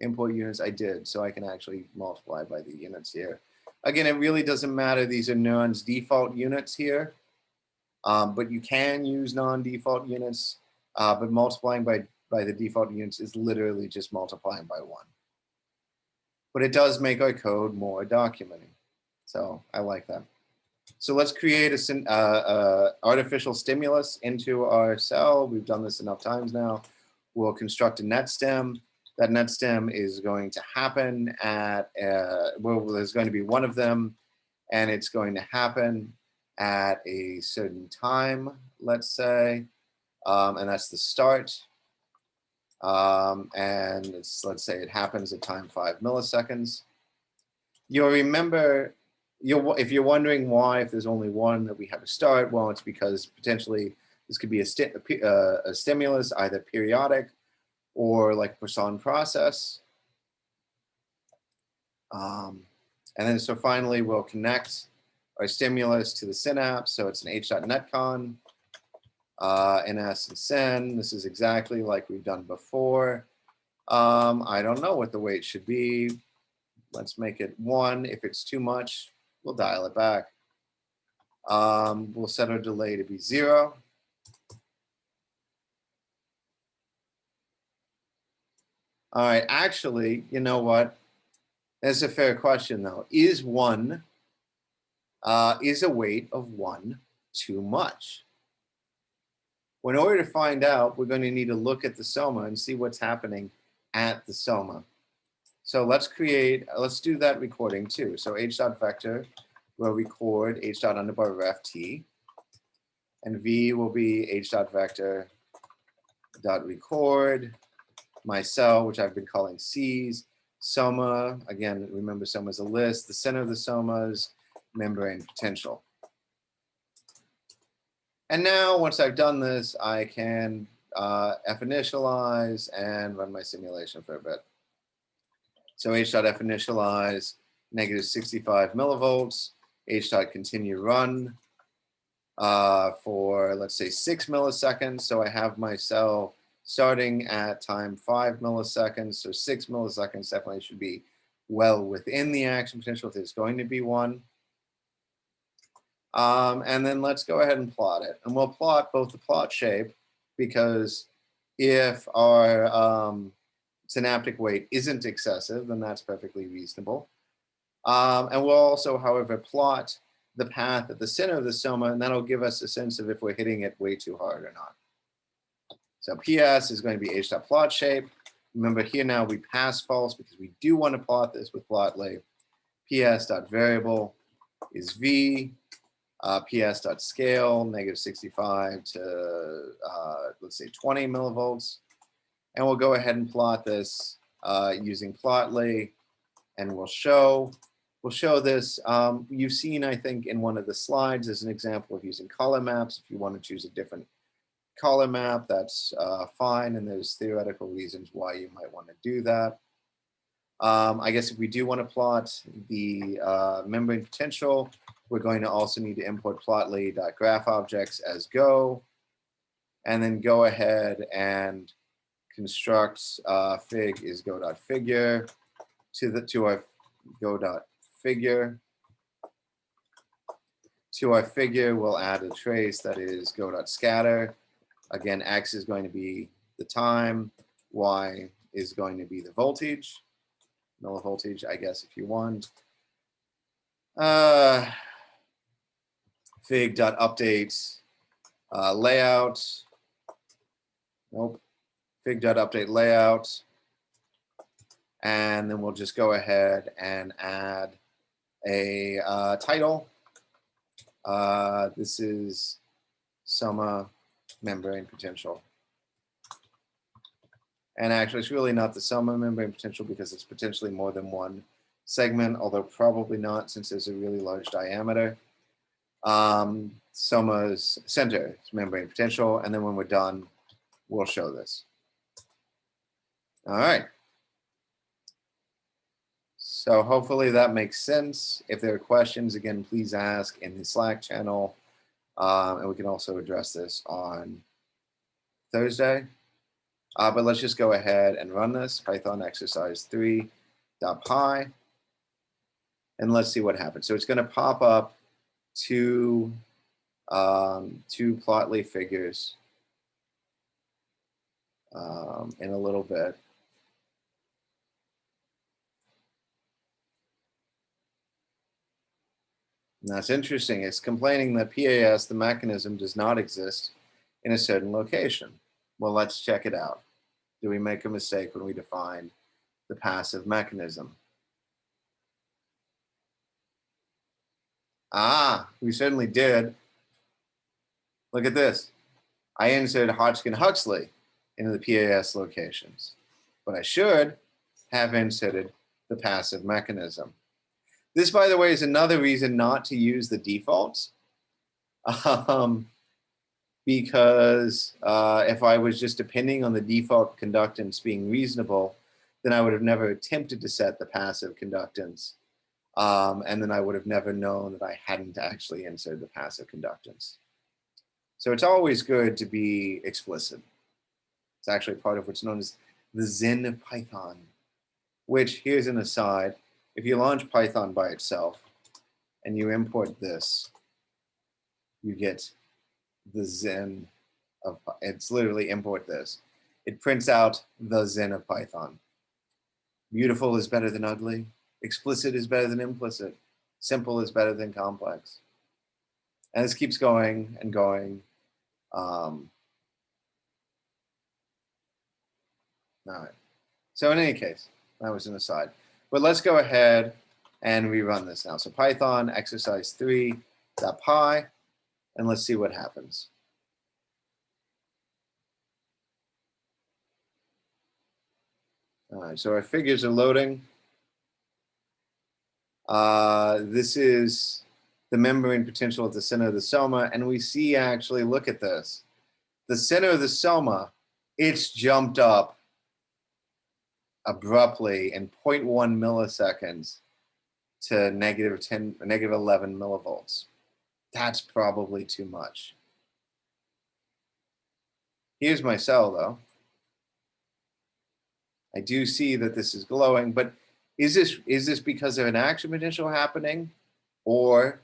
import units? I did, so I can actually multiply by the units here. Again, it really doesn't matter. These are Neuron's default units here, but you can use non-default units, but multiplying by the default units is literally just multiplying by 1. But it does make our code more documenting. So I like that. So let's create a artificial stimulus into our cell. We've done this enough times now. We'll construct a net stem. That net stem is going to happen at, well, there's going to be one of them, and it's going to happen at a certain time, let's say, and that's the start. And let's say it happens at time 5 milliseconds. You'll remember, if you're wondering why, if there's only one, that we have a start, well, it's because potentially this could be a stimulus, either periodic or like Poisson process. And then so finally we'll connect our stimulus to the synapse. So it's an h.netcon, ns and sen. This is exactly like we've done before. I don't know what the weight should be. Let's make it 1. If it's too much, we'll dial it back. We'll set our delay to be 0. All right, actually, you know what? That's a fair question though. Is a weight of 1 too much? Well, in order to find out, we're going to need to look at the soma and see what's happening at the soma. So let's do that recording too. So h.vector will record h._ref t, and v will be h.vector dot record my cell, which I've been calling C's. Soma, again, remember soma is a list. The center of the soma's membrane potential. And now, once I've done this, I can f-initialize and run my simulation for a bit. So h.f-initialize, -65 millivolts, h.continue run for, let's say, 6 milliseconds. So I have my cell starting at time 5 milliseconds. So 6 milliseconds definitely should be well within the action potential if there's going to be one. And then let's go ahead and plot it. And we'll plot both the plot shape, because if our synaptic weight isn't excessive, then that's perfectly reasonable. And we'll also, however, plot the path at the center of the soma, and that'll give us a sense of if we're hitting it way too hard or not. So PS is going to be h.plot shape. Remember here now we pass false because we do want to plot this with plotly. PS.variable is V. PS.scale, -65 to, let's say, 20 millivolts. And we'll go ahead and plot this using plotly, and we'll show this. You've seen, I think, in one of the slides as an example of using color maps. If you want to choose a different color map, that's fine, and there's theoretical reasons why you might want to do that. I guess if we do want to plot the membrane potential, We're going to also need to import plotly.graphObjects as go, and then go ahead and construct fig is go.figure to our go.figure. To our figure, we'll add a trace that is go.scatter. Again, x is going to be the time, y is going to be the voltage, millivoltage, I guess, if you want. Fig.update layout. Nope. Fig.update layout. And then we'll just go ahead and add a title. This is summa membrane potential. And actually, it's really not the summa membrane potential because it's potentially more than one segment, although probably not since there's a really large diameter. Summa's center is membrane potential, and then when we're done, we'll show this. All right. So hopefully that makes sense. If there are questions, again, please ask in the Slack channel, and we can also address this on Thursday. But let's just go ahead and run this, Python exercise 3.py, and let's see what happens. So it's going to pop up two plotly figures in a little bit. And that's interesting. It's complaining that PAS, the mechanism, does not exist in a certain location. Well, let's check it out. Do we make a mistake when we define the passive mechanism? We certainly did. Look at this. I inserted Hodgkin-Huxley into the PAS locations, but I should have inserted the passive mechanism. This, by the way, is another reason not to use the defaults. Because if I was just depending on the default conductance being reasonable, then I would have never attempted to set the passive conductance. And then I would have never known that I hadn't actually inserted the passive conductance. So it's always good to be explicit. It's actually part of what's known as the Zen of Python, which, here's an aside, if you launch Python by itself and you import this, you get the Zen of, it's literally import this. It prints out the Zen of Python. Beautiful is better than ugly. Explicit is better than implicit. Simple is better than complex. And this keeps going and going. All right. So in any case, that was an aside. But let's go ahead and rerun this now. So Python exercise 3.py, and let's see what happens. All right, so our figures are loading. This is the membrane potential at the center of the soma, and we see actually, look at this. The center of the soma, it's jumped up abruptly in 0.1 milliseconds to negative 11 millivolts. That's probably too much. Here's my cell, though. I do see that this is glowing, but is this because of an action potential happening? Or,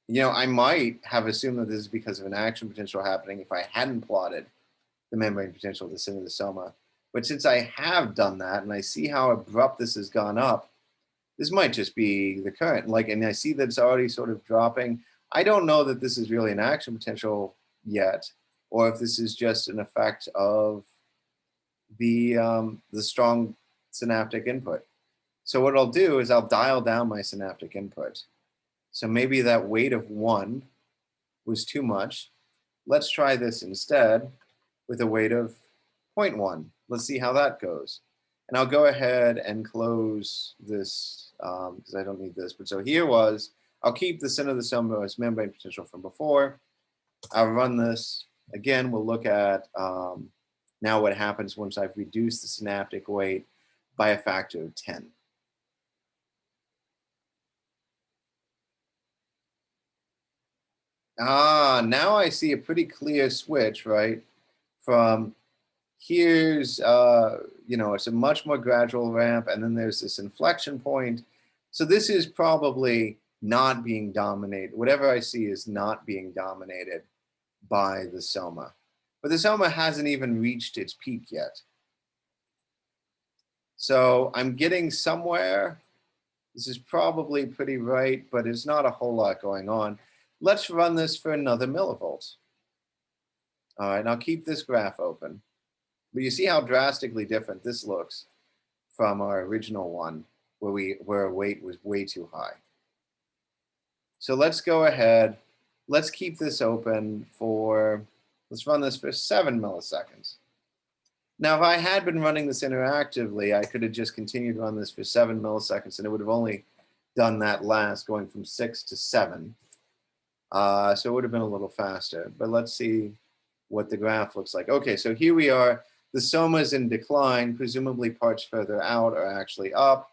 you know, I might have assumed that this is because of an action potential happening if I hadn't plotted the membrane potential at the center of the soma. But since I have done that and I see how abrupt this has gone up, this might just be the current. And I see that it's already sort of dropping. I don't know that this is really an action potential yet, or if this is just an effect of the strong synaptic input. So what I'll do is I'll dial down my synaptic input. So maybe that weight of 1 was too much. Let's try this instead with a weight of 0.1. Let's see how that goes. And I'll go ahead and close this because I don't need this. But so here was, I'll keep the center of the soma as membrane potential from before. I'll run this. Again, we'll look at now what happens once I've reduced the synaptic weight by a factor of 10. Now I see a pretty clear switch, right? From here's, it's a much more gradual ramp, and then there's this inflection point. So this is probably not being dominated. Whatever I see is not being dominated by the soma. But the soma hasn't even reached its peak yet. So I'm getting somewhere. This is probably pretty right, but there's not a whole lot going on. Let's run this for another millivolt. All right, now keep this graph open. But you see how drastically different this looks from our original one, where our weight was way too high. So let's go ahead. Let's keep this open for, let's run this for 7 milliseconds. Now, if I had been running this interactively, I could have just continued to run this for 7 milliseconds, and it would have only done that last, going from 6 to 7. So it would have been a little faster. But let's see what the graph looks like. Okay, so here we are. The soma is in decline. Presumably parts further out are actually up.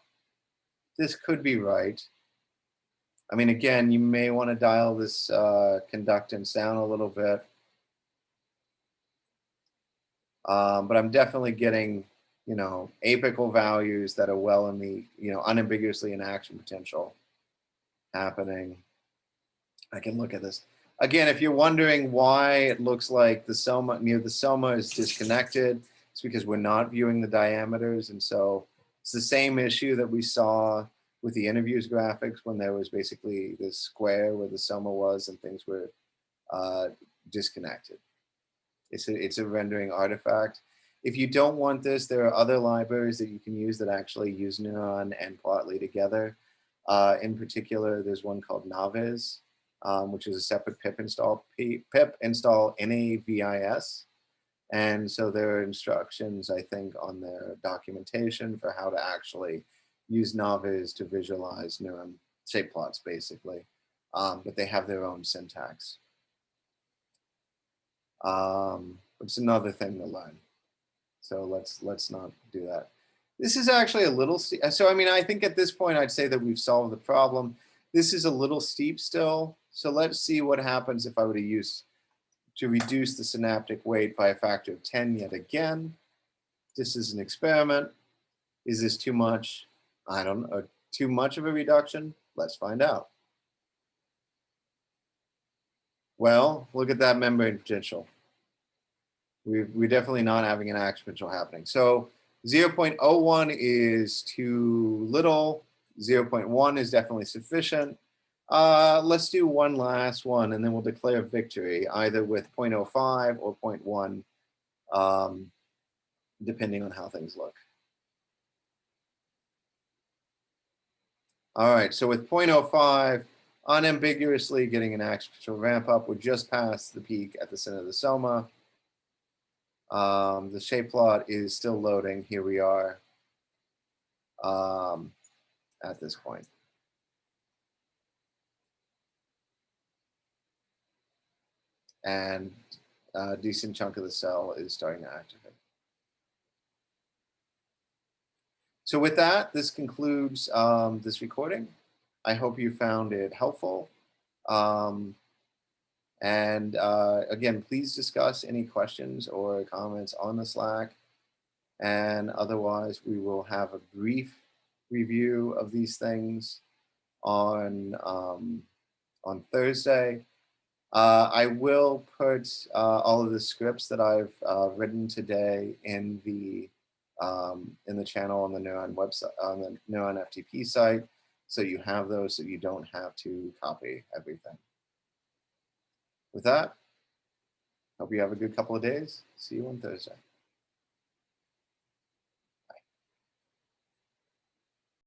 This could be right. I mean, again, you may want to dial this conductance down a little bit. But I'm definitely getting, apical values that are well in the, unambiguously in action potential happening. I can look at this. Again, if you're wondering why it looks like the soma is disconnected, it's because we're not viewing the diameters. And so it's the same issue that we saw with the interviews graphics when there was basically this square where the soma was and things were disconnected. It's a rendering artifact. If you don't want this, there are other libraries that you can use that actually use Neuron and Plotly together. In particular, there's one called Naviz, which is a separate pip install NAVIS. And so there are instructions, I think, on their documentation for how to actually use Naviz to visualize Neuron shape plots, basically. But they have their own syntax. It's another thing to learn. So let's not do that. This is actually a little steep. So I mean, I think at this point I'd say that we've solved the problem. This is a little steep still. So let's see what happens if I were to reduce the synaptic weight by a factor of 10 yet again. This is an experiment. Is this too much? I don't know. Too much of a reduction? Let's find out. Well, look at that membrane potential. We're definitely not having an action potential happening. So 0.01 is too little. 0.1 is definitely sufficient. Let's do one last one, and then we'll declare victory, either with 0.05 or 0.1, depending on how things look. All right, so with 0.05, unambiguously getting an action potential ramp up. We're just past the peak at the center of the soma. The shape plot is still loading. Here we are at this point. And a decent chunk of the cell is starting to activate. So with that, this concludes this recording. I hope you found it helpful. Again, please discuss any questions or comments on the Slack. And otherwise, we will have a brief review of these things on Thursday. I will put all of the scripts that I've written today in the channel on the Neuron website, on the Neuron FTP site, so you have those, so you don't have to copy everything. With that, hope you have a good couple of days. See you on Thursday.